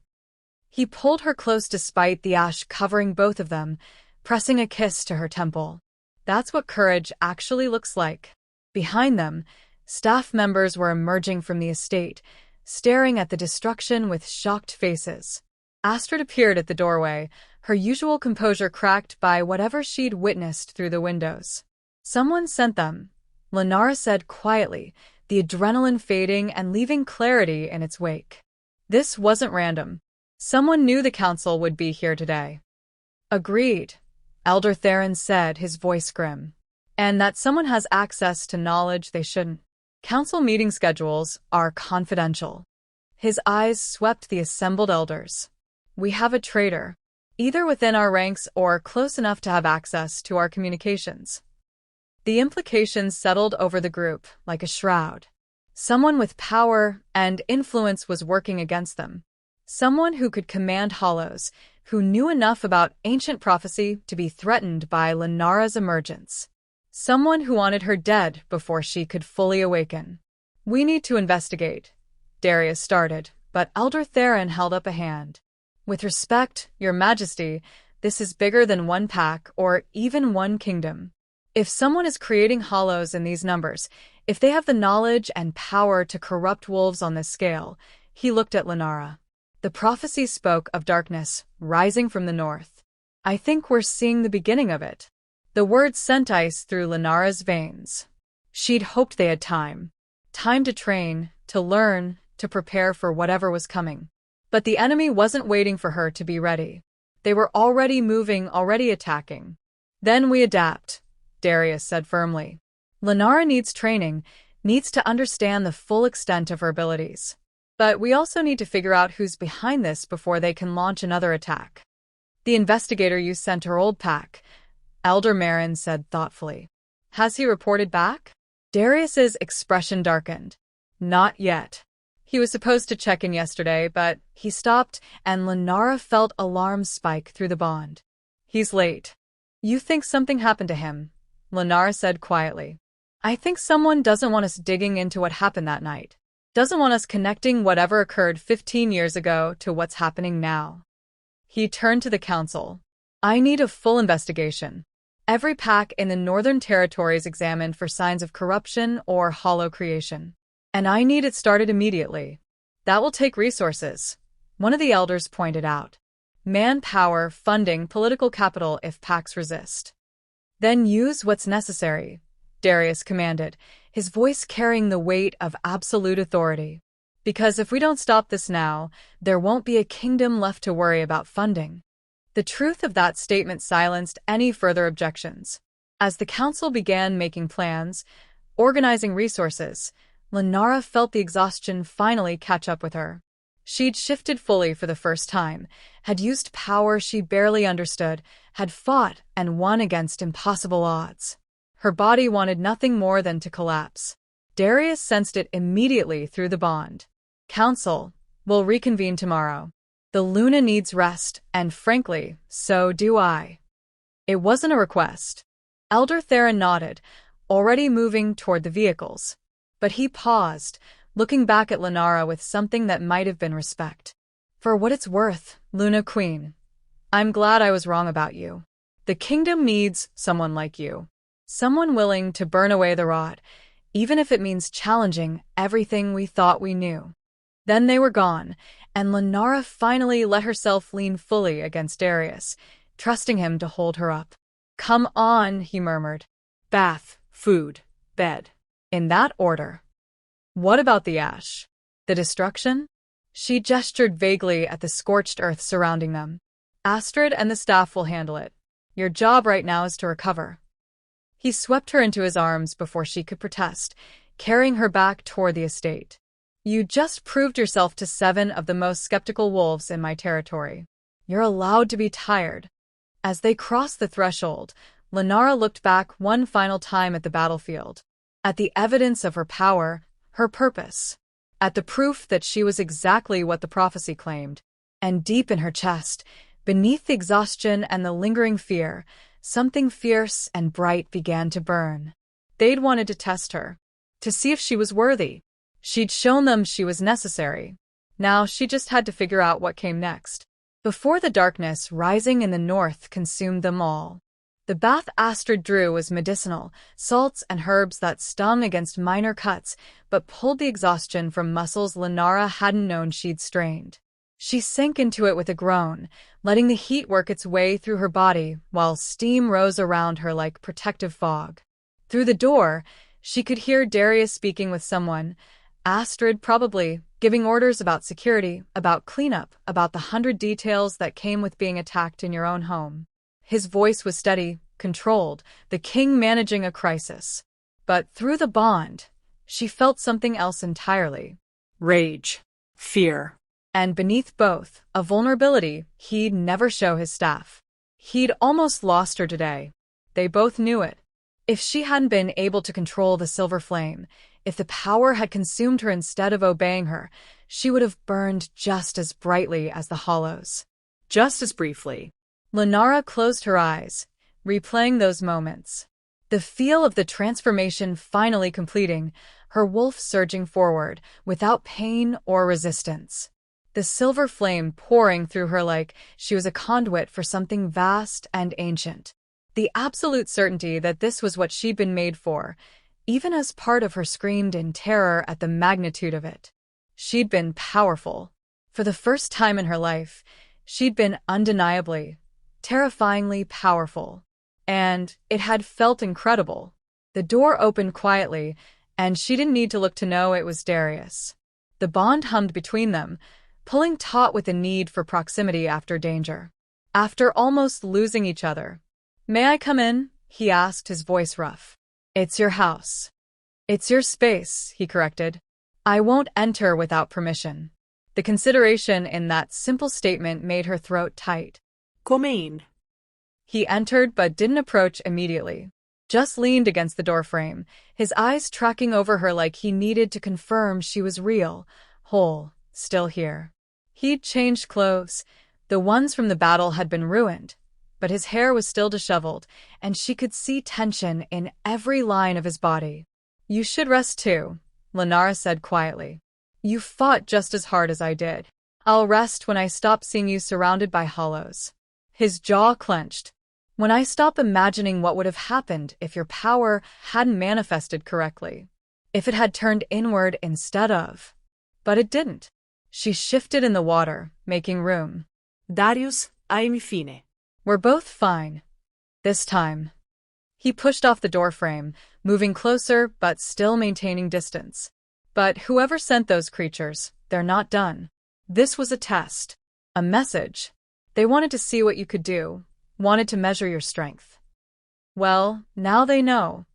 He pulled her close despite the ash covering both of them, pressing a kiss to her temple. That's what courage actually looks like. Behind them, staff members were emerging from the estate, staring at the destruction with shocked faces. Astrid appeared at the doorway, her usual composure cracked by whatever she'd witnessed through the windows. "Someone sent them," Lenara said quietly, the adrenaline fading and leaving clarity in its wake. "This wasn't random. Someone knew the council would be here today." Agreed, Elder Theron said, his voice grim. And that someone has access to knowledge they shouldn't. Council meeting schedules are confidential. His eyes swept the assembled elders. We have a traitor, either within our ranks or close enough to have access to our communications. The implications settled over the group like a shroud. Someone with power and influence was working against them. Someone who could command hollows, who knew enough about ancient prophecy to be threatened by Lenara's emergence. Someone who wanted her dead before she could fully awaken. We need to investigate, Darius started, but Elder Theron held up a hand. With respect, Your Majesty, this is bigger than one pack or even one kingdom. If someone is creating hollows in these numbers, if they have the knowledge and power to corrupt wolves on this scale, he looked at Lenara. The prophecy spoke of darkness rising from the north. I think we're seeing the beginning of it. The words sent ice through Lenara's veins. She'd hoped they had time. Time to train, to learn, to prepare for whatever was coming. But the enemy wasn't waiting for her to be ready. They were already moving, already attacking. Then we adapt, Darius said firmly. Lenara needs training, needs to understand the full extent of her abilities. But we also need to figure out who's behind this before they can launch another attack. The investigator you sent her old pack, Elder Marin said thoughtfully. Has he reported back? Darius's expression darkened. Not yet. He was supposed to check in yesterday, but he stopped, and Lenara felt alarm spike through the bond. He's late. You think something happened to him, Lenara said quietly. I think someone doesn't want us digging into what happened that night. Doesn't want us connecting whatever occurred 15 years ago to what's happening now. He turned to the council. I need a full investigation. Every pack in the Northern Territories examined for signs of corruption or hollow creation. And I need it started immediately. That will take resources, one of the elders pointed out. Manpower, funding, political capital if packs resist. Then use what's necessary, Darius commanded, his voice carrying the weight of absolute authority. Because if we don't stop this now, there won't be a kingdom left to worry about funding. The truth of that statement silenced any further objections. As the council began making plans, organizing resources, Lenara felt the exhaustion finally catch up with her. She'd shifted fully for the first time, had used power she barely understood, had fought and won against impossible odds. Her body wanted nothing more than to collapse. Darius sensed it immediately through the bond. Council, we'll reconvene tomorrow. The Luna needs rest, and frankly, so do I. It wasn't a request. Elder Theron nodded, already moving toward the vehicles. But he paused, looking back at Lenara with something that might have been respect. For what it's worth, Luna Queen, I'm glad I was wrong about you. The kingdom needs someone like you. Someone willing to burn away the rod, even if it means challenging everything we thought we knew. Then they were gone, and Lenara finally let herself lean fully against Darius, trusting him to hold her up. Come on, he murmured. Bath, food, bed. In that order. What about the ash? The destruction? She gestured vaguely at the scorched earth surrounding them. Astrid and the staff will handle it. Your job right now is to recover. He swept her into his arms before she could protest, carrying her back toward the estate. You just proved yourself to 7 of the most skeptical wolves in my territory. You're allowed to be tired. As they crossed the threshold, Lenara looked back one final time at the battlefield, at the evidence of her power, her purpose, at the proof that she was exactly what the prophecy claimed. And deep in her chest, beneath the exhaustion and the lingering fear, something fierce and bright began to burn. They'd wanted to test her, to see if she was worthy. She'd shown them she was necessary. Now she just had to figure out what came next. Before the darkness rising in the north consumed them all. The bath Astrid drew was medicinal, salts and herbs that stung against minor cuts, but pulled the exhaustion from muscles Lenara hadn't known she'd strained. She sank into it with a groan, letting the heat work its way through her body while steam rose around her like protective fog. Through the door, she could hear Darius speaking with someone, Astrid probably, giving orders about security, about cleanup, about the 100 details that came with being attacked in your own home. His voice was steady, controlled, the king managing a crisis. But through the bond, she felt something else entirely. Rage. Fear. And beneath both, a vulnerability he'd never show his staff. He'd almost lost her today. They both knew it. If she hadn't been able to control the silver flame, if the power had consumed her instead of obeying her, she would have burned just as brightly as the hollows. Just as briefly. Lenara closed her eyes, replaying those moments. The feel of the transformation finally completing, her wolf surging forward, without pain or resistance. The silver flame pouring through her like she was a conduit for something vast and ancient. The absolute certainty that this was what she'd been made for, even as part of her screamed in terror at the magnitude of it. She'd been powerful. For the first time in her life, she'd been undeniably, terrifyingly powerful. And it had felt incredible. The door opened quietly, and she didn't need to look to know it was Darius. The bond hummed between them, pulling taut with the need for proximity after danger. After almost losing each other. "May I come in?" he asked, his voice rough. "It's your house." "It's your space," he corrected. "I won't enter without permission." The consideration in that simple statement made her throat tight. Come in. He entered but didn't approach immediately. Just leaned against the doorframe, his eyes tracking over her like he needed to confirm she was real, whole, still here. He'd changed clothes. The ones from the battle had been ruined, but his hair was still disheveled, and she could see tension in every line of his body. "You should rest too," Lenara said quietly. "You fought just as hard as I did. I'll rest when I stop seeing you surrounded by hollows." His jaw clenched. "When I stop imagining what would have happened if your power hadn't manifested correctly. If it had turned inward instead of." But it didn't. She shifted in the water, making room. Darius, I'm fine. "We're both fine. This time." He pushed off the doorframe, moving closer but still maintaining distance. "But whoever sent those creatures, they're not done. This was a test. A message. They wanted to see what you could do, wanted to measure your strength." "Well, now they know."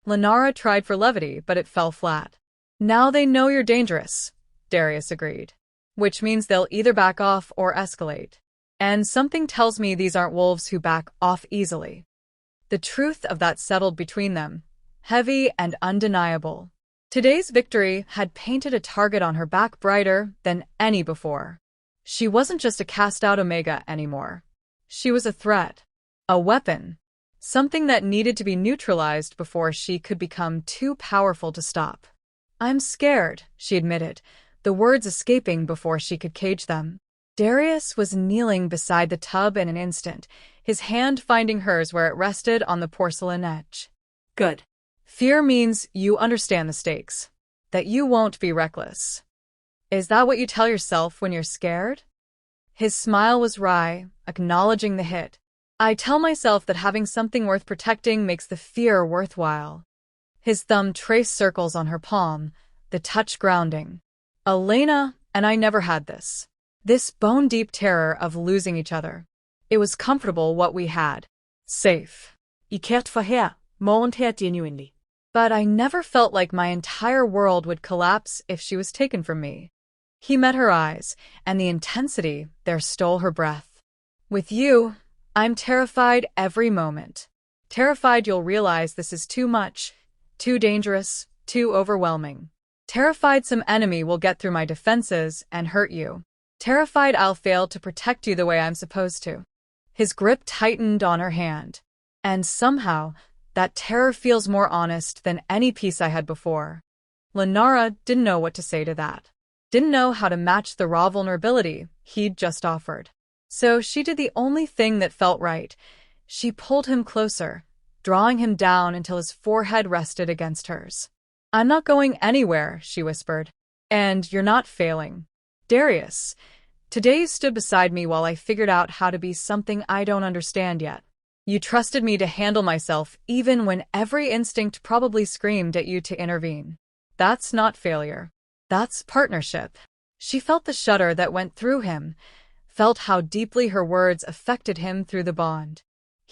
Lenara tried for levity, but it fell flat. "Now they know you're dangerous," Darius agreed. "Which means they'll either back off or escalate. And something tells me these aren't wolves who back off easily." The truth of that settled between them, heavy and undeniable. Today's victory had painted a target on her back brighter than any before. She wasn't just a cast-out Omega anymore. She was a threat. A weapon. Something that needed to be neutralized before she could become too powerful to stop. "I'm scared," she admitted, the words escaping before she could cage them. Darius was kneeling beside the tub in an instant, his hand finding hers where it rested on the porcelain edge. Good. "Fear means you understand the stakes. That you won't be reckless. Is that what you tell yourself when you're scared?" His smile was wry, acknowledging the hit. "I tell myself that having something worth protecting makes the fear worthwhile." His thumb traced circles on her palm, the touch grounding. "Elena and I never had this. This bone-deep terror of losing each other. It was comfortable what we had. Safe. I cared for her, more and her genuinely. But I never felt like my entire world would collapse if she was taken from me." He met her eyes, and the intensity there stole her breath. "With you, I'm terrified every moment. Terrified you'll realize this is too much, too dangerous, too overwhelming. Terrified some enemy will get through my defenses and hurt you. Terrified I'll fail to protect you the way I'm supposed to." His grip tightened on her hand. "And somehow, that terror feels more honest than any peace I had before." Lenara didn't know what to say to that. Didn't know how to match the raw vulnerability he'd just offered. So she did the only thing that felt right. She pulled him closer, drawing him down until his forehead rested against hers. "I'm not going anywhere," she whispered. "And you're not failing. Darius, today you stood beside me while I figured out how to be something I don't understand yet. You trusted me to handle myself even when every instinct probably screamed at you to intervene. That's not failure. That's partnership." She felt the shudder that went through him, felt how deeply her words affected him through the bond.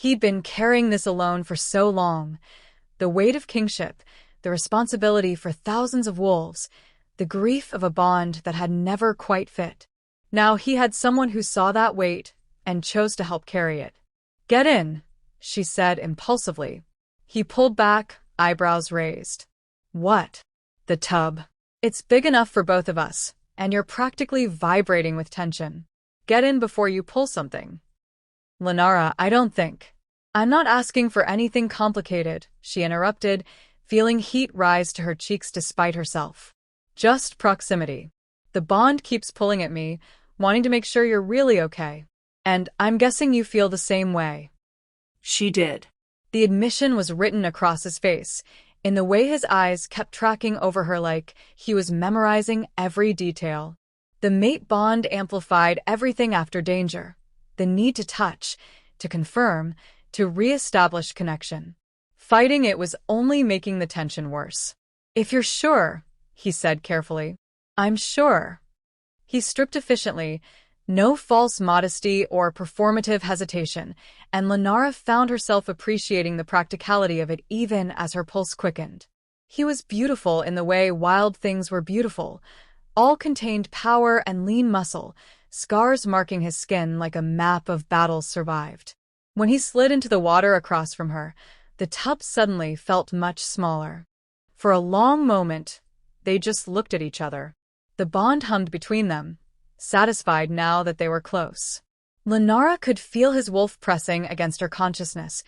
He'd been carrying this alone for so long. The weight of kingship, the responsibility for thousands of wolves, the grief of a bond that had never quite fit. Now he had someone who saw that weight and chose to help carry it. "Get in," she said impulsively. He pulled back, eyebrows raised. "What?" "The tub. It's big enough for both of us, and you're practically vibrating with tension. Get in before you pull something." "Lenara, I don't think." "I'm not asking for anything complicated," she interrupted, feeling heat rise to her cheeks despite herself. "Just proximity. The bond keeps pulling at me, wanting to make sure you're really okay. And I'm guessing you feel the same way." She did. The admission was written across his face, in the way his eyes kept tracking over her like he was memorizing every detail. The mate bond amplified everything after danger. The need to touch, to confirm, to re-establish connection. Fighting it was only making the tension worse. "If you're sure," he said carefully. "I'm sure." He stripped efficiently, no false modesty or performative hesitation, and Lenara found herself appreciating the practicality of it even as her pulse quickened. He was beautiful in the way wild things were beautiful, all contained power and lean muscle, scars marking his skin like a map of battles survived. When he slid into the water across from her, the tub suddenly felt much smaller. For a long moment, they just looked at each other. The bond hummed between them, satisfied now that they were close. Lenara could feel his wolf pressing against her consciousness,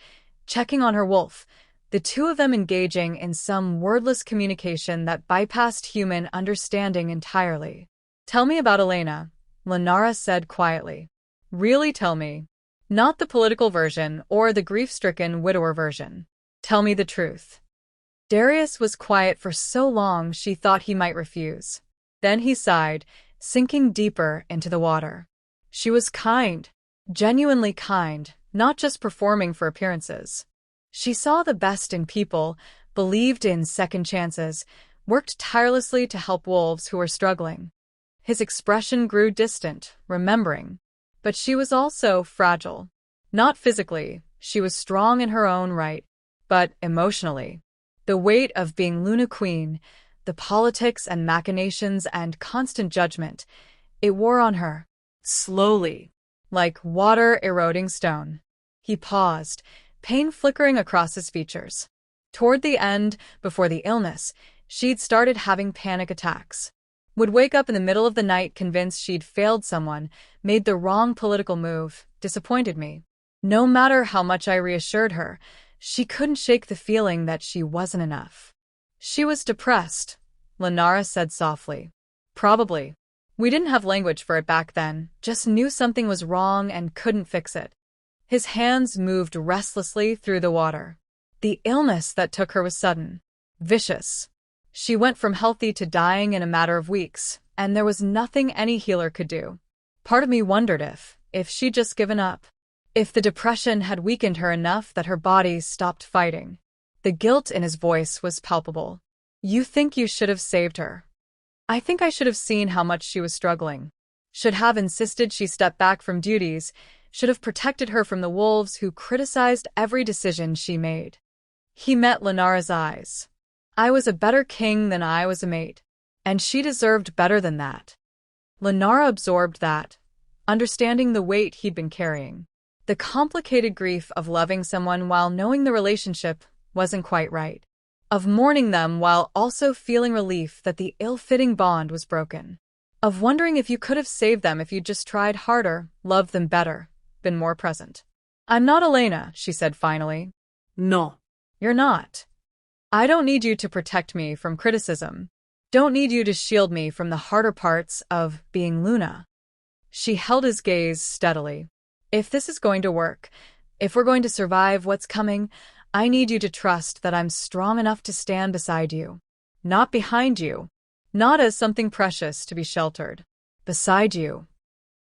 checking on her wolf, the two of them engaging in some wordless communication that bypassed human understanding entirely. "Tell me about Elena," Lenara said quietly. "Really tell me. Not the political version or the grief-stricken widower version. Tell me the truth." Darius was quiet for so long she thought he might refuse. Then he sighed, sinking deeper into the water. She was kind, genuinely kind, not just performing for appearances. She saw the best in people, believed in second chances, worked tirelessly to help wolves who were struggling. His expression grew distant, remembering. But she was also fragile. Not physically, she was strong in her own right, but emotionally. The weight of being Luna Queen, the politics and machinations and constant judgment, it wore on her. Slowly, like water eroding stone. He paused, pain flickering across his features. Toward the end, before the illness, she'd started having panic attacks. Would wake up in the middle of the night convinced she'd failed someone, made the wrong political move, disappointed me. No matter how much I reassured her, she couldn't shake the feeling that she wasn't enough. "She was depressed," Lenara said softly. "Probably. We didn't have language for it back then, just knew something was wrong and couldn't fix it." His hands moved restlessly through the water. The illness that took her was sudden, vicious. She went from healthy to dying in a matter of weeks, and there was nothing any healer could do. Part of me wondered if she'd just given up. If the depression had weakened her enough that her body stopped fighting. The guilt in his voice was palpable. "You think you should have saved her." "I think I should have seen how much she was struggling. Should have insisted she step back from duties, should have protected her from the wolves who criticized every decision she made." He met Lenara's eyes. "I was a better king than I was a mate. And she deserved better than that." Lenara absorbed that, understanding the weight he'd been carrying. The complicated grief of loving someone while knowing the relationship wasn't quite right. Of mourning them while also feeling relief that the ill-fitting bond was broken. Of wondering if you could have saved them if you'd just tried harder, loved them better, been more present. "I'm not Elena," she said finally. No. "You're not. I don't need you to protect me from criticism. Don't need you to shield me from the harder parts of being Luna." She held his gaze steadily. "If this is going to work, if we're going to survive what's coming, I need you to trust that I'm strong enough to stand beside you. Not behind you. Not as something precious to be sheltered. Beside you."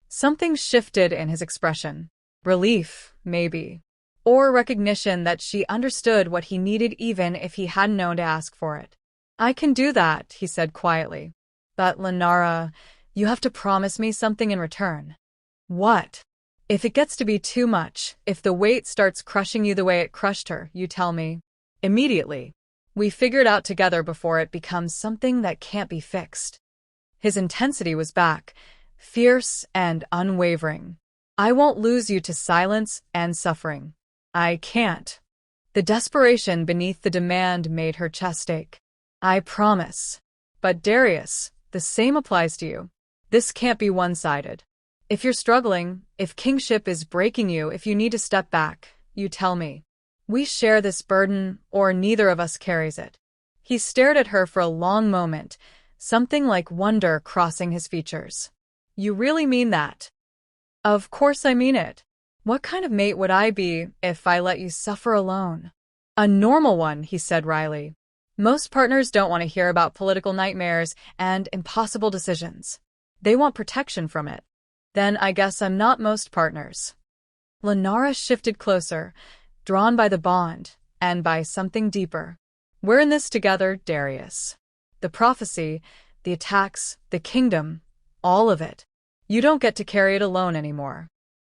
Something shifted in his expression. Relief, maybe. Or recognition that she understood what he needed even if he hadn't known to ask for it. "I can do that," he said quietly. "But Lenara, you have to promise me something in return." "What?" If it gets to be too much, if the weight starts crushing you the way it crushed her, you tell me. Immediately. We figure it out together before it becomes something that can't be fixed. His intensity was back, fierce and unwavering. I won't lose you to silence and suffering. I can't. The desperation beneath the demand made her chest ache. I promise. But Darius, the same applies to you. This can't be one-sided. If you're struggling, if kingship is breaking you, if you need to step back, you tell me. We share this burden, or neither of us carries it. He stared at her for a long moment, something like wonder crossing his features. You really mean that? Of course I mean it. What kind of mate would I be if I let you suffer alone? A normal one, he said wryly. Most partners don't want to hear about political nightmares and impossible decisions. They want protection from it. Then I guess I'm not most partners. Lenara shifted closer, drawn by the bond, and by something deeper. We're in this together, Darius. The prophecy, the attacks, the kingdom, all of it. You don't get to carry it alone anymore.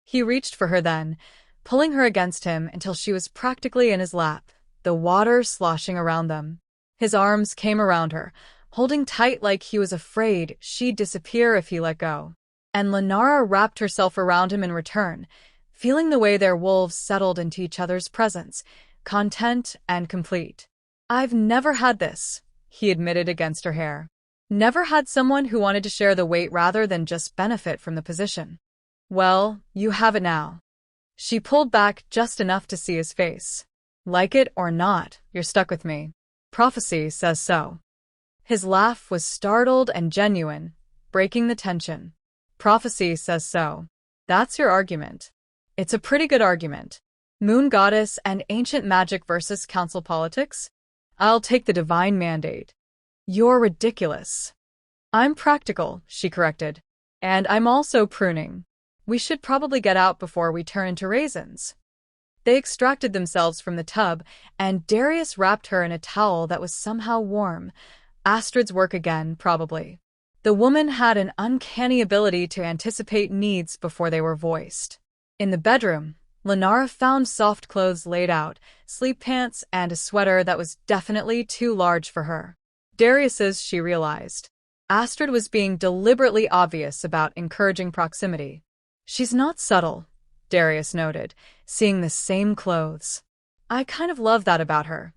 He reached for her then, pulling her against him until she was practically in his lap, the water sloshing around them. His arms came around her, holding tight like he was afraid she'd disappear if he let go. And Lenara wrapped herself around him in return, feeling the way their wolves settled into each other's presence, content and complete. I've never had this, he admitted against her hair. Never had someone who wanted to share the weight rather than just benefit from the position. Well, you have it now. She pulled back just enough to see his face. Like it or not, you're stuck with me. Prophecy says so. His laugh was startled and genuine, breaking the tension. Prophecy says so. That's your argument. It's a pretty good argument. Moon goddess and ancient magic versus council politics? I'll take the divine mandate. You're ridiculous. I'm practical, she corrected. And I'm also pruning. We should probably get out before we turn into raisins. They extracted themselves from the tub, and Darius wrapped her in a towel that was somehow warm. Astrid's work again, probably. The woman had an uncanny ability to anticipate needs before they were voiced. In the bedroom, Lenara found soft clothes laid out, sleep pants and a sweater that was definitely too large for her. Darius's, she realized. Astrid was being deliberately obvious about encouraging proximity. She's not subtle, Darius noted, seeing the same clothes. I kind of love that about her,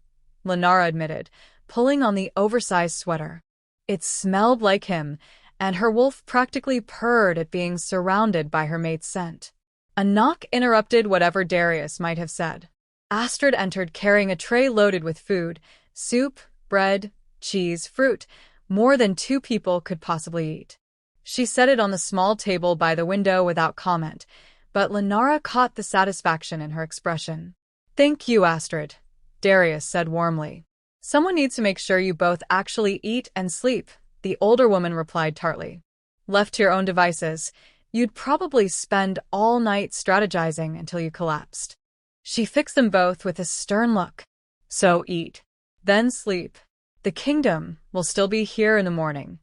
Lenara admitted, pulling on the oversized sweater. It smelled like him, and her wolf practically purred at being surrounded by her mate's scent. A knock interrupted whatever Darius might have said. Astrid entered carrying a tray loaded with food, soup, bread, cheese, fruit, more than 2 people could possibly eat. She set it on the small table by the window without comment, but Lenara caught the satisfaction in her expression. Thank you, Astrid, Darius said warmly. Someone needs to make sure you both actually eat and sleep, the older woman replied tartly. Left to your own devices, you'd probably spend all night strategizing until you collapsed. She fixed them both with a stern look. So eat. Then sleep. The kingdom will still be here in the morning.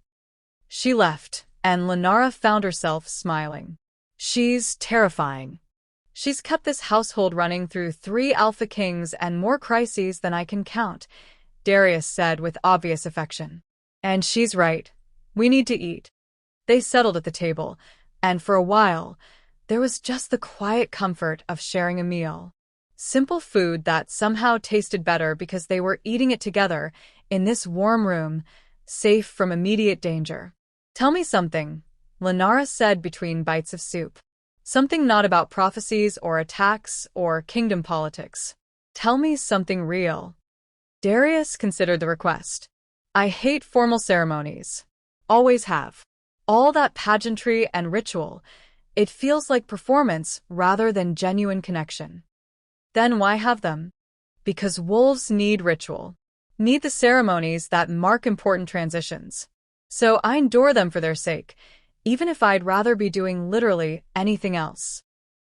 She left, and Lenara found herself smiling. She's terrifying. She's kept this household running through 3 alpha kings and more crises than I can count, Darius said with obvious affection. And she's right. We need to eat. They settled at the table, and for a while, there was just the quiet comfort of sharing a meal. Simple food that somehow tasted better because they were eating it together in this warm room, safe from immediate danger. Tell me something, Lenara said between bites of soup. Something not about prophecies or attacks or kingdom politics. Tell me something real. Darius considered the request. I hate formal ceremonies. Always have. All that pageantry and ritual. It feels like performance rather than genuine connection. Then why have them? Because wolves need ritual. Need the ceremonies that mark important transitions. So I endure them for their sake, even if I'd rather be doing literally anything else.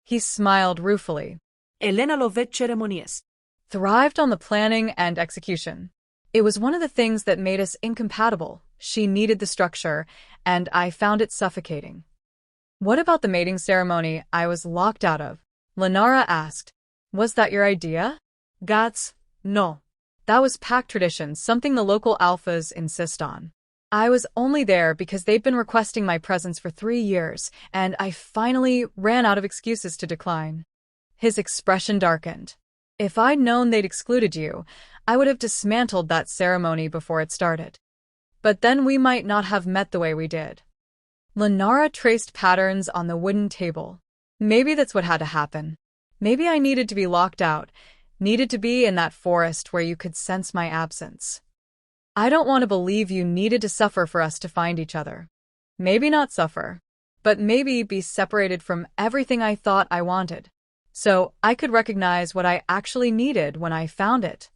He smiled ruefully. Elena loved ceremonies. Thrived on the planning and execution. It was one of the things that made us incompatible. She needed the structure, and I found it suffocating. What about the mating ceremony I was locked out of? Lenara asked. Was that your idea? Gats, no. That was pack tradition, something the local alphas insist on. I was only there because they'd been requesting my presence for 3 years, and I finally ran out of excuses to decline. His expression darkened. If I'd known they'd excluded you, I would have dismantled that ceremony before it started. But then we might not have met the way we did. Lenara traced patterns on the wooden table. Maybe that's what had to happen. Maybe I needed to be locked out, needed to be in that forest where you could sense my absence. I don't want to believe you needed to suffer for us to find each other. Maybe not suffer, but maybe be separated from everything I thought I wanted, so I could recognize what I actually needed when I found it.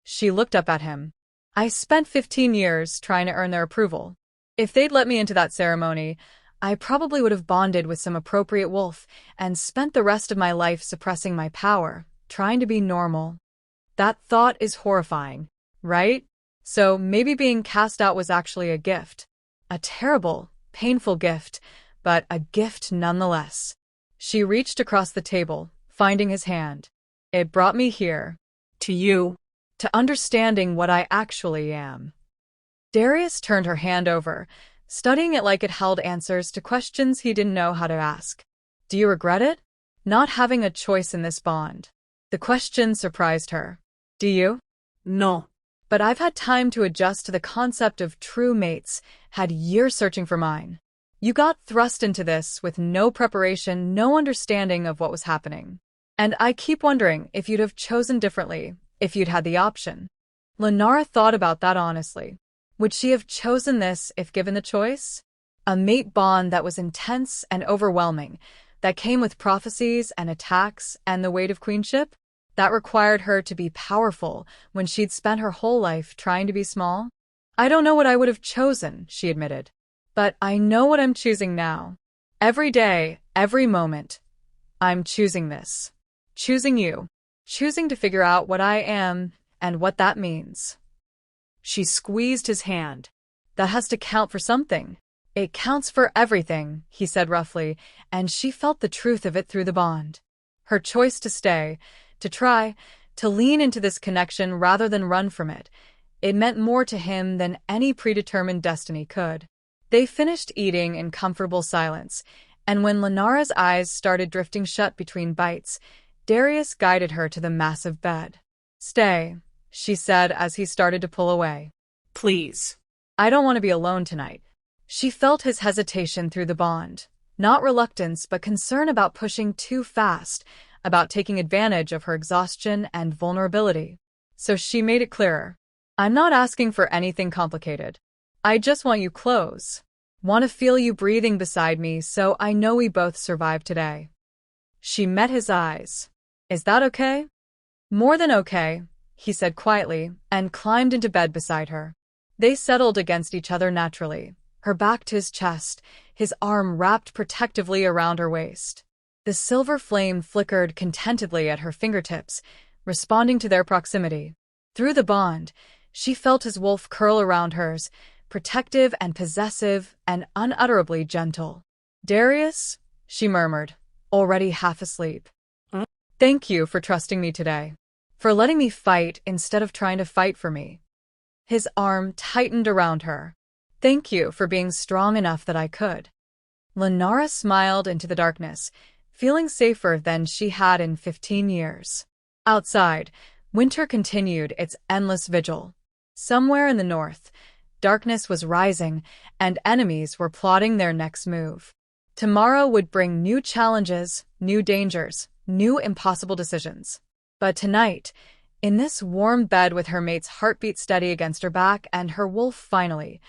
She looked up at him. I spent 15 years trying to earn their approval. If they'd let me into that ceremony, I probably would have bonded with some appropriate wolf and spent the rest of my life suppressing my power, trying to be normal. That thought is horrifying, right? So maybe being cast out was actually a gift. A terrible, painful gift, but a gift nonetheless. She reached across the table, finding his hand. It brought me here. To you. To understanding what I actually am. Darius turned her hand over, studying it like it held answers to questions he didn't know how to ask. Do you regret it? Not having a choice in this bond. The question surprised her. Do you? No. But I've had time to adjust to the concept of true mates, had years searching for mine. You got thrust into this with no preparation, no understanding of what was happening. And I keep wondering if you'd have chosen differently, if you'd had the option. Lenara thought about that honestly. Would she have chosen this if given the choice? A mate bond that was intense and overwhelming, that came with prophecies and attacks and the weight of queenship? That required her to be powerful when she'd spent her whole life trying to be small? I don't know what I would have chosen, she admitted. But I know what I'm choosing now. Every day, every moment, I'm choosing this. Choosing you. Choosing to figure out what I am and what that means. She squeezed his hand. That has to count for something. It counts for everything, he said roughly, and she felt the truth of it through the bond. Her choice to stay, to try, to lean into this connection rather than run from it. It meant more to him than any predetermined destiny could. They finished eating in comfortable silence, and when Lenara's eyes started drifting shut between bites, Darius guided her to the massive bed. Stay, she said as he started to pull away. Please. I don't want to be alone tonight. She felt his hesitation through the bond. Not reluctance, but concern about pushing too fast, about taking advantage of her exhaustion and vulnerability. So she made it clearer. I'm not asking for anything complicated. I just want you close. Want to feel you breathing beside me so I know we both survived today. She met his eyes. Is that okay? More than okay, he said quietly, and climbed into bed beside her. They settled against each other naturally, her back to his chest, his arm wrapped protectively around her waist. The silver flame flickered contentedly at her fingertips, responding to their proximity. Through the bond, she felt his wolf curl around hers, protective and possessive and unutterably gentle. Darius, she murmured, already half asleep. Thank you for trusting me today. For letting me fight instead of trying to fight for me. His arm tightened around her. Thank you for being strong enough that I could. Lenara smiled into the darkness, feeling safer than she had in 15 years. Outside, winter continued its endless vigil. Somewhere in the north, darkness was rising, and enemies were plotting their next move. Tomorrow would bring new challenges, new dangers, new impossible decisions. But tonight, in this warm bed with her mate's heartbeat steady against her back and her wolf finally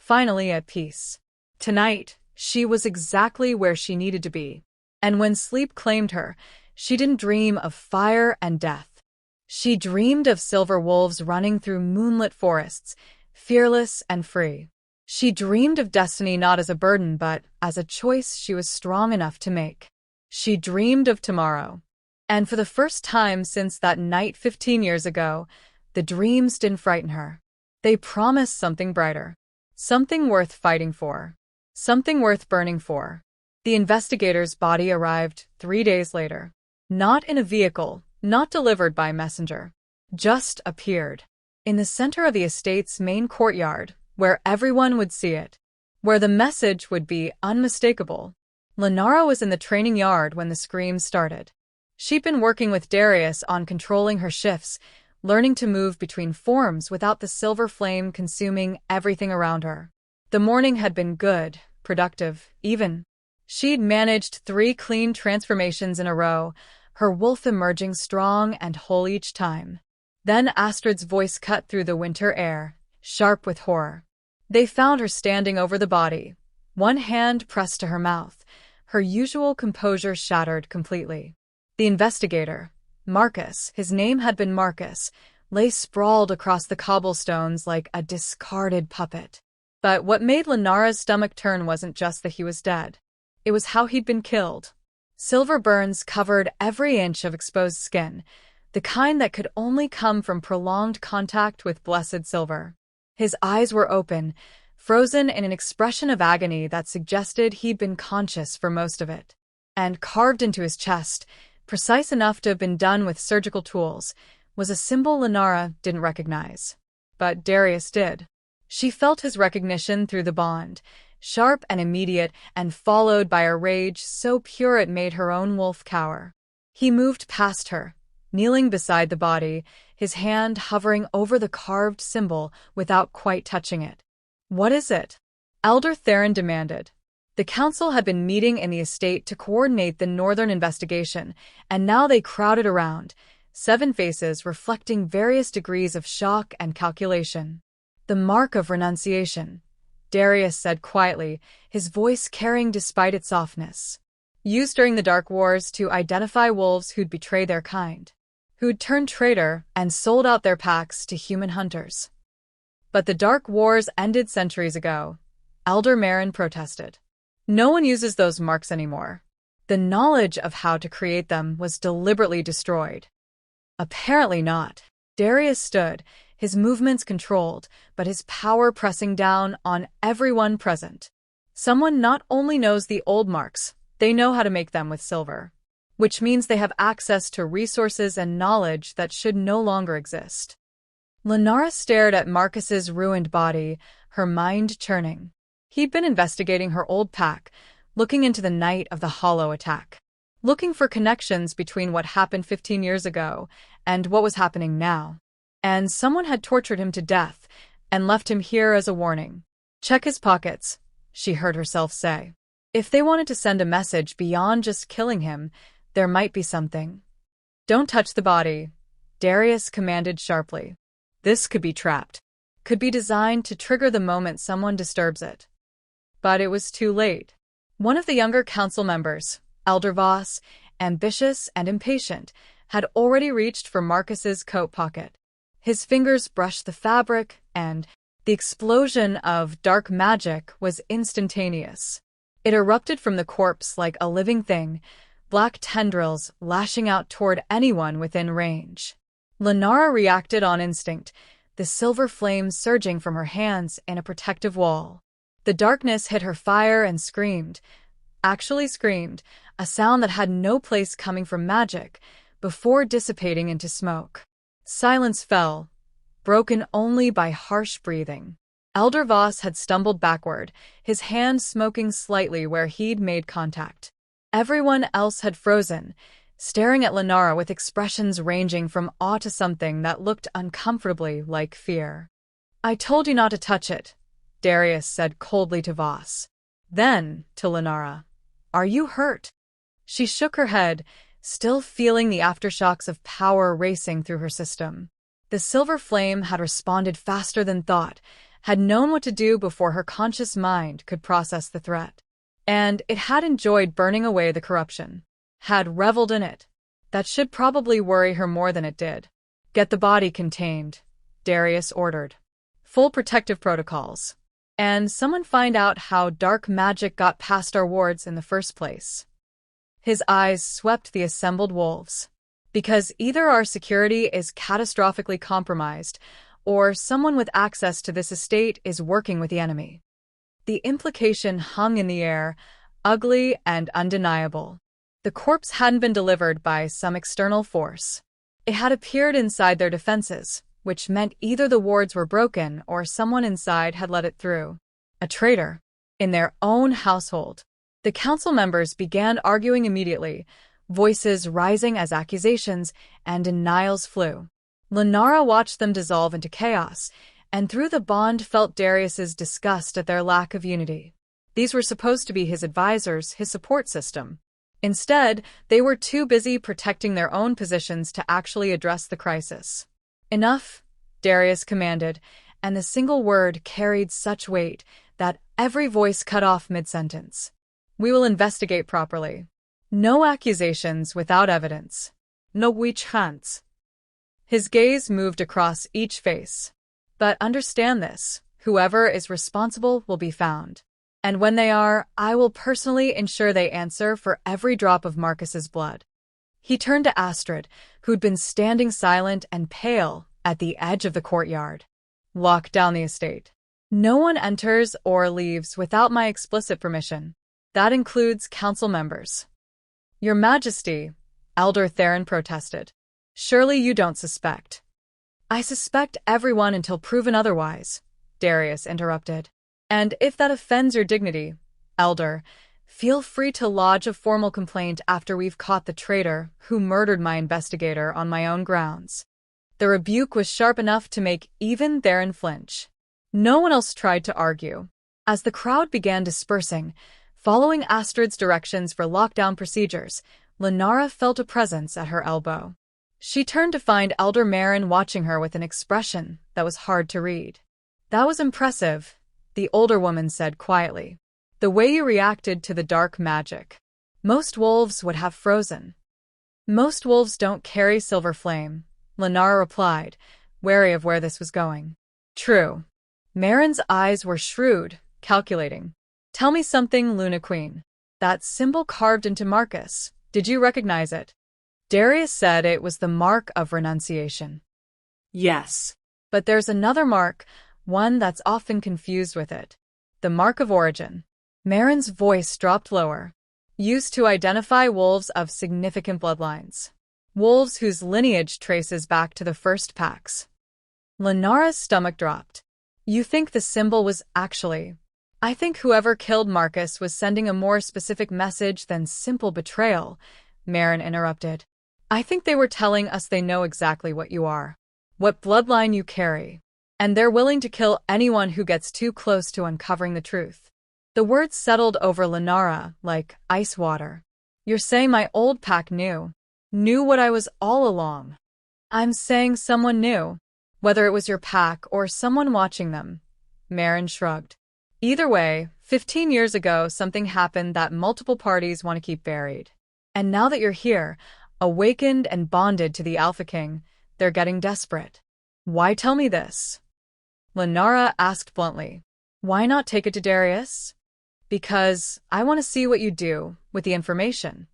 at peace. Tonight, she was exactly where she needed to be. And when sleep claimed her, she didn't dream of fire and death. She dreamed of silver wolves running through moonlit forests, fearless and free. She dreamed of destiny not as a burden but as a choice she was strong enough to make. She dreamed of tomorrow. And for the first time since that night 15 years ago, the dreams didn't frighten her. They promised something brighter. Something worth fighting for. Something worth burning for. The investigator's body arrived 3 days later. Not in a vehicle, not delivered by messenger. Just appeared. In the center of the estate's main courtyard, where everyone would see it. Where the message would be unmistakable. Lenara was in the training yard when the screams started. She'd been working with Darius on controlling her shifts, learning to move between forms without the silver flame consuming everything around her. The morning had been good, productive, even. She'd managed 3 clean transformations in a row, her wolf emerging strong and whole each time. Then Astrid's voice cut through the winter air, sharp with horror. They found her standing over the body, one hand pressed to her mouth, her usual composure shattered completely. The investigator, Marcus, his name had been Marcus, lay sprawled across the cobblestones like a discarded puppet. But what made Lenara's stomach turn wasn't just that he was dead. It was how he'd been killed. Silver burns covered every inch of exposed skin, the kind that could only come from prolonged contact with blessed silver. His eyes were open, frozen in an expression of agony that suggested he'd been conscious for most of it. And carved into his chest, precise enough to have been done with surgical tools, was a symbol Lenara didn't recognize. But Darius did. She felt his recognition through the bond, sharp and immediate, and followed by a rage so pure it made her own wolf cower. He moved past her, kneeling beside the body, his hand hovering over the carved symbol without quite touching it. "What is it?" Elder Theron demanded. The council had been meeting in the estate to coordinate the northern investigation, and now they crowded around, 7 faces reflecting various degrees of shock and calculation. "The mark of renunciation," Darius said quietly, his voice carrying despite its softness. "Used during the Dark Wars to identify wolves who'd betrayed their kind, who'd turned traitor and sold out their packs to human hunters." "But the Dark Wars ended centuries ago," Elder Marin protested. "No one uses those marks anymore. The knowledge of how to create them was deliberately destroyed." "Apparently not." Darius stood, his movements controlled, but his power pressing down on everyone present. "Someone not only knows the old marks, they know how to make them with silver. Which means they have access to resources and knowledge that should no longer exist." Lenara stared at Marcus's ruined body, her mind churning. He'd been investigating her old pack, looking into the night of the Hollow attack. Looking for connections between what happened 15 years ago and what was happening now. And someone had tortured him to death and left him here as a warning. "Check his pockets," she heard herself say. If they wanted to send a message beyond just killing him, there might be something. "Don't touch the body," Darius commanded sharply. This could be trapped. Could be designed to trigger the moment someone disturbs it. But it was too late. One of the younger council members, Elder Voss, ambitious and impatient, had already reached for Marcus's coat pocket. His fingers brushed the fabric, and the explosion of dark magic was instantaneous. It erupted from the corpse like a living thing, black tendrils lashing out toward anyone within range. Lenara reacted on instinct, the silver flame surging from her hands in a protective wall. The darkness hit her fire and screamed, actually screamed, a sound that had no place coming from magic, before dissipating into smoke. Silence fell, broken only by harsh breathing. Elder Voss had stumbled backward, his hand smoking slightly where he'd made contact. Everyone else had frozen, staring at Lenara with expressions ranging from awe to something that looked uncomfortably like fear. "I told you not to touch it," Darius said coldly to Voss. Then, to Lenara, "Are you hurt?" She shook her head, still feeling the aftershocks of power racing through her system. The silver flame had responded faster than thought, had known what to do before her conscious mind could process the threat. And it had enjoyed burning away the corruption. Had reveled in it. That should probably worry her more than it did. "Get the body contained," Darius ordered. "Full protective protocols. And someone find out how dark magic got past our wards in the first place." His eyes swept the assembled wolves. "Because either our security is catastrophically compromised, or someone with access to this estate is working with the enemy." The implication hung in the air, ugly and undeniable. The corpse hadn't been delivered by some external force. It had appeared inside their defenses, which meant either the wards were broken or someone inside had let it through. A traitor. In their own household. The council members began arguing immediately, voices rising as accusations and denials flew. Lenara watched them dissolve into chaos, and through the bond felt Darius's disgust at their lack of unity. These were supposed to be his advisors, his support system. Instead, they were too busy protecting their own positions to actually address the crisis. Enough, Darius commanded, and the single word carried such weight that every voice cut off mid-sentence. We will investigate properly. No accusations without evidence. No chance. His gaze moved across each face. But understand this, whoever is responsible will be found. And when they are, I will personally ensure they answer for every drop of Marcus's blood. He turned to Astrid, who'd been standing silent and pale at the edge of the courtyard. Lock down the estate. No one enters or leaves without my explicit permission. That includes council members. Your Majesty, Elder Theron protested. Surely you don't suspect. I suspect everyone until proven otherwise, Darius interrupted. And if that offends your dignity, Elder, feel free to lodge a formal complaint after we've caught the traitor who murdered my investigator on my own grounds. The rebuke was sharp enough to make even Theron flinch. No one else tried to argue. As the crowd began dispersing, following Astrid's directions for lockdown procedures, Lenara felt a presence at her elbow. She turned to find Elder Marin watching her with an expression that was hard to read. That was impressive, the older woman said quietly. The way you reacted to the dark magic. Most wolves would have frozen. Most wolves don't carry silver flame, Lenara replied, wary of where this was going. True. Marin's eyes were shrewd, calculating. Tell me something, Luna Queen. That symbol carved into Marcus, did you recognize it? Darius said it was the mark of renunciation. Yes. But there's another mark, one that's often confused with it. The mark of origin. Marin's voice dropped lower. Used to identify wolves of significant bloodlines. Wolves whose lineage traces back to the first packs. Lenara's stomach dropped. You think the symbol was actually... I think whoever killed Marcus was sending a more specific message than simple betrayal, Marin interrupted. I think they were telling us they know exactly what you are, what bloodline you carry, and they're willing to kill anyone who gets too close to uncovering the truth. The words settled over Lenara like ice water. You're saying my old pack knew what I was all along. I'm saying someone knew, whether it was your pack or someone watching them. Marin shrugged. Either way, 15 years ago something happened that multiple parties want to keep buried. And now that you're here, awakened and bonded to the Alpha King, they're getting desperate. Why tell me this? Lenara asked bluntly. Why not take it to Darius? Because I want to see what you do with the information.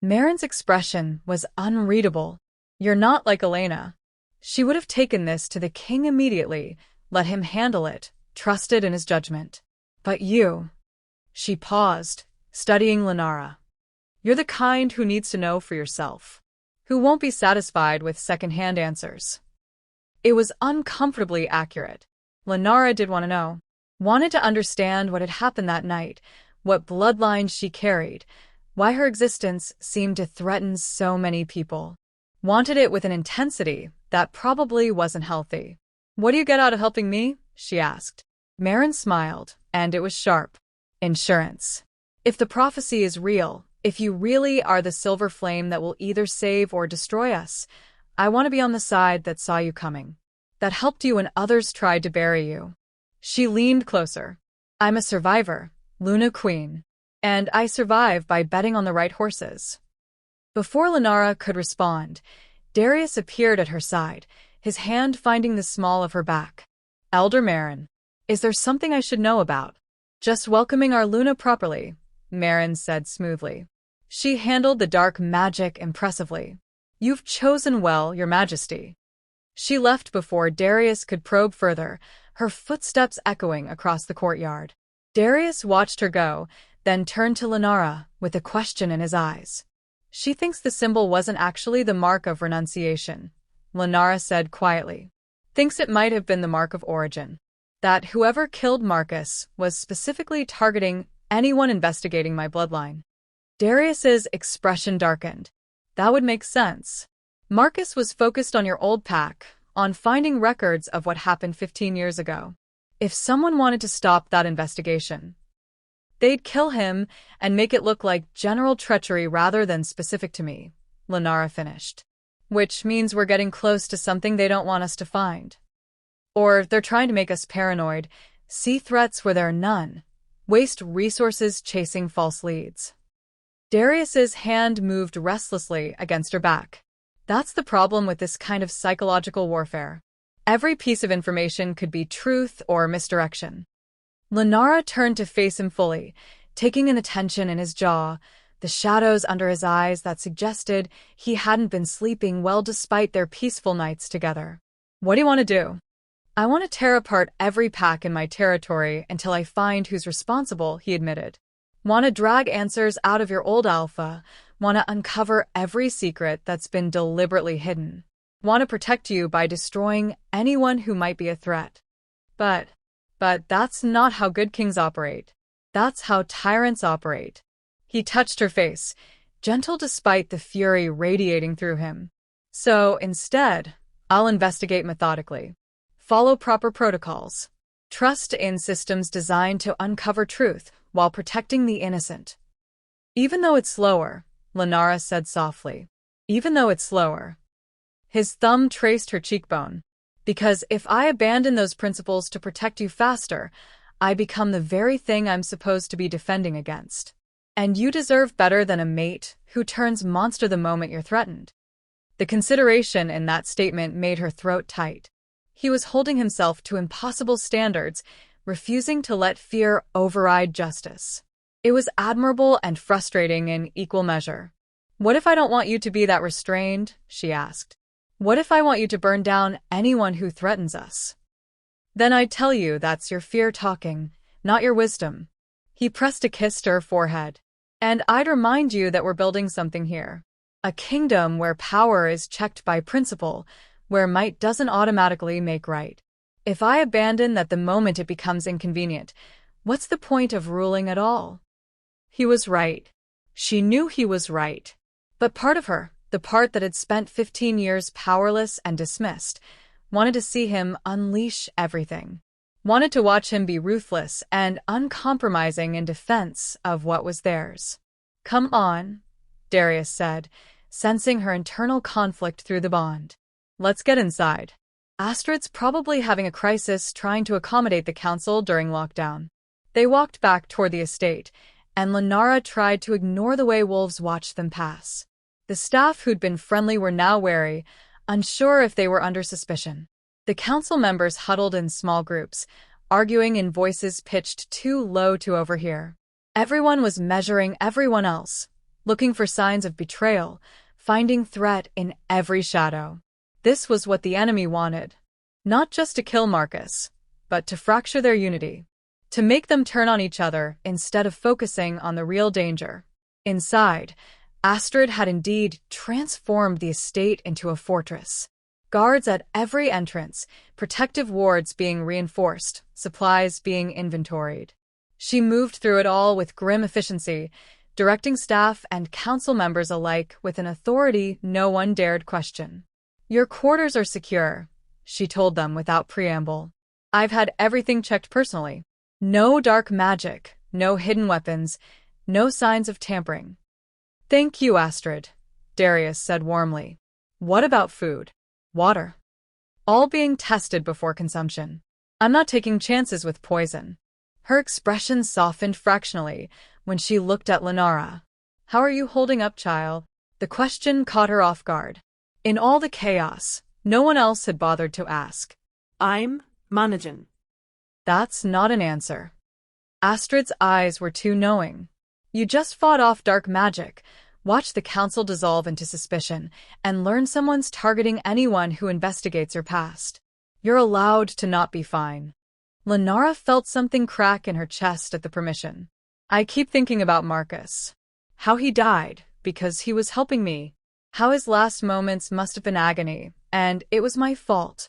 Marin's expression was unreadable. You're not like Elena. She would have taken this to the king immediately, let him handle it, trusted in his judgment. But you... She paused, studying Lenara. You're the kind who needs to know for yourself, who won't be satisfied with second-hand answers. It was uncomfortably accurate. Lenara did want to know. Wanted to understand what had happened that night, what bloodline she carried, why her existence seemed to threaten so many people. Wanted it with an intensity that probably wasn't healthy. What do you get out of helping me? She asked. Marin smiled, and it was sharp. Insurance. If the prophecy is real, if you really are the silver flame that will either save or destroy us, I want to be on the side that saw you coming, that helped you when others tried to bury you. She leaned closer. I'm a survivor, Luna Queen, and I survive by betting on the right horses. Before Lenara could respond, Darius appeared at her side, his hand finding the small of her back. Elder Marin, is there something I should know about? Just welcoming our Luna properly, Marin said smoothly. She handled the dark magic impressively. You've chosen well, Your Majesty. She left before Darius could probe further, her footsteps echoing across the courtyard. Darius watched her go, then turned to Lenara with a question in his eyes. She thinks the symbol wasn't actually the mark of renunciation, Lenara said quietly. Thinks it might have been the mark of origin. That whoever killed Marcus was specifically targeting anyone investigating my bloodline. Darius's expression darkened. That would make sense. Marcus was focused on your old pack, on finding records of what happened 15 years ago. If someone wanted to stop that investigation, they'd kill him and make it look like general treachery rather than specific to me, Lenara finished. Which means we're getting close to something they don't want us to find. Or they're trying to make us paranoid, see threats where there are none, waste resources chasing false leads. Darius's hand moved restlessly against her back. That's the problem with this kind of psychological warfare. Every piece of information could be truth or misdirection. Lenara turned to face him fully, taking in the tension in his jaw, the shadows under his eyes that suggested he hadn't been sleeping well despite their peaceful nights together. What do you want to do? I want to tear apart every pack in my territory until I find who's responsible, he admitted. Want to drag answers out of your old alpha, want to uncover every secret that's been deliberately hidden. Want to protect you by destroying anyone who might be a threat. But that's not how good kings operate. That's how tyrants operate. He touched her face, gentle despite the fury radiating through him. So, instead, I'll investigate methodically. Follow proper protocols. Trust in systems designed to uncover truth while protecting the innocent. Even though it's slower, Lenara said softly. Even though it's slower. His thumb traced her cheekbone. Because if I abandon those principles to protect you faster, I become the very thing I'm supposed to be defending against. And you deserve better than a mate who turns monster the moment you're threatened. The consideration in that statement made her throat tight. He was holding himself to impossible standards, refusing to let fear override justice. It was admirable and frustrating in equal measure. What if I don't want you to be that restrained? She asked. What if I want you to burn down anyone who threatens us? Then I'd tell you that's your fear talking, not your wisdom. He pressed a kiss to her forehead. And I'd remind you that we're building something here. A kingdom where power is checked by principle, where might doesn't automatically make right. If I abandon that the moment it becomes inconvenient, what's the point of ruling at all? He was right. She knew he was right. But part of her, the part that had spent 15 years powerless and dismissed, wanted to see him unleash everything. Wanted to watch him be ruthless and uncompromising in defense of what was theirs. Come on, Darius said, sensing her internal conflict through the bond. Let's get inside. Astrid's probably having a crisis trying to accommodate the council during lockdown. They walked back toward the estate, and Lenara tried to ignore the way wolves watched them pass. The staff who'd been friendly were now wary, unsure if they were under suspicion. The council members huddled in small groups, arguing in voices pitched too low to overhear. Everyone was measuring everyone else, looking for signs of betrayal, finding threat in every shadow. This was what the enemy wanted. Not just to kill Marcus, but to fracture their unity. To make them turn on each other instead of focusing on the real danger. Inside, Astrid had indeed transformed the estate into a fortress. Guards at every entrance, protective wards being reinforced, supplies being inventoried. She moved through it all with grim efficiency, directing staff and council members alike with an authority no one dared question. Your quarters are secure, she told them without preamble. I've had everything checked personally. No dark magic, no hidden weapons, no signs of tampering. Thank you, Astrid, Darius said warmly. What about food? Water? All being tested before consumption. I'm not taking chances with poison. Her expression softened fractionally when she looked at Lenara. How are you holding up, child? The question caught her off guard. In all the chaos, no one else had bothered to ask. I'm managing. That's not an answer. Astrid's eyes were too knowing. You just fought off dark magic, watched the council dissolve into suspicion, and learned someone's targeting anyone who investigates your past. You're allowed to not be fine. Lenara felt something crack in her chest at the permission. I keep thinking about Marcus. How he died, because he was helping me. How his last moments must have been agony, and it was my fault.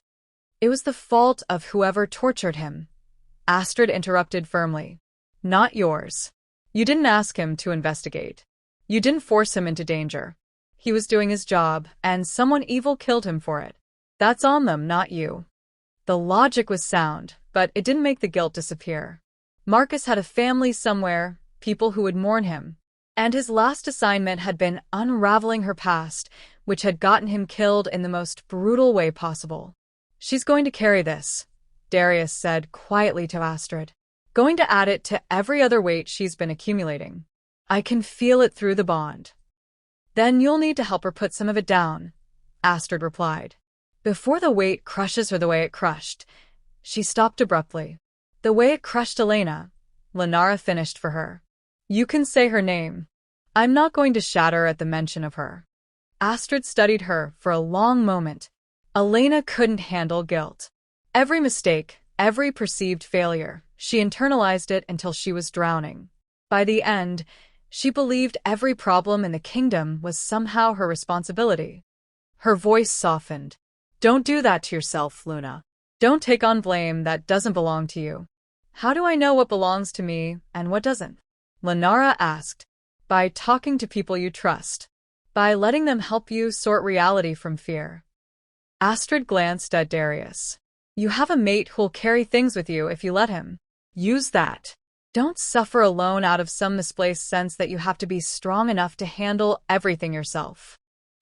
It was the fault of whoever tortured him. Astrid interrupted firmly. Not yours. You didn't ask him to investigate. You didn't force him into danger. He was doing his job, and someone evil killed him for it. That's on them, not you. The logic was sound, but it didn't make the guilt disappear. Marcus had a family somewhere, people who would mourn him. And his last assignment had been unraveling her past, which had gotten him killed in the most brutal way possible. She's going to carry this, Darius said quietly to Astrid. Going to add it to every other weight she's been accumulating. I can feel it through the bond. Then you'll need to help her put some of it down, Astrid replied. Before the weight crushes her the way it crushed. She stopped abruptly. The way it crushed Elena, Lenara finished for her. You can say her name. I'm not going to shatter at the mention of her. Astrid studied her for a long moment. Elena couldn't handle guilt. Every mistake, every perceived failure, she internalized it until she was drowning. By the end, she believed every problem in the kingdom was somehow her responsibility. Her voice softened. Don't do that to yourself, Luna. Don't take on blame that doesn't belong to you. How do I know what belongs to me and what doesn't? Lenara asked. By talking to people you trust. By letting them help you sort reality from fear. Astrid glanced at Darius. You have a mate who'll carry things with you if you let him. Use that. Don't suffer alone out of some misplaced sense that you have to be strong enough to handle everything yourself.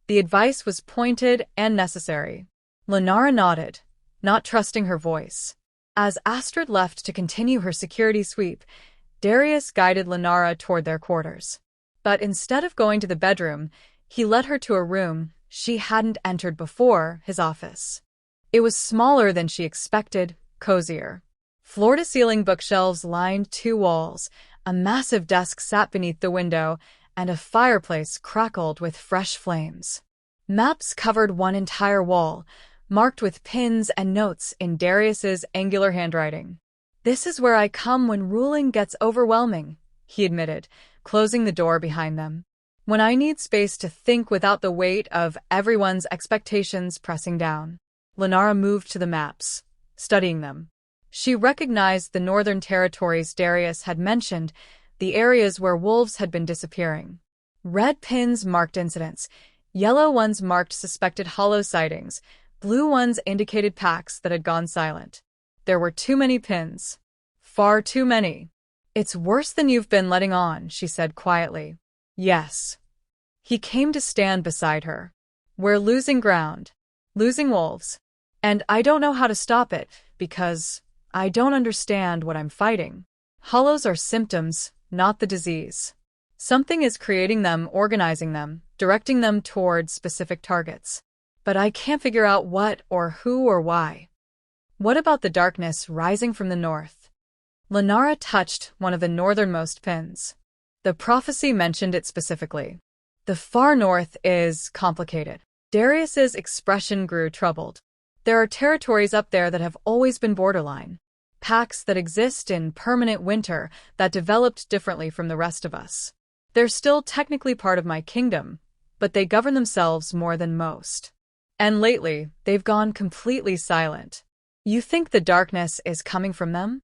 The advice was pointed and necessary. Lenara nodded, not trusting her voice. As Astrid left to continue her security sweep, Darius guided Lenara toward their quarters. But instead of going to the bedroom, he led her to a room she hadn't entered before, his office. It was smaller than she expected, cozier. Floor-to-ceiling bookshelves lined two walls, a massive desk sat beneath the window, and a fireplace crackled with fresh flames. Maps covered one entire wall, marked with pins and notes in Darius's angular handwriting. This is where I come when ruling gets overwhelming, he admitted, closing the door behind them. When I need space to think without the weight of everyone's expectations pressing down. Lenara moved to the maps, studying them. She recognized the northern territories Darius had mentioned, the areas where wolves had been disappearing. Red pins marked incidents, yellow ones marked suspected hollow sightings, blue ones indicated packs that had gone silent. There were too many pins. Far too many. It's worse than you've been letting on, she said quietly. Yes. He came to stand beside her. We're losing ground. Losing wolves. And I don't know how to stop it, because I don't understand what I'm fighting. Hollows are symptoms, not the disease. Something is creating them, organizing them, directing them towards specific targets. But I can't figure out what or who or why. What about the darkness rising from the north? Lenara touched one of the northernmost pins. The prophecy mentioned it specifically. The far north is complicated. Darius's expression grew troubled. There are territories up there that have always been borderline. Packs that exist in permanent winter that developed differently from the rest of us. They're still technically part of my kingdom, but they govern themselves more than most. And lately, they've gone completely silent. You think the darkness is coming from them?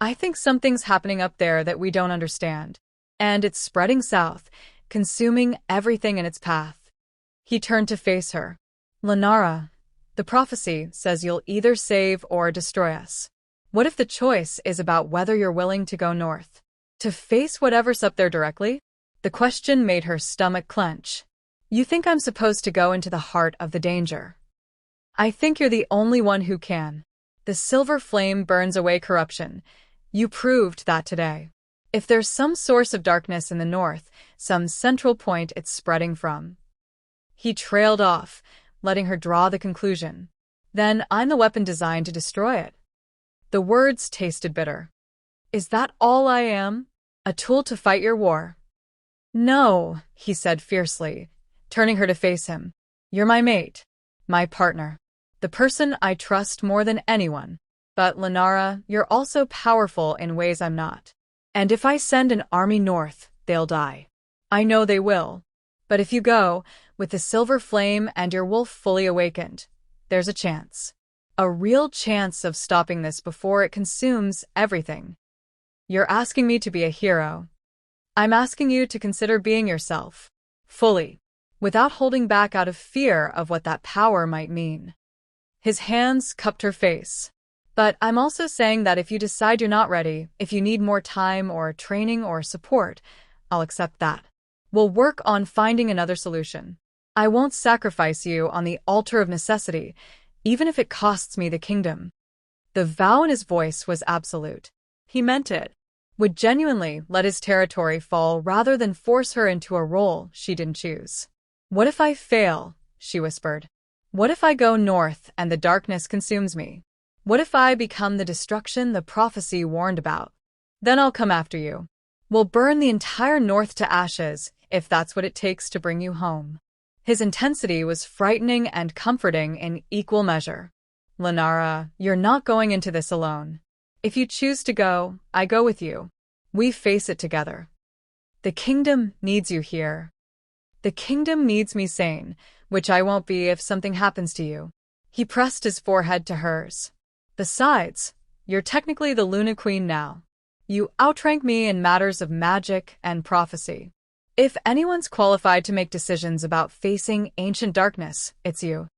I think something's happening up there that we don't understand. And it's spreading south, consuming everything in its path. He turned to face her. Lenara, the prophecy says you'll either save or destroy us. What if the choice is about whether you're willing to go north? To face whatever's up there directly? The question made her stomach clench. You think I'm supposed to go into the heart of the danger? I think you're the only one who can. The silver flame burns away corruption. You proved that today. If there's some source of darkness in the north, some central point it's spreading from. He trailed off, letting her draw the conclusion. Then I'm the weapon designed to destroy it. The words tasted bitter. Is that all I am? A tool to fight your war? No, he said fiercely, turning her to face him. You're my mate, my partner, the person I trust more than anyone. But Lenara, you're also powerful in ways I'm not. And if I send an army north, they'll die. I know they will. But if you go, with the silver flame and your wolf fully awakened, there's a chance. A real chance of stopping this before it consumes everything. You're asking me to be a hero. I'm asking you to consider being yourself. Fully. Without holding back out of fear of what that power might mean. His hands cupped her face. But I'm also saying that if you decide you're not ready, if you need more time or training or support, I'll accept that. We'll work on finding another solution. I won't sacrifice you on the altar of necessity, even if it costs me the kingdom. The vow in his voice was absolute. He meant it. Would genuinely let his territory fall rather than force her into a role she didn't choose. What if I fail? She whispered. What if I go north and the darkness consumes me? What if I become the destruction the prophecy warned about? Then I'll come after you. We'll burn the entire north to ashes, if that's what it takes to bring you home. His intensity was frightening and comforting in equal measure. Lenara, you're not going into this alone. If you choose to go, I go with you. We face it together. The kingdom needs you here. The kingdom needs me sane, which I won't be if something happens to you. He pressed his forehead to hers. Besides, you're technically the Luna Queen now. You outrank me in matters of magic and prophecy. If anyone's qualified to make decisions about facing ancient darkness, it's you.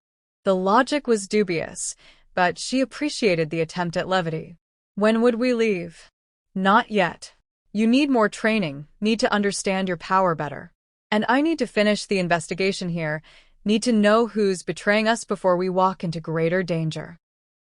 The logic was dubious, but she appreciated the attempt at levity. When would we leave? Not yet. You need more training, need to understand your power better. And I need to finish the investigation here, need to know who's betraying us before we walk into greater danger.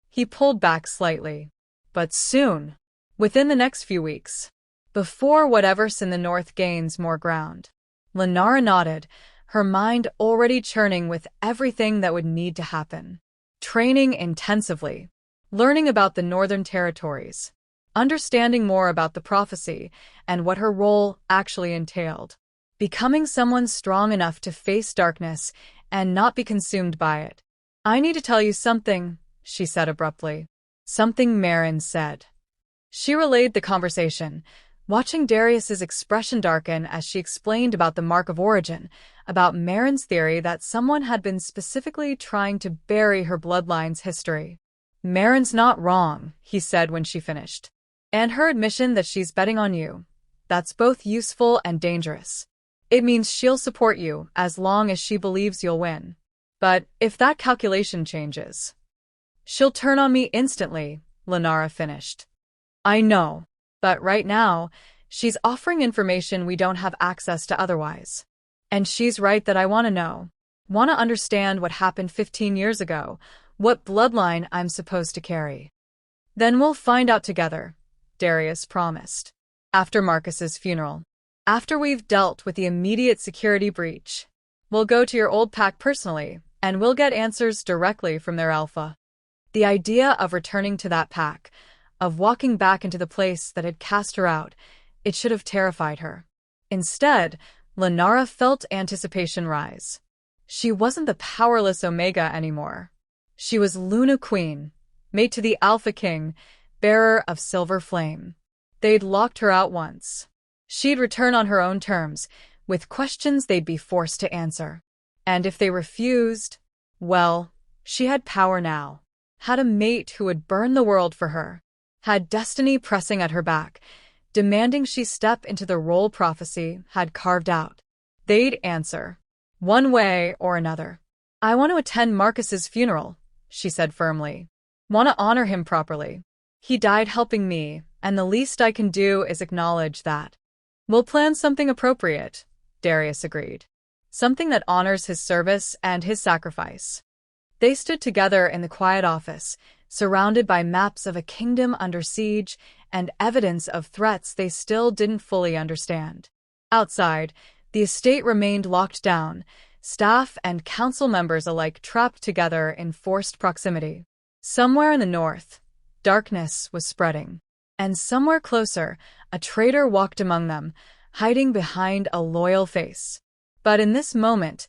He pulled back slightly. But soon. Within the next few weeks. Before whatever's in the north gains more ground. Lenara nodded, her mind already churning with everything that would need to happen. Training intensively. Learning about the northern territories. Understanding more about the prophecy and what her role actually entailed. Becoming someone strong enough to face darkness and not be consumed by it. I need to tell you something, she said abruptly. Something Marin said. She relayed the conversation, watching Darius's expression darken as she explained about the Mark of Origin, about Marin's theory that someone had been specifically trying to bury her bloodline's history. Marin's not wrong, he said when she finished. And her admission that she's betting on you. That's both useful and dangerous. It means she'll support you as long as she believes you'll win. But if that calculation changes, she'll turn on me instantly, Lenara finished. I know, but right now, she's offering information we don't have access to otherwise. And she's right that I want to know. Want to understand what happened 15 years ago, what bloodline I'm supposed to carry. Then we'll find out together, Darius promised. After Marcus's funeral. After we've dealt with the immediate security breach, we'll go to your old pack personally, and we'll get answers directly from their alpha. The idea of returning to that pack, of walking back into the place that had cast her out, it should have terrified her. Instead, Lenara felt anticipation rise. She wasn't the powerless Omega anymore. She was Luna Queen, mate to the Alpha King, bearer of Silver Flame. They'd locked her out once. She'd return on her own terms, with questions they'd be forced to answer. And if they refused, well, she had power now. Had a mate who would burn the world for her. Had destiny pressing at her back, demanding she step into the role prophecy had carved out. They'd answer. One way or another. I want to attend Marcus's funeral, she said firmly. Want to honor him properly. He died helping me, and the least I can do is acknowledge that. We'll plan something appropriate, Darius agreed. Something that honors his service and his sacrifice. They stood together in the quiet office, surrounded by maps of a kingdom under siege and evidence of threats they still didn't fully understand. Outside, the estate remained locked down, staff and council members alike trapped together in forced proximity. Somewhere in the north, darkness was spreading. And somewhere closer, a traitor walked among them, hiding behind a loyal face. But in this moment,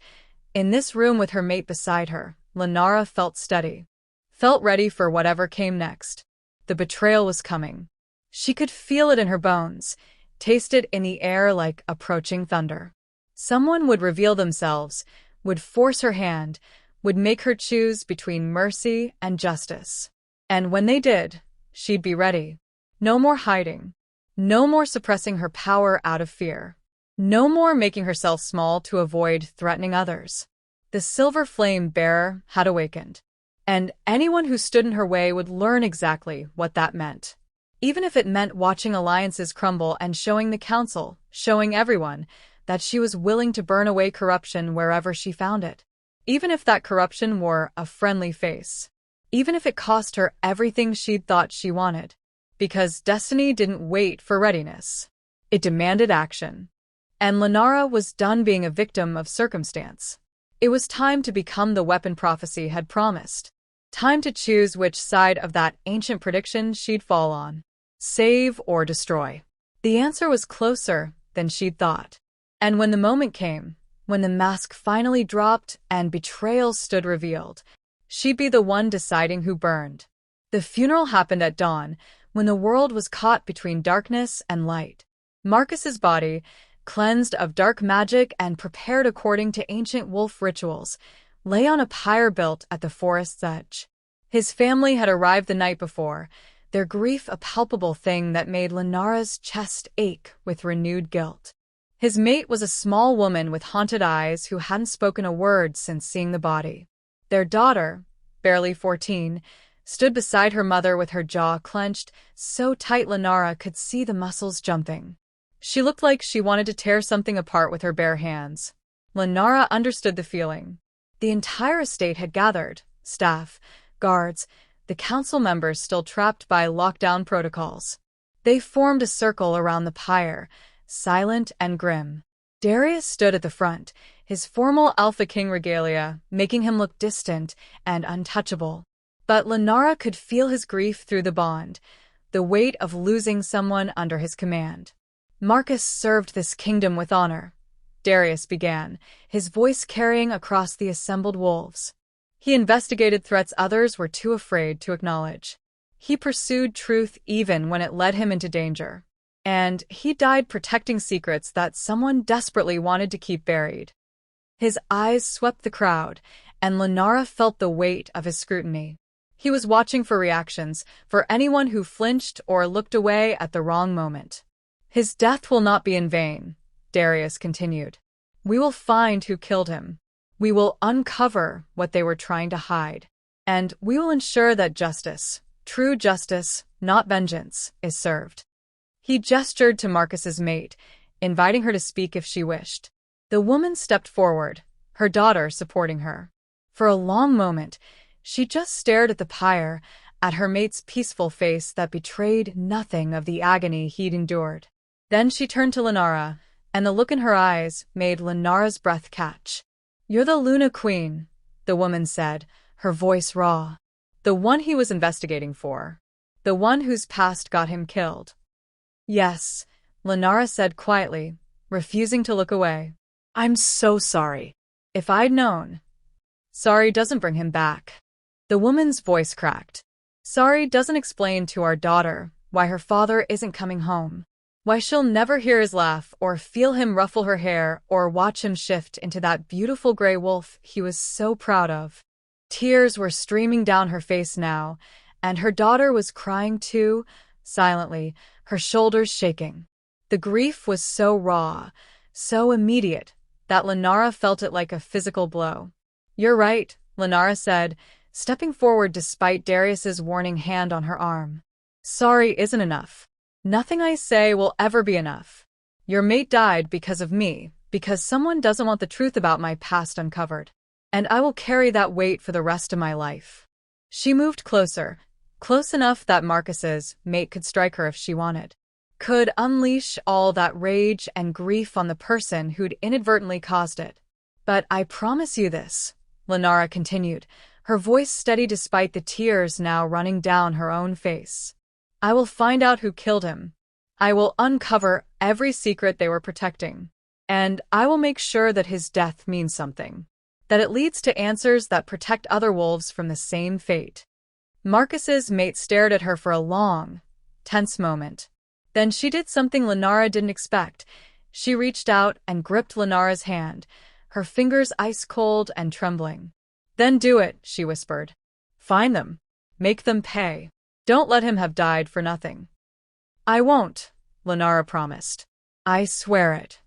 in this room with her mate beside her, Lenara felt steady. Felt ready for whatever came next. The betrayal was coming. She could feel it in her bones, tasted in the air like approaching thunder. Someone would reveal themselves, would force her hand, would make her choose between mercy and justice. And when they did, she'd be ready. No more hiding. No more suppressing her power out of fear. No more making herself small to avoid threatening others. The silver flame bearer had awakened, and anyone who stood in her way would learn exactly what that meant. Even if it meant watching alliances crumble and showing the council, showing everyone, that she was willing to burn away corruption wherever she found it. Even if that corruption wore a friendly face. Even if it cost her everything she'd thought she wanted. Because destiny didn't wait for readiness. It demanded action. And Lenara was done being a victim of circumstance. It was time to become the weapon prophecy had promised. Time to choose which side of that ancient prediction she'd fall on. Save or destroy. The answer was closer than she'd thought. And when the moment came, when the mask finally dropped and betrayal stood revealed, she'd be the one deciding who burned. The funeral happened at dawn, when the world was caught between darkness and light. Marcus's body, cleansed of dark magic and prepared according to ancient wolf rituals, lay on a pyre built at the forest's edge. His family had arrived the night before, their grief a palpable thing that made Lenara's chest ache with renewed guilt. His mate was a small woman with haunted eyes who hadn't spoken a word since seeing the body. Their daughter, barely 14, stood beside her mother with her jaw clenched, so tight Lenara could see the muscles jumping. She looked like she wanted to tear something apart with her bare hands. Lenara understood the feeling. The entire estate had gathered, staff, guards, the council members still trapped by lockdown protocols. They formed a circle around the pyre, silent and grim. Darius stood at the front, his formal Alpha King regalia making him look distant and untouchable. But Lenara could feel his grief through the bond, the weight of losing someone under his command. Marcus served this kingdom with honor, Darius began, his voice carrying across the assembled wolves. He investigated threats others were too afraid to acknowledge. He pursued truth even when it led him into danger. And he died protecting secrets that someone desperately wanted to keep buried. His eyes swept the crowd, and Lenara felt the weight of his scrutiny. He was watching for reactions, for anyone who flinched or looked away at the wrong moment. His death will not be in vain, Darius continued. We will find who killed him. We will uncover what they were trying to hide. And we will ensure that justice, true justice, not vengeance, is served. He gestured to Marcus's mate, inviting her to speak if she wished. The woman stepped forward, her daughter supporting her. For a long moment, she just stared at the pyre, at her mate's peaceful face that betrayed nothing of the agony he'd endured. Then she turned to Lenara, and the look in her eyes made Lenara's breath catch. You're the Luna Queen, the woman said, her voice raw. The one he was investigating for. The one whose past got him killed. Yes, Lenara said quietly, refusing to look away. I'm so sorry. If I'd known. Sorry doesn't bring him back. The woman's voice cracked. Sorry doesn't explain to our daughter why her father isn't coming home. Why she'll never hear his laugh or feel him ruffle her hair or watch him shift into that beautiful gray wolf he was so proud of. Tears were streaming down her face now, and her daughter was crying too, silently, her shoulders shaking. The grief was so raw, so immediate, that Lenara felt it like a physical blow. You're right, Lenara said, stepping forward despite Darius's warning hand on her arm. Sorry isn't enough. Nothing I say will ever be enough. Your mate died because of me, because someone doesn't want the truth about my past uncovered. And I will carry that weight for the rest of my life. She moved closer, close enough that Marcus's mate could strike her if she wanted. Could unleash all that rage and grief on the person who'd inadvertently caused it. But I promise you this, Lenara continued, her voice steady despite the tears now running down her own face. I will find out who killed him. I will uncover every secret they were protecting. And I will make sure that his death means something. That it leads to answers that protect other wolves from the same fate. Marcus's mate stared at her for a long, tense moment. Then she did something Lenara didn't expect. She reached out and gripped Lenara's hand, her fingers ice-cold and trembling. "Then do it," she whispered. "Find them. Make them pay. Don't let him have died for nothing." "I won't," Lenara promised. "I swear it."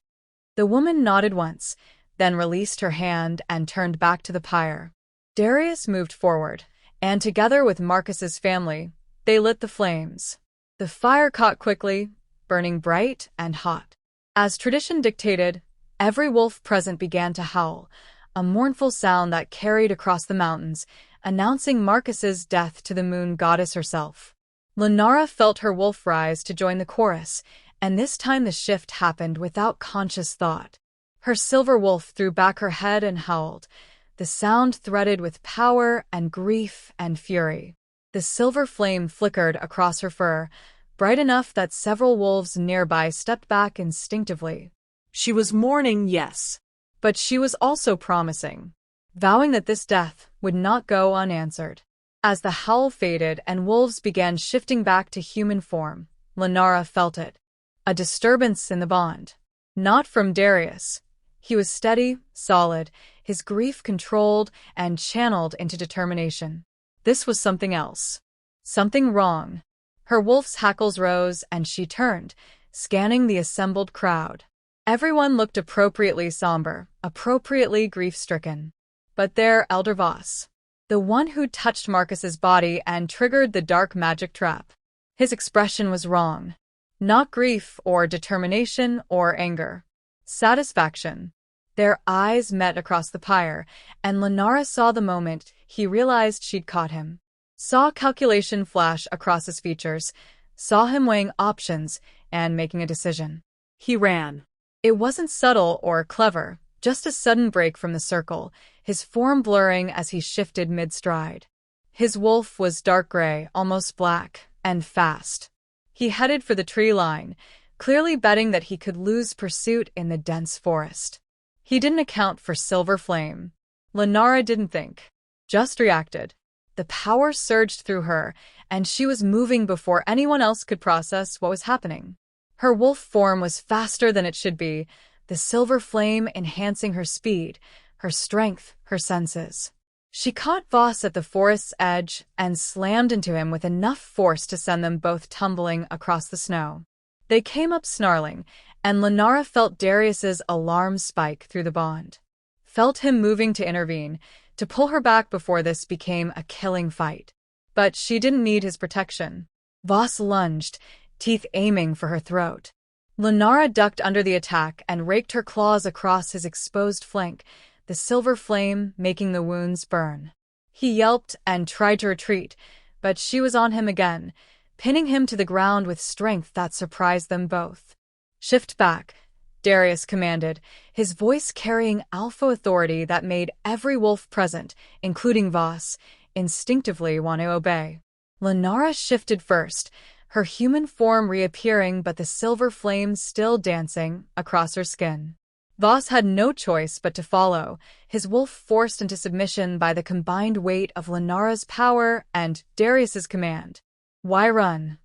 The woman nodded once, then released her hand and turned back to the pyre. Darius moved forward, and together with Marcus's family, they lit the flames. The fire caught quickly, burning bright and hot. As tradition dictated, every wolf present began to howl, a mournful sound that carried across the mountains, announcing Marcus's death to the moon goddess herself. Lenara felt her wolf rise to join the chorus, and this time the shift happened without conscious thought. Her silver wolf threw back her head and howled, the sound threaded with power and grief and fury. The silver flame flickered across her fur, bright enough that several wolves nearby stepped back instinctively. She was mourning, yes. But she was also promising, vowing that this death would not go unanswered. As the howl faded and wolves began shifting back to human form, Lenara felt it. A disturbance in the bond. Not from Darius. He was steady, solid, his grief controlled and channeled into determination. This was something else. Something wrong. Her wolf's hackles rose and she turned, scanning the assembled crowd. Everyone looked appropriately somber, appropriately grief-stricken. But there, Elder Voss, the one who touched Marcus's body and triggered the dark magic trap. His expression was wrong. Not grief or determination or anger. Satisfaction. Their eyes met across the pyre, and Lenara saw the moment he realized she'd caught him. Saw calculation flash across his features, saw him weighing options and making a decision. He ran. It wasn't subtle or clever, just a sudden break from the circle, his form blurring as he shifted mid-stride. His wolf was dark gray, almost black, and fast. He headed for the tree line, clearly betting that he could lose pursuit in the dense forest. He didn't account for silver flame. Lenara didn't think, just reacted. The power surged through her, and she was moving before anyone else could process what was happening. Her wolf form was faster than it should be, the silver flame enhancing her speed, her strength, her senses. She caught Voss at the forest's edge and slammed into him with enough force to send them both tumbling across the snow. They came up snarling, and Lenara felt Darius's alarm spike through the bond. Felt him moving to intervene, to pull her back before this became a killing fight. But she didn't need his protection. Voss lunged, teeth aiming for her throat. Lenara ducked under the attack and raked her claws across his exposed flank, the silver flame making the wounds burn. He yelped and tried to retreat, but she was on him again, pinning him to the ground with strength that surprised them both. "Shift back," Darius commanded, his voice carrying alpha authority that made every wolf present, including Voss, instinctively want to obey. Lenara shifted first, her human form reappearing but the silver flame still dancing across her skin. Voss had no choice but to follow, his wolf forced into submission by the combined weight of Lenara's power and Darius's command. "Why run?"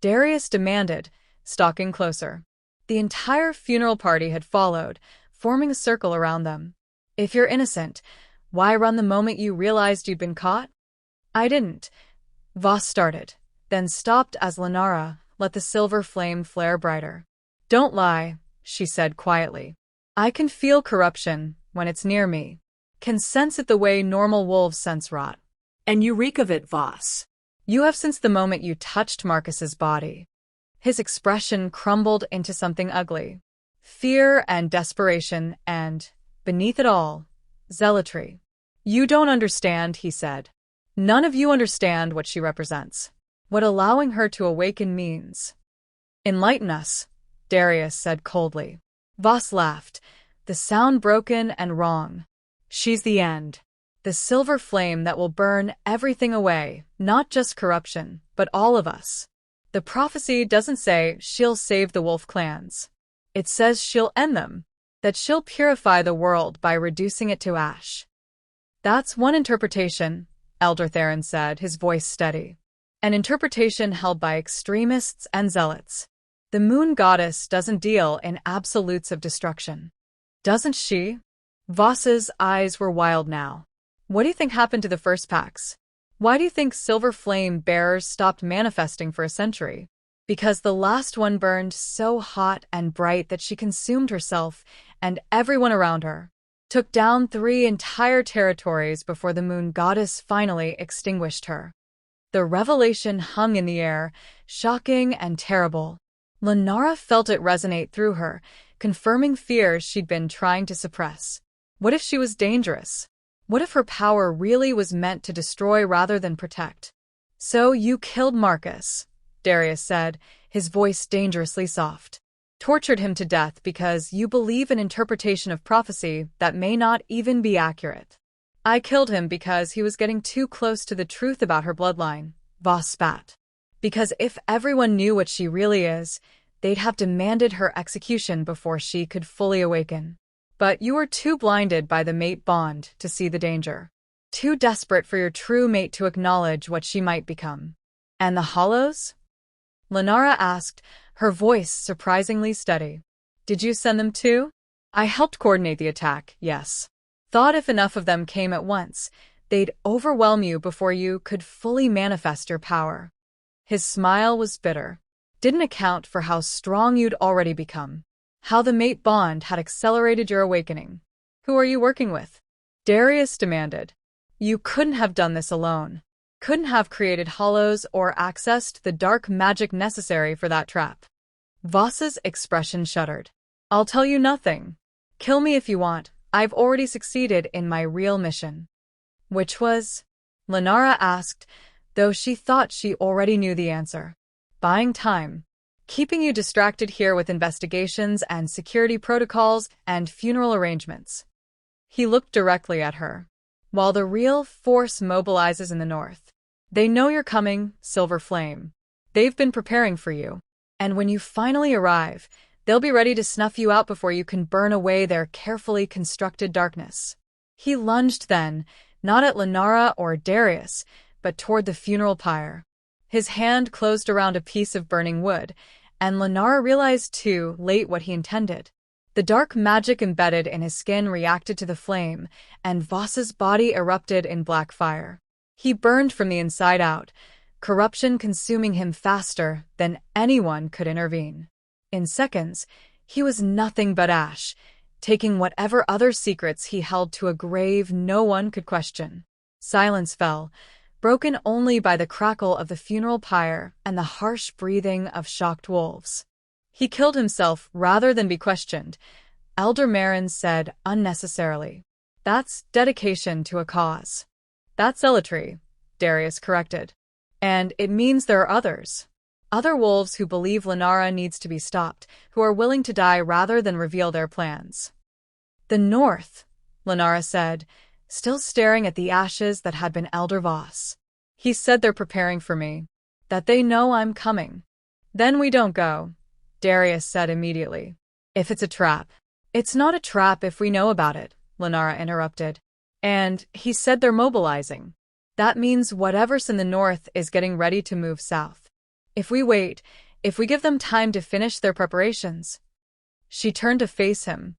Darius demanded, stalking closer. The entire funeral party had followed, forming a circle around them. "If you're innocent, why run the moment you realized you'd been caught?" "I didn't," Voss started, then stopped as Lenara let the silver flame flare brighter. "Don't lie," she said quietly. "I can feel corruption when it's near me. Can sense it the way normal wolves sense rot." "And you reek of it, Voss." "You have since the moment you touched Marcus's body." His expression crumbled into something ugly. Fear and desperation and, beneath it all, zealotry. "You don't understand," he said. "None of you understand what she represents. What allowing her to awaken means." "Enlighten us," Darius said coldly. Voss laughed, the sound broken and wrong. "She's the end. The silver flame that will burn everything away, not just corruption, but all of us. The prophecy doesn't say she'll save the wolf clans. It says she'll end them, that she'll purify the world by reducing it to ash." "That's one interpretation," Elder Theron said, his voice steady. "An interpretation held by extremists and zealots. The moon goddess doesn't deal in absolutes of destruction. Doesn't she? Voss's eyes were wild now. What do you think happened to the first packs? Why do you think silver flame bearers stopped manifesting for a century? Because the last one burned so hot and bright that she consumed herself and everyone around her. Took down 3 entire territories before the moon goddess finally extinguished her. The revelation hung in the air, shocking and terrible. Lenara felt it resonate through her, confirming fears she'd been trying to suppress. What if she was dangerous? What if her power really was meant to destroy rather than protect? So you killed Marcus, Darius said, his voice dangerously soft. Tortured him to death because you believe an interpretation of prophecy that may not even be accurate. I killed him because he was getting too close to the truth about her bloodline, Voss spat. Because if everyone knew what she really is, they'd have demanded her execution before she could fully awaken. But you were too blinded by the mate bond to see the danger. Too desperate for your true mate to acknowledge what she might become. And the Hollows? Lenara asked, her voice surprisingly steady. Did you send them too? I helped coordinate the attack, yes. Thought if enough of them came at once, they'd overwhelm you before you could fully manifest your power. His smile was bitter. Didn't account for how strong you'd already become. How the mate bond had accelerated your awakening. Who are you working with? Darius demanded. You couldn't have done this alone. Couldn't have created hollows or accessed the dark magic necessary for that trap. Voss's expression shuddered. I'll tell you nothing. Kill me if you want. I've already succeeded in my real mission. Which was? Lenara asked, though she thought she already knew the answer. Buying time. Keeping you distracted here with investigations and security protocols and funeral arrangements. He looked directly at her. While the real force mobilizes in the north. They know you're coming, Silver Flame. They've been preparing for you. And when you finally arrive, they'll be ready to snuff you out before you can burn away their carefully constructed darkness. He lunged then, not at Lenara or Darius, but toward the funeral pyre. His hand closed around a piece of burning wood, and Lenara realized too late what he intended. The dark magic embedded in his skin reacted to the flame, and Voss's body erupted in black fire. He burned from the inside out, corruption consuming him faster than anyone could intervene. In seconds, he was nothing but ash, taking whatever other secrets he held to a grave no one could question. Silence fell, broken only by the crackle of the funeral pyre and the harsh breathing of shocked wolves. He killed himself rather than be questioned, Elder Marin said unnecessarily. That's dedication to a cause. That's zealotry, Darius corrected. And it means there are others. Other wolves who believe Lenara needs to be stopped, who are willing to die rather than reveal their plans. The North, Lenara said, still staring at the ashes that had been Elder Voss. He said they're preparing for me. That they know I'm coming. Then we don't go, Darius said immediately. If it's a trap. It's not a trap if we know about it, Lenara interrupted. And he said they're mobilizing. That means whatever's in the north is getting ready to move south. If we wait, if we give them time to finish their preparations. She turned to face him.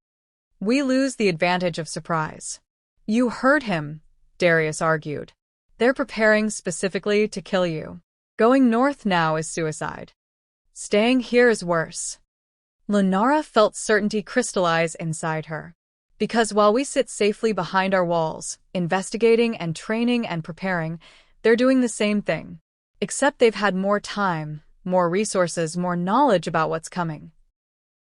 We lose the advantage of surprise. You heard him, Darius argued. They're preparing specifically to kill you. Going north now is suicide. Staying here is worse. Lenara felt certainty crystallize inside her. Because while we sit safely behind our walls, investigating and training and preparing, they're doing the same thing. Except they've had more time, more resources, more knowledge about what's coming.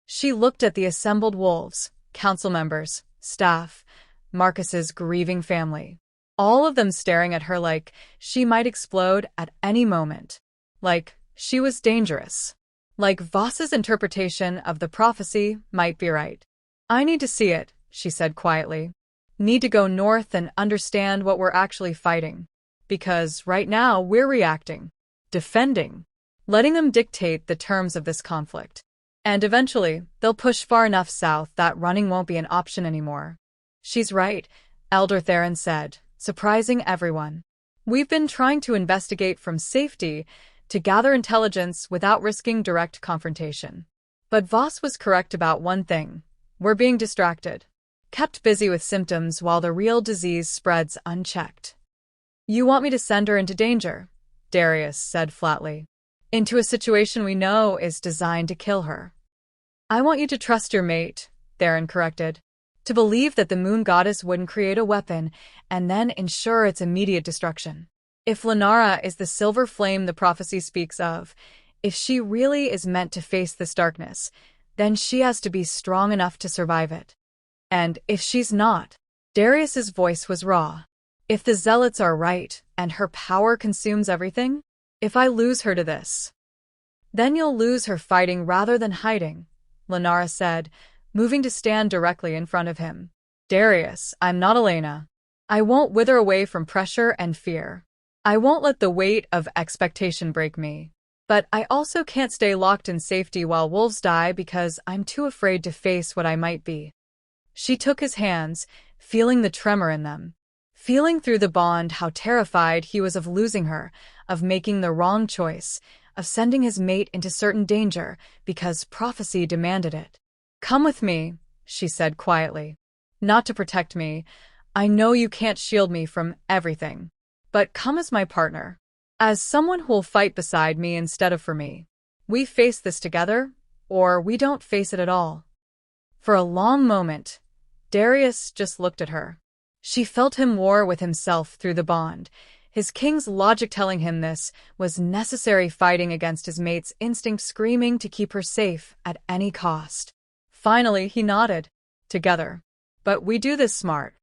She looked at the assembled wolves, council members, staff, Marcus's grieving family. All of them staring at her like she might explode at any moment. Like she was dangerous. Like Voss's interpretation of the prophecy might be right. I need to see it, she said quietly. Need to go north and understand what we're actually fighting. Because right now we're reacting, defending, letting them dictate the terms of this conflict. And eventually, they'll push far enough south that running won't be an option anymore. She's right, Elder Theron said, surprising everyone. We've been trying to investigate from safety, to gather intelligence without risking direct confrontation. But Voss was correct about one thing. We're being distracted, kept busy with symptoms while the real disease spreads unchecked. You want me to send her into danger, Darius said flatly. Into a situation we know is designed to kill her. I want you to trust your mate, Theron corrected. To believe that the moon goddess wouldn't create a weapon and then ensure its immediate destruction. If Lenara is the silver flame the prophecy speaks of, if she really is meant to face this darkness, then she has to be strong enough to survive it. And if she's not, Darius's voice was raw. If the zealots are right and her power consumes everything, if I lose her to this, then you'll lose her fighting rather than hiding, Lenara said, moving to stand directly in front of him. Darius, I'm not Elena. I won't wither away from pressure and fear. I won't let the weight of expectation break me. But I also can't stay locked in safety while wolves die because I'm too afraid to face what I might be. She took his hands, feeling the tremor in them. Feeling through the bond how terrified he was of losing her, of making the wrong choice, of sending his mate into certain danger because prophecy demanded it. Come with me, she said quietly. Not to protect me. I know you can't shield me from everything. But come as my partner. As someone who'll fight beside me instead of for me. We face this together, or we don't face it at all. For a long moment, Darius just looked at her. She felt him war with himself through the bond, his king's logic telling him this was necessary fighting against his mate's instinct screaming to keep her safe at any cost. Finally, he nodded. Together. But we do this smart.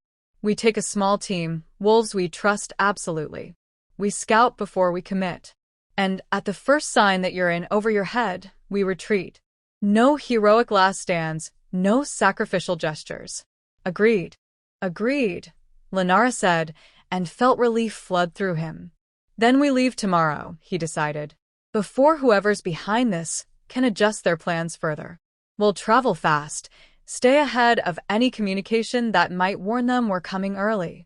We take a small team, wolves we trust absolutely. We scout before we commit. And at the first sign that you're in over your head, we retreat. No heroic last stands, no sacrificial gestures. Agreed. Agreed, Lenara said, and felt relief flood through him. Then we leave tomorrow, he decided, before whoever's behind this can adjust their plans further. We'll travel fast, stay ahead of any communication that might warn them we're coming early.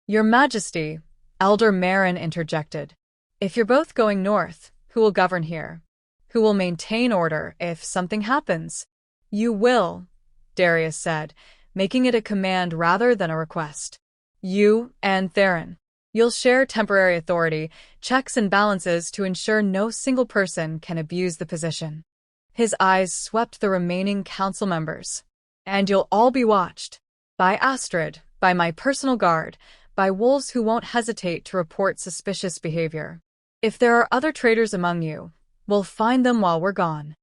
Your Majesty, Elder Marin interjected. If you're both going north, who will govern here? Who will maintain order if something happens? You will, Darius said, making it a command rather than a request. You and Theron. You'll share temporary authority, checks and balances to ensure no single person can abuse the position. His eyes swept the remaining council members. And you'll all be watched. By Astrid, by my personal guard, by wolves who won't hesitate to report suspicious behavior. If there are other traitors among you, we'll find them while we're gone.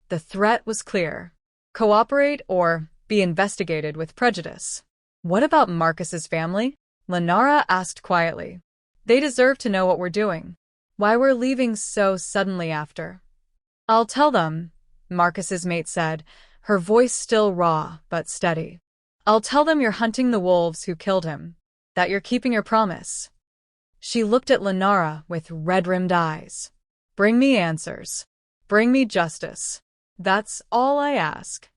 The threat was clear. Cooperate or be investigated with prejudice. What about Marcus's family? Lenara asked quietly. They deserve to know what we're doing. Why we're leaving so suddenly after. I'll tell them, Marcus's mate said, her voice still raw but steady. I'll tell them you're hunting the wolves who killed him, that you're keeping your promise. She looked at Lenara with red-rimmed eyes. Bring me answers. Bring me justice. That's all I ask.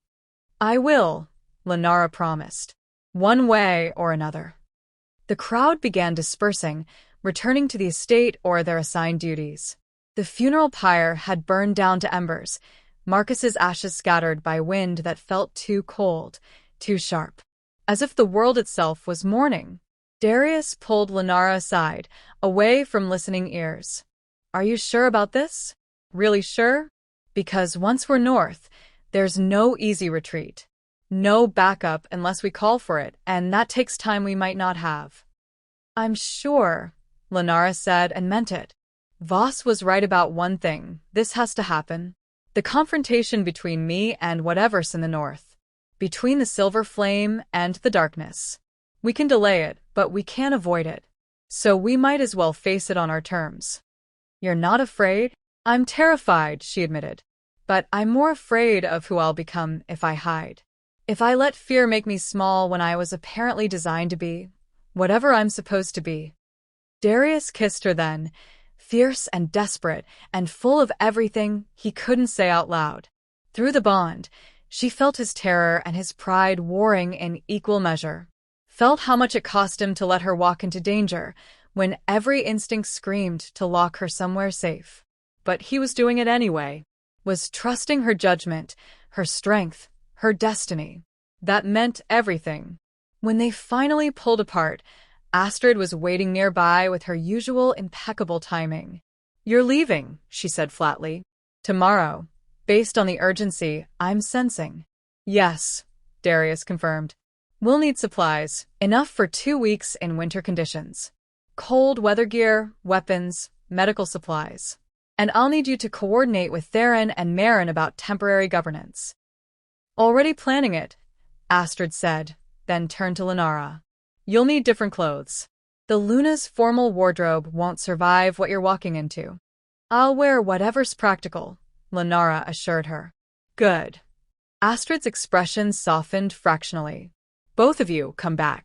I will, Lenara promised. One way or another. The crowd began dispersing, returning to the estate or their assigned duties. The funeral pyre had burned down to embers, Marcus's ashes scattered by wind that felt too cold, too sharp. As if the world itself was mourning. Darius pulled Lenara aside, away from listening ears. Are you sure about this? Really sure? Because once we're north, there's no easy retreat. No backup unless we call for it, and that takes time we might not have. I'm sure, Lenara said and meant it. Voss was right about one thing. This has to happen. The confrontation between me and whatever's in the north. Between the silver flame and the darkness. We can delay it, but we can't avoid it. So we might as well face it on our terms. You're not afraid? I'm terrified, she admitted. But I'm more afraid of who I'll become if I hide. If I let fear make me small when I was apparently designed to be, whatever I'm supposed to be. Darius kissed her then, fierce and desperate and full of everything he couldn't say out loud. Through the bond, she felt his terror and his pride warring in equal measure. Felt how much it cost him to let her walk into danger when every instinct screamed to lock her somewhere safe. but he was doing it anyway. Was trusting her judgment, her strength, her destiny. That meant everything. When they finally pulled apart, Astrid was waiting nearby with her usual impeccable timing. "You're leaving," she said flatly. "Tomorrow, based on the urgency I'm sensing." "Yes," Darius confirmed. "We'll need supplies, enough for 2 weeks in winter conditions. Cold weather gear, weapons, medical supplies. And I'll need you to coordinate with Theron and Marin about temporary governance." "Already planning it," Astrid said, then turned to Lenara. "You'll need different clothes. The Luna's formal wardrobe won't survive what you're walking into." "I'll wear whatever's practical," Lenara assured her. "Good." Astrid's expression softened fractionally. "Both of you come back.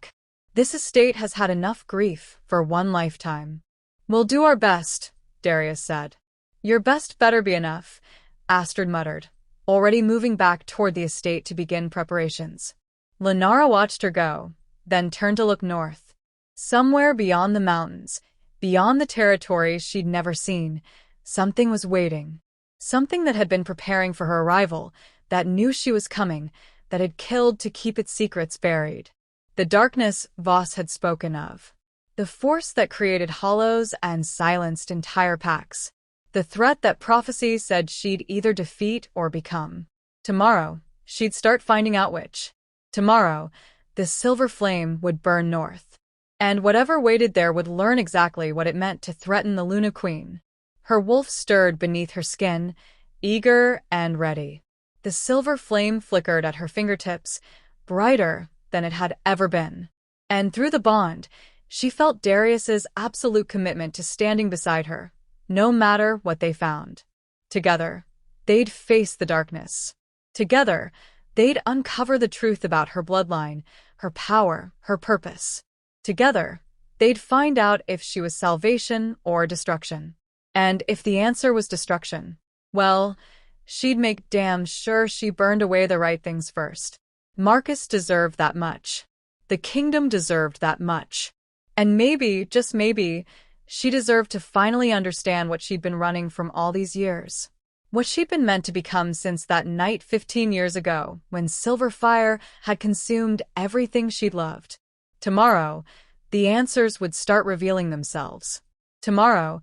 This estate has had enough grief for one lifetime." "We'll do our best," Darius said. "Your best better be enough," Astrid muttered, already moving back toward the estate to begin preparations. Lenara watched her go, then turned to look north. Somewhere beyond the mountains, beyond the territories she'd never seen, something was waiting. Something that had been preparing for her arrival, that knew she was coming, that had killed to keep its secrets buried. The darkness Voss had spoken of. The force that created hollows and silenced entire packs. The threat that prophecy said she'd either defeat or become. Tomorrow, she'd start finding out which. Tomorrow, the silver flame would burn north. And whatever waited there would learn exactly what it meant to threaten the Luna Queen. Her wolf stirred beneath her skin, eager and ready. The silver flame flickered at her fingertips, brighter than it had ever been. And through the bond, she felt Darius's absolute commitment to standing beside her, no matter what they found. Together, they'd face the darkness. Together, they'd uncover the truth about her bloodline, her power, her purpose. Together, they'd find out if she was salvation or destruction. And if the answer was destruction, well, she'd make damn sure she burned away the right things first. Marcus deserved that much. The kingdom deserved that much. And maybe, just maybe, she deserved to finally understand what she'd been running from all these years. What she'd been meant to become since that night 15 years ago, when silver fire had consumed everything she'd loved. Tomorrow, the answers would start revealing themselves. Tomorrow,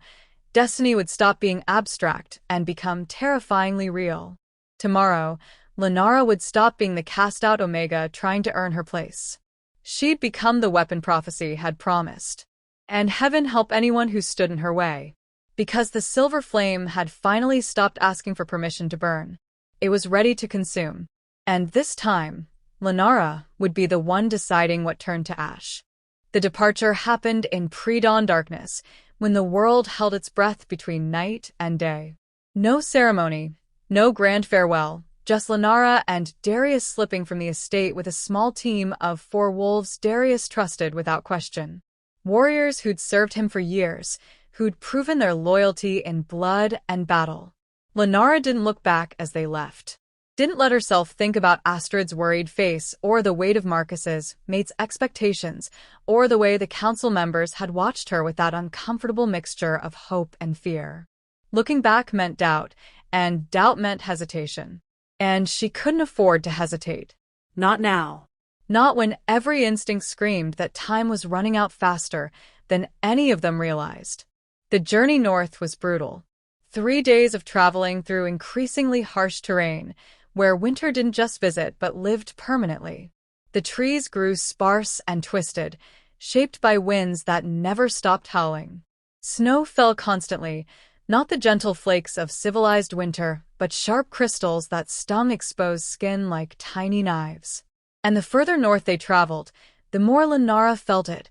destiny would stop being abstract and become terrifyingly real. Tomorrow, Lenara would stop being the cast-out Omega trying to earn her place. She'd become the weapon prophecy had promised. And heaven help anyone who stood in her way. Because the silver flame had finally stopped asking for permission to burn. It was ready to consume. And this time, Lenara would be the one deciding what turned to ash. The departure happened in pre-dawn darkness, when the world held its breath between night and day. No ceremony, no grand farewell, just Lenara and Darius slipping from the estate with a small team of 4 wolves Darius trusted without question. Warriors who'd served him for years, who'd proven their loyalty in blood and battle. Lenara didn't look back as they left. Didn't let herself think about Astrid's worried face or the weight of Marcus's mate's expectations or the way the council members had watched her with that uncomfortable mixture of hope and fear. Looking back meant doubt, and doubt meant hesitation. And she couldn't afford to hesitate. Not now. Not when every instinct screamed that time was running out faster than any of them realized. The journey north was brutal. 3 days of traveling through increasingly harsh terrain, where winter didn't just visit but lived permanently. The trees grew sparse and twisted, shaped by winds that never stopped howling. Snow fell constantly, not the gentle flakes of civilized winter, but sharp crystals that stung exposed skin like tiny knives. And the further north they traveled, the more Lenara felt it,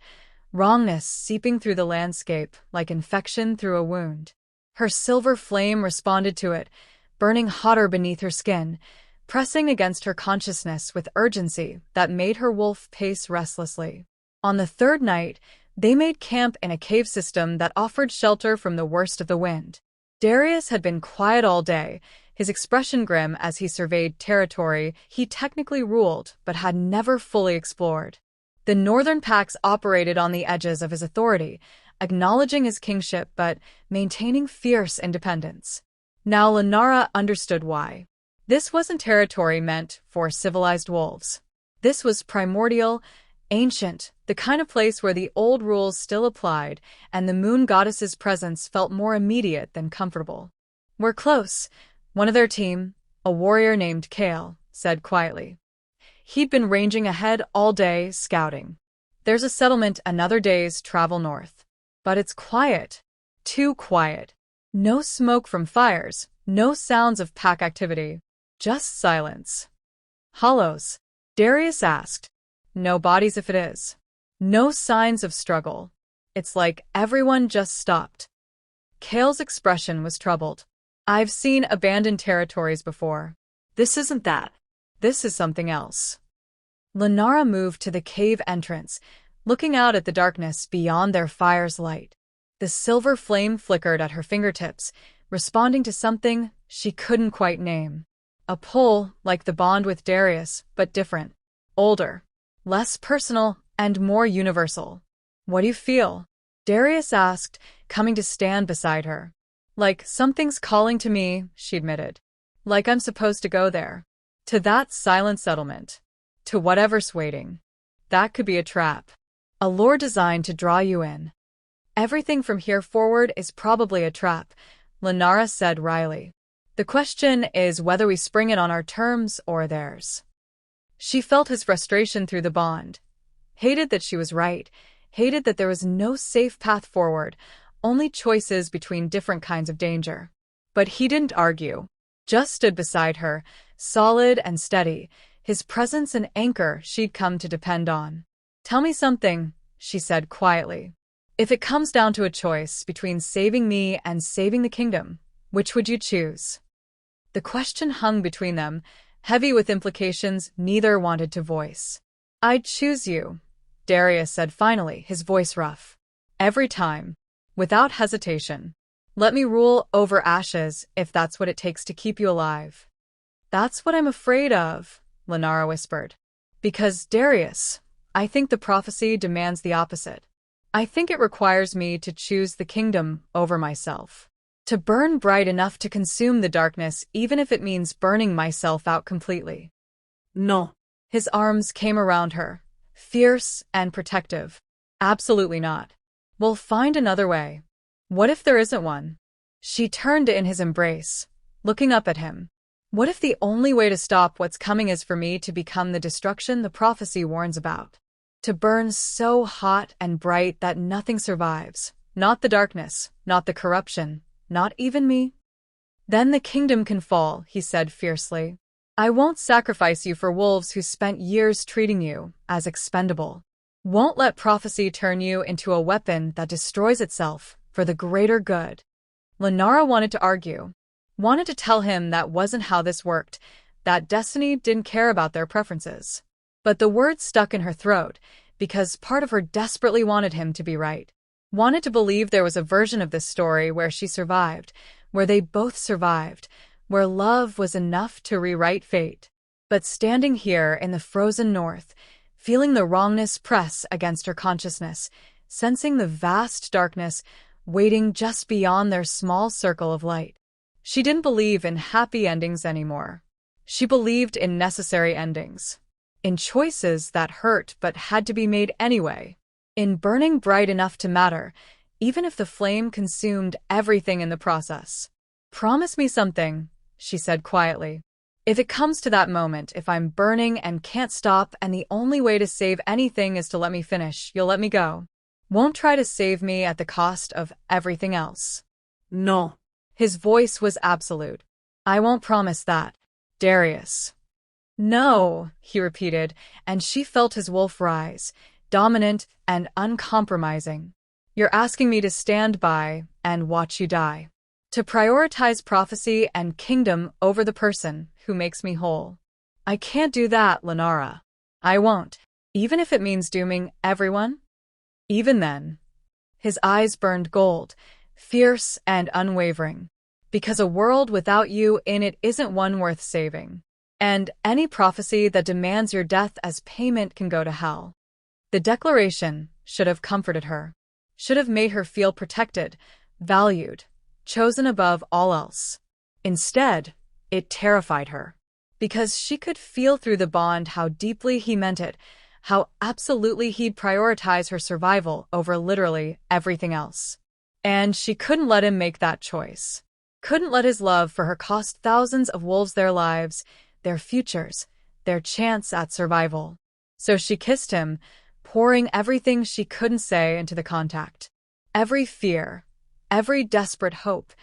wrongness seeping through the landscape like infection through a wound. Her silver flame responded to it, burning hotter beneath her skin, pressing against her consciousness with urgency that made her wolf pace restlessly. On the 3rd night, they made camp in a cave system that offered shelter from the worst of the wind. Darius had been quiet all day, his expression grim as he surveyed territory he technically ruled but had never fully explored. The northern packs operated on the edges of his authority, acknowledging his kingship but maintaining fierce independence. Now Lenara understood why. This wasn't territory meant for civilized wolves. This was primordial, ancient, the kind of place where the old rules still applied, and the moon goddess's presence felt more immediate than comfortable. "We're close," one of their team, a warrior named Kale, said quietly. He'd been ranging ahead all day, scouting. "There's a settlement another day's travel north. But it's quiet. Too quiet. No smoke from fires, no sounds of pack activity. Just silence." "Hollows?" Darius asked. "No bodies if it is. No signs of struggle. It's like everyone just stopped." Kale's expression was troubled. "I've seen abandoned territories before. This isn't that. This is something else." Lenara moved to the cave entrance, looking out at the darkness beyond their fire's light. The silver flame flickered at her fingertips, responding to something she couldn't quite name. A pull, like the bond with Darius, but different. Older. Less personal and more universal. "What do you feel?" Darius asked, coming to stand beside her. "Like something's calling to me," she admitted. "Like I'm supposed to go there. To that silent settlement. To whatever's waiting. That could be a trap. A lure designed to draw you in." "Everything from here forward is probably a trap," Lenara said wryly. "The question is whether we spring it on our terms or theirs." She felt his frustration through the bond. Hated that she was right. Hated that there was no safe path forward, only choices between different kinds of danger. But he didn't argue. Just stood beside her, solid and steady, his presence an anchor she'd come to depend on. "Tell me something," she said quietly. "If it comes down to a choice between saving me and saving the kingdom, which would you choose?" The question hung between them, heavy with implications neither wanted to voice. "I'd choose you," Darius said finally, his voice rough. "Every time. Without hesitation. Let me rule over ashes if that's what it takes to keep you alive." "That's what I'm afraid of," Lenara whispered. "Because, Darius, I think the prophecy demands the opposite. I think it requires me to choose the kingdom over myself. To burn bright enough to consume the darkness even if it means burning myself out completely." "No." His arms came around her, fierce and protective. "Absolutely not. We'll find another way." "What if there isn't one?" She turned in his embrace, looking up at him. "What if the only way to stop what's coming is for me to become the destruction the prophecy warns about? To burn so hot and bright that nothing survives. Not the darkness, not the corruption, not even me?" "Then the kingdom can fall," he said fiercely. "I won't sacrifice you for wolves who spent years treating you as expendable. Won't let prophecy turn you into a weapon that destroys itself for the greater good." Lenara wanted to argue, wanted to tell him that wasn't how this worked, that destiny didn't care about their preferences. But the words stuck in her throat, because part of her desperately wanted him to be right. Wanted to believe there was a version of this story where she survived, where they both survived, where love was enough to rewrite fate. But standing here in the frozen north, feeling the wrongness press against her consciousness, sensing the vast darkness waiting just beyond their small circle of light, she didn't believe in happy endings anymore. She believed in necessary endings. In choices that hurt but had to be made anyway. In burning bright enough to matter, even if the flame consumed everything in the process. "Promise me something," she said quietly. "If it comes to that moment, if I'm burning and can't stop and the only way to save anything is to let me finish, you'll let me go. Won't try to save me at the cost of everything else." "No." His voice was absolute. "I won't promise that, Darius." "No," he repeated, and she felt his wolf rise, dominant and uncompromising. "You're asking me to stand by and watch you die. To prioritize prophecy and kingdom over the person who makes me whole. I can't do that, Lenara. I won't, even if it means dooming everyone." Even then. His eyes burned gold, fierce and unwavering. "Because a world without you in it isn't one worth saving. And any prophecy that demands your death as payment can go to hell." The declaration should have comforted her. should have made her feel protected, valued, chosen above all else. Instead, it terrified her. Because she could feel through the bond how deeply he meant it, how absolutely he'd prioritize her survival over literally everything else. And she couldn't let him make that choice. Couldn't let his love for her cost thousands of wolves their lives, their futures, their chance at survival. So she kissed him, pouring everything she couldn't say into the contact. Every fear, every desperate hope,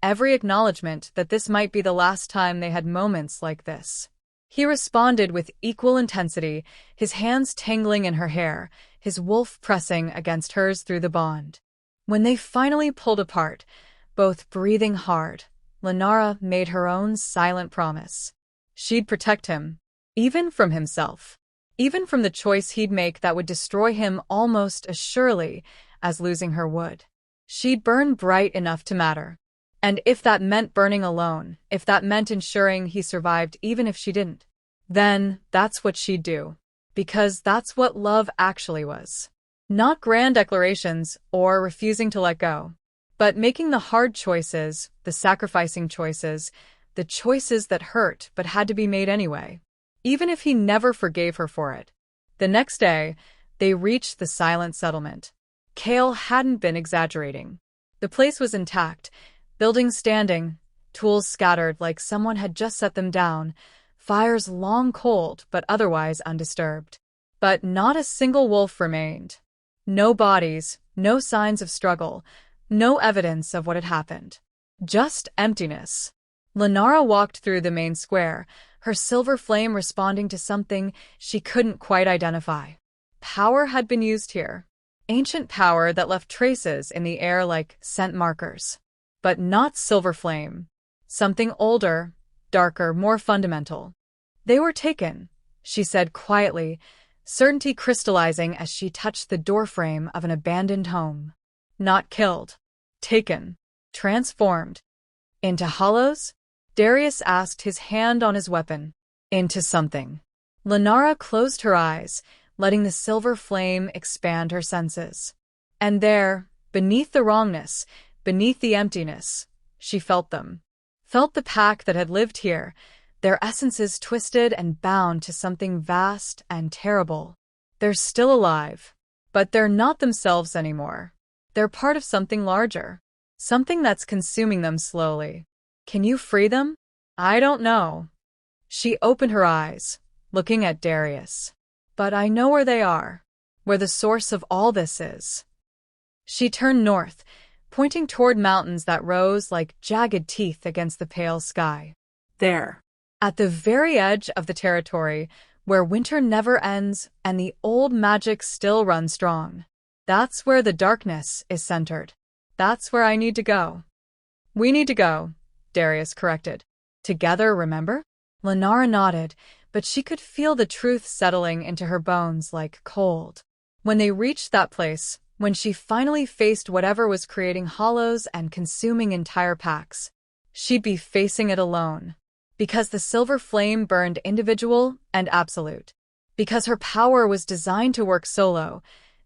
every acknowledgement that this might be the last time they had moments like this. He responded with equal intensity, his hands tangling in her hair, his wolf pressing against hers through the bond. When they finally pulled apart, both breathing hard, Lenara made her own silent promise. She'd protect him, even from himself, even from the choice he'd make that would destroy him almost as surely as losing her would. She'd burn bright enough to matter. And if that meant burning alone, if that meant ensuring he survived even if she didn't, then that's what she'd do. Because that's what love actually was. Not grand declarations or refusing to let go, but making the hard choices, the sacrificing choices, the choices that hurt but had to be made anyway, even if he never forgave her for it. The next day, they reached the silent settlement. Kale hadn't been exaggerating. The place was intact, buildings standing, tools scattered like someone had just set them down, fires long cold but otherwise undisturbed. But not a single wolf remained. No bodies, no signs of struggle, no evidence of what had happened. Just emptiness. Lenara walked through the main square, her silver flame responding to something she couldn't quite identify. Power had been used here. Ancient power that left traces in the air like scent markers. But not silver flame. Something older, darker, more fundamental. They were taken, she said quietly, certainty crystallizing as she touched the doorframe of an abandoned home. Not killed. Taken. Transformed. Into hollows? Darius asked, his hand on his weapon. Into something. Lenara closed her eyes, letting the silver flame expand her senses. And there, beneath the wrongness, beneath the emptiness, she felt them. Felt the pack that had lived here, their essences twisted and bound to something vast and terrible. They're still alive, but they're not themselves anymore. They're part of something larger, something that's consuming them slowly. Can you free them? I don't know. She opened her eyes, looking at Darius. But I know where they are, where the source of all this is. She turned north, pointing toward mountains that rose like jagged teeth against the pale sky. There. At the very edge of the territory, where winter never ends and the old magic still runs strong. That's where the darkness is centered. That's where I need to go. We need to go, Darius corrected. Together, remember? Lenara nodded, but she could feel the truth settling into her bones like cold. When they reached that place, when she finally faced whatever was creating hollows and consuming entire packs, she'd be facing it alone. Because the silver flame burned individual and absolute. Because her power was designed to work solo,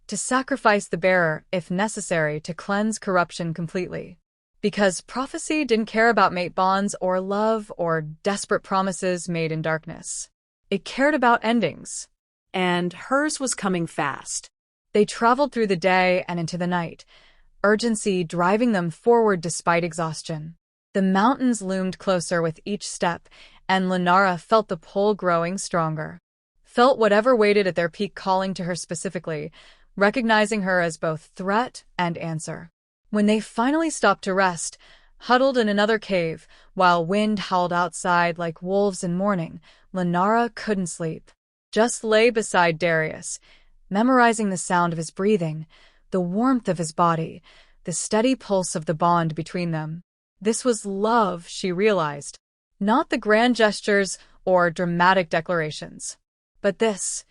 to sacrifice the bearer if necessary to cleanse corruption completely. Because prophecy didn't care about mate bonds or love or desperate promises made in darkness. It cared about endings. And hers was coming fast. They traveled through the day and into the night, urgency driving them forward despite exhaustion. The mountains loomed closer with each step, and Lenara felt the pull growing stronger. Felt whatever waited at their peak calling to her specifically, recognizing her as both threat and answer. When they finally stopped to rest, huddled in another cave, while wind howled outside like wolves in mourning, Lenara couldn't sleep. Just lay beside Darius, memorizing the sound of his breathing, the warmth of his body, the steady pulse of the bond between them. This was love, she realized. Not the grand gestures or dramatic declarations. But this,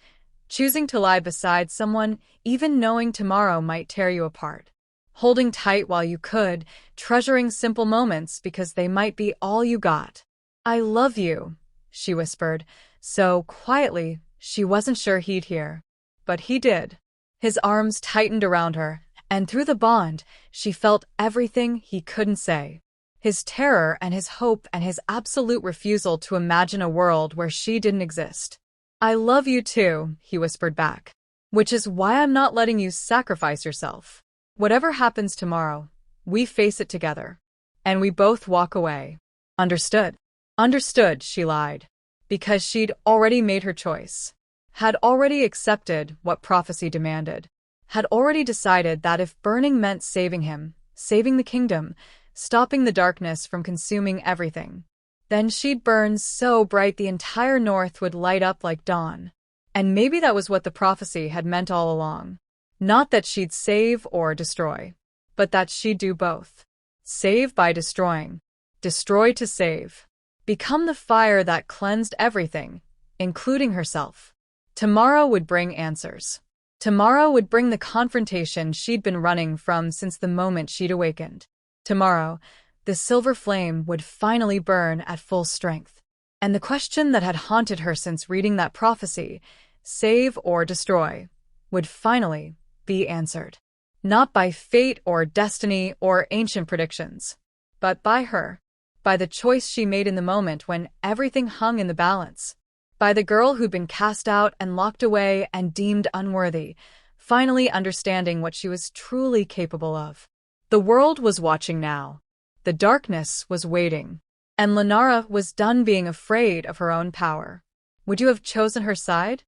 choosing to lie beside someone, even knowing tomorrow might tear you apart. Holding tight while you could, treasuring simple moments because they might be all you got. I love you, she whispered, so quietly she wasn't sure he'd hear. But he did. His arms tightened around her, And through the bond, she felt everything he couldn't say. His terror and his hope and his absolute refusal to imagine a world where she didn't exist. "I love you too," he whispered back. "Which is why I'm not letting you sacrifice yourself. Whatever happens tomorrow, we face it together. And we both walk away." "Understood." "Understood," she lied. Because she'd already made her choice. Had already accepted what prophecy demanded. Had already decided that if burning meant saving him, saving the kingdom, stopping the darkness from consuming everything, then she'd burn so bright the entire north would light up like dawn. And maybe that was what the prophecy had meant all along. Not that she'd save or destroy, but that she'd do both. Save by destroying. Destroy to save. Become the fire that cleansed everything, including herself. Tomorrow would bring answers. Tomorrow would bring the confrontation she'd been running from since the moment she'd awakened. Tomorrow, the silver flame would finally burn at full strength. And the question that had haunted her since reading that prophecy, save or destroy, would finally be answered. Not by fate or destiny or ancient predictions, but by her. By the choice she made in the moment when everything hung in the balance. By the girl who'd been cast out and locked away and deemed unworthy, finally understanding what she was truly capable of. The world was watching now. The darkness was waiting. And Lenara was done being afraid of her own power. Would you have chosen her side?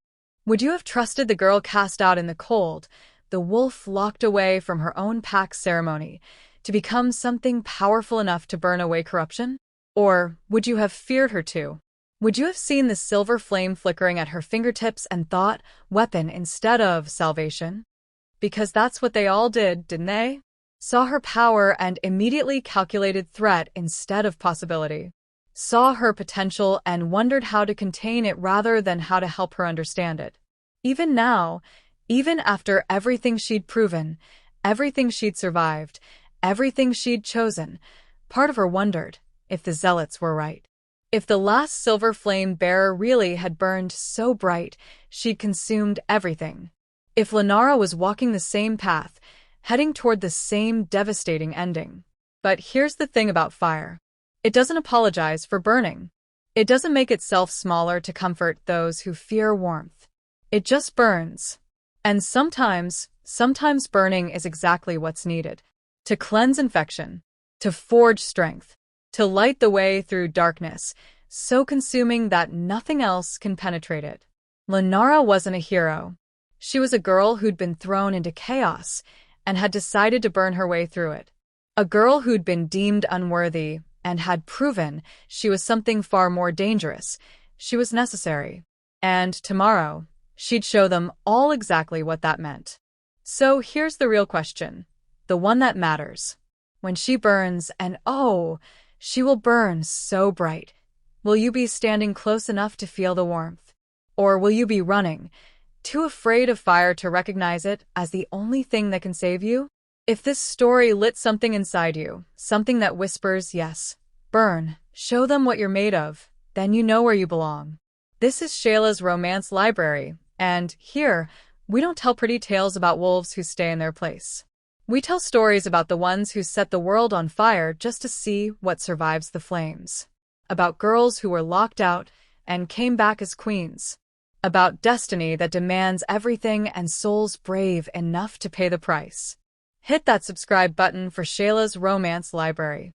Would you have trusted the girl cast out in the cold, the wolf locked away from her own pack ceremony, to become something powerful enough to burn away corruption? Or would you have feared her too? Would you have seen the silver flame flickering at her fingertips and thought, weapon instead of salvation? Because that's what they all did, didn't they? Saw her power and immediately calculated threat instead of possibility. Saw her potential and wondered how to contain it rather than how to help her understand it. Even now, even after everything she'd proven, everything she'd survived, everything she'd chosen, part of her wondered if the zealots were right. If the last silver flame bearer really had burned so bright she'd consumed everything. If Lenara was walking the same path, heading toward the same devastating ending. But here's the thing about fire. It doesn't apologize for burning. It doesn't make itself smaller to comfort those who fear warmth. It just burns. And sometimes burning is exactly what's needed. To cleanse infection. To forge strength. To light the way through darkness, so consuming that nothing else can penetrate it. Lenara wasn't a hero. She was a girl who'd been thrown into chaos and had decided to burn her way through it. A girl who'd been deemed unworthy and had proven she was something far more dangerous. She was necessary. And tomorrow, she'd show them all exactly what that meant. So here's the real question, the one that matters. When she burns, and oh, she will burn so bright. Will you be standing close enough to feel the warmth? Or will you be running, too afraid of fire to recognize it as the only thing that can save you? If this story lit something inside you, something that whispers, yes, burn, show them what you're made of, then you know where you belong. This is Shayla's Romance Library, and here, we don't tell pretty tales about wolves who stay in their place. We tell stories about the ones who set the world on fire just to see what survives the flames. About girls who were locked out and came back as queens. About destiny that demands everything and souls brave enough to pay the price. Hit that subscribe button for Shayla's Romance Library.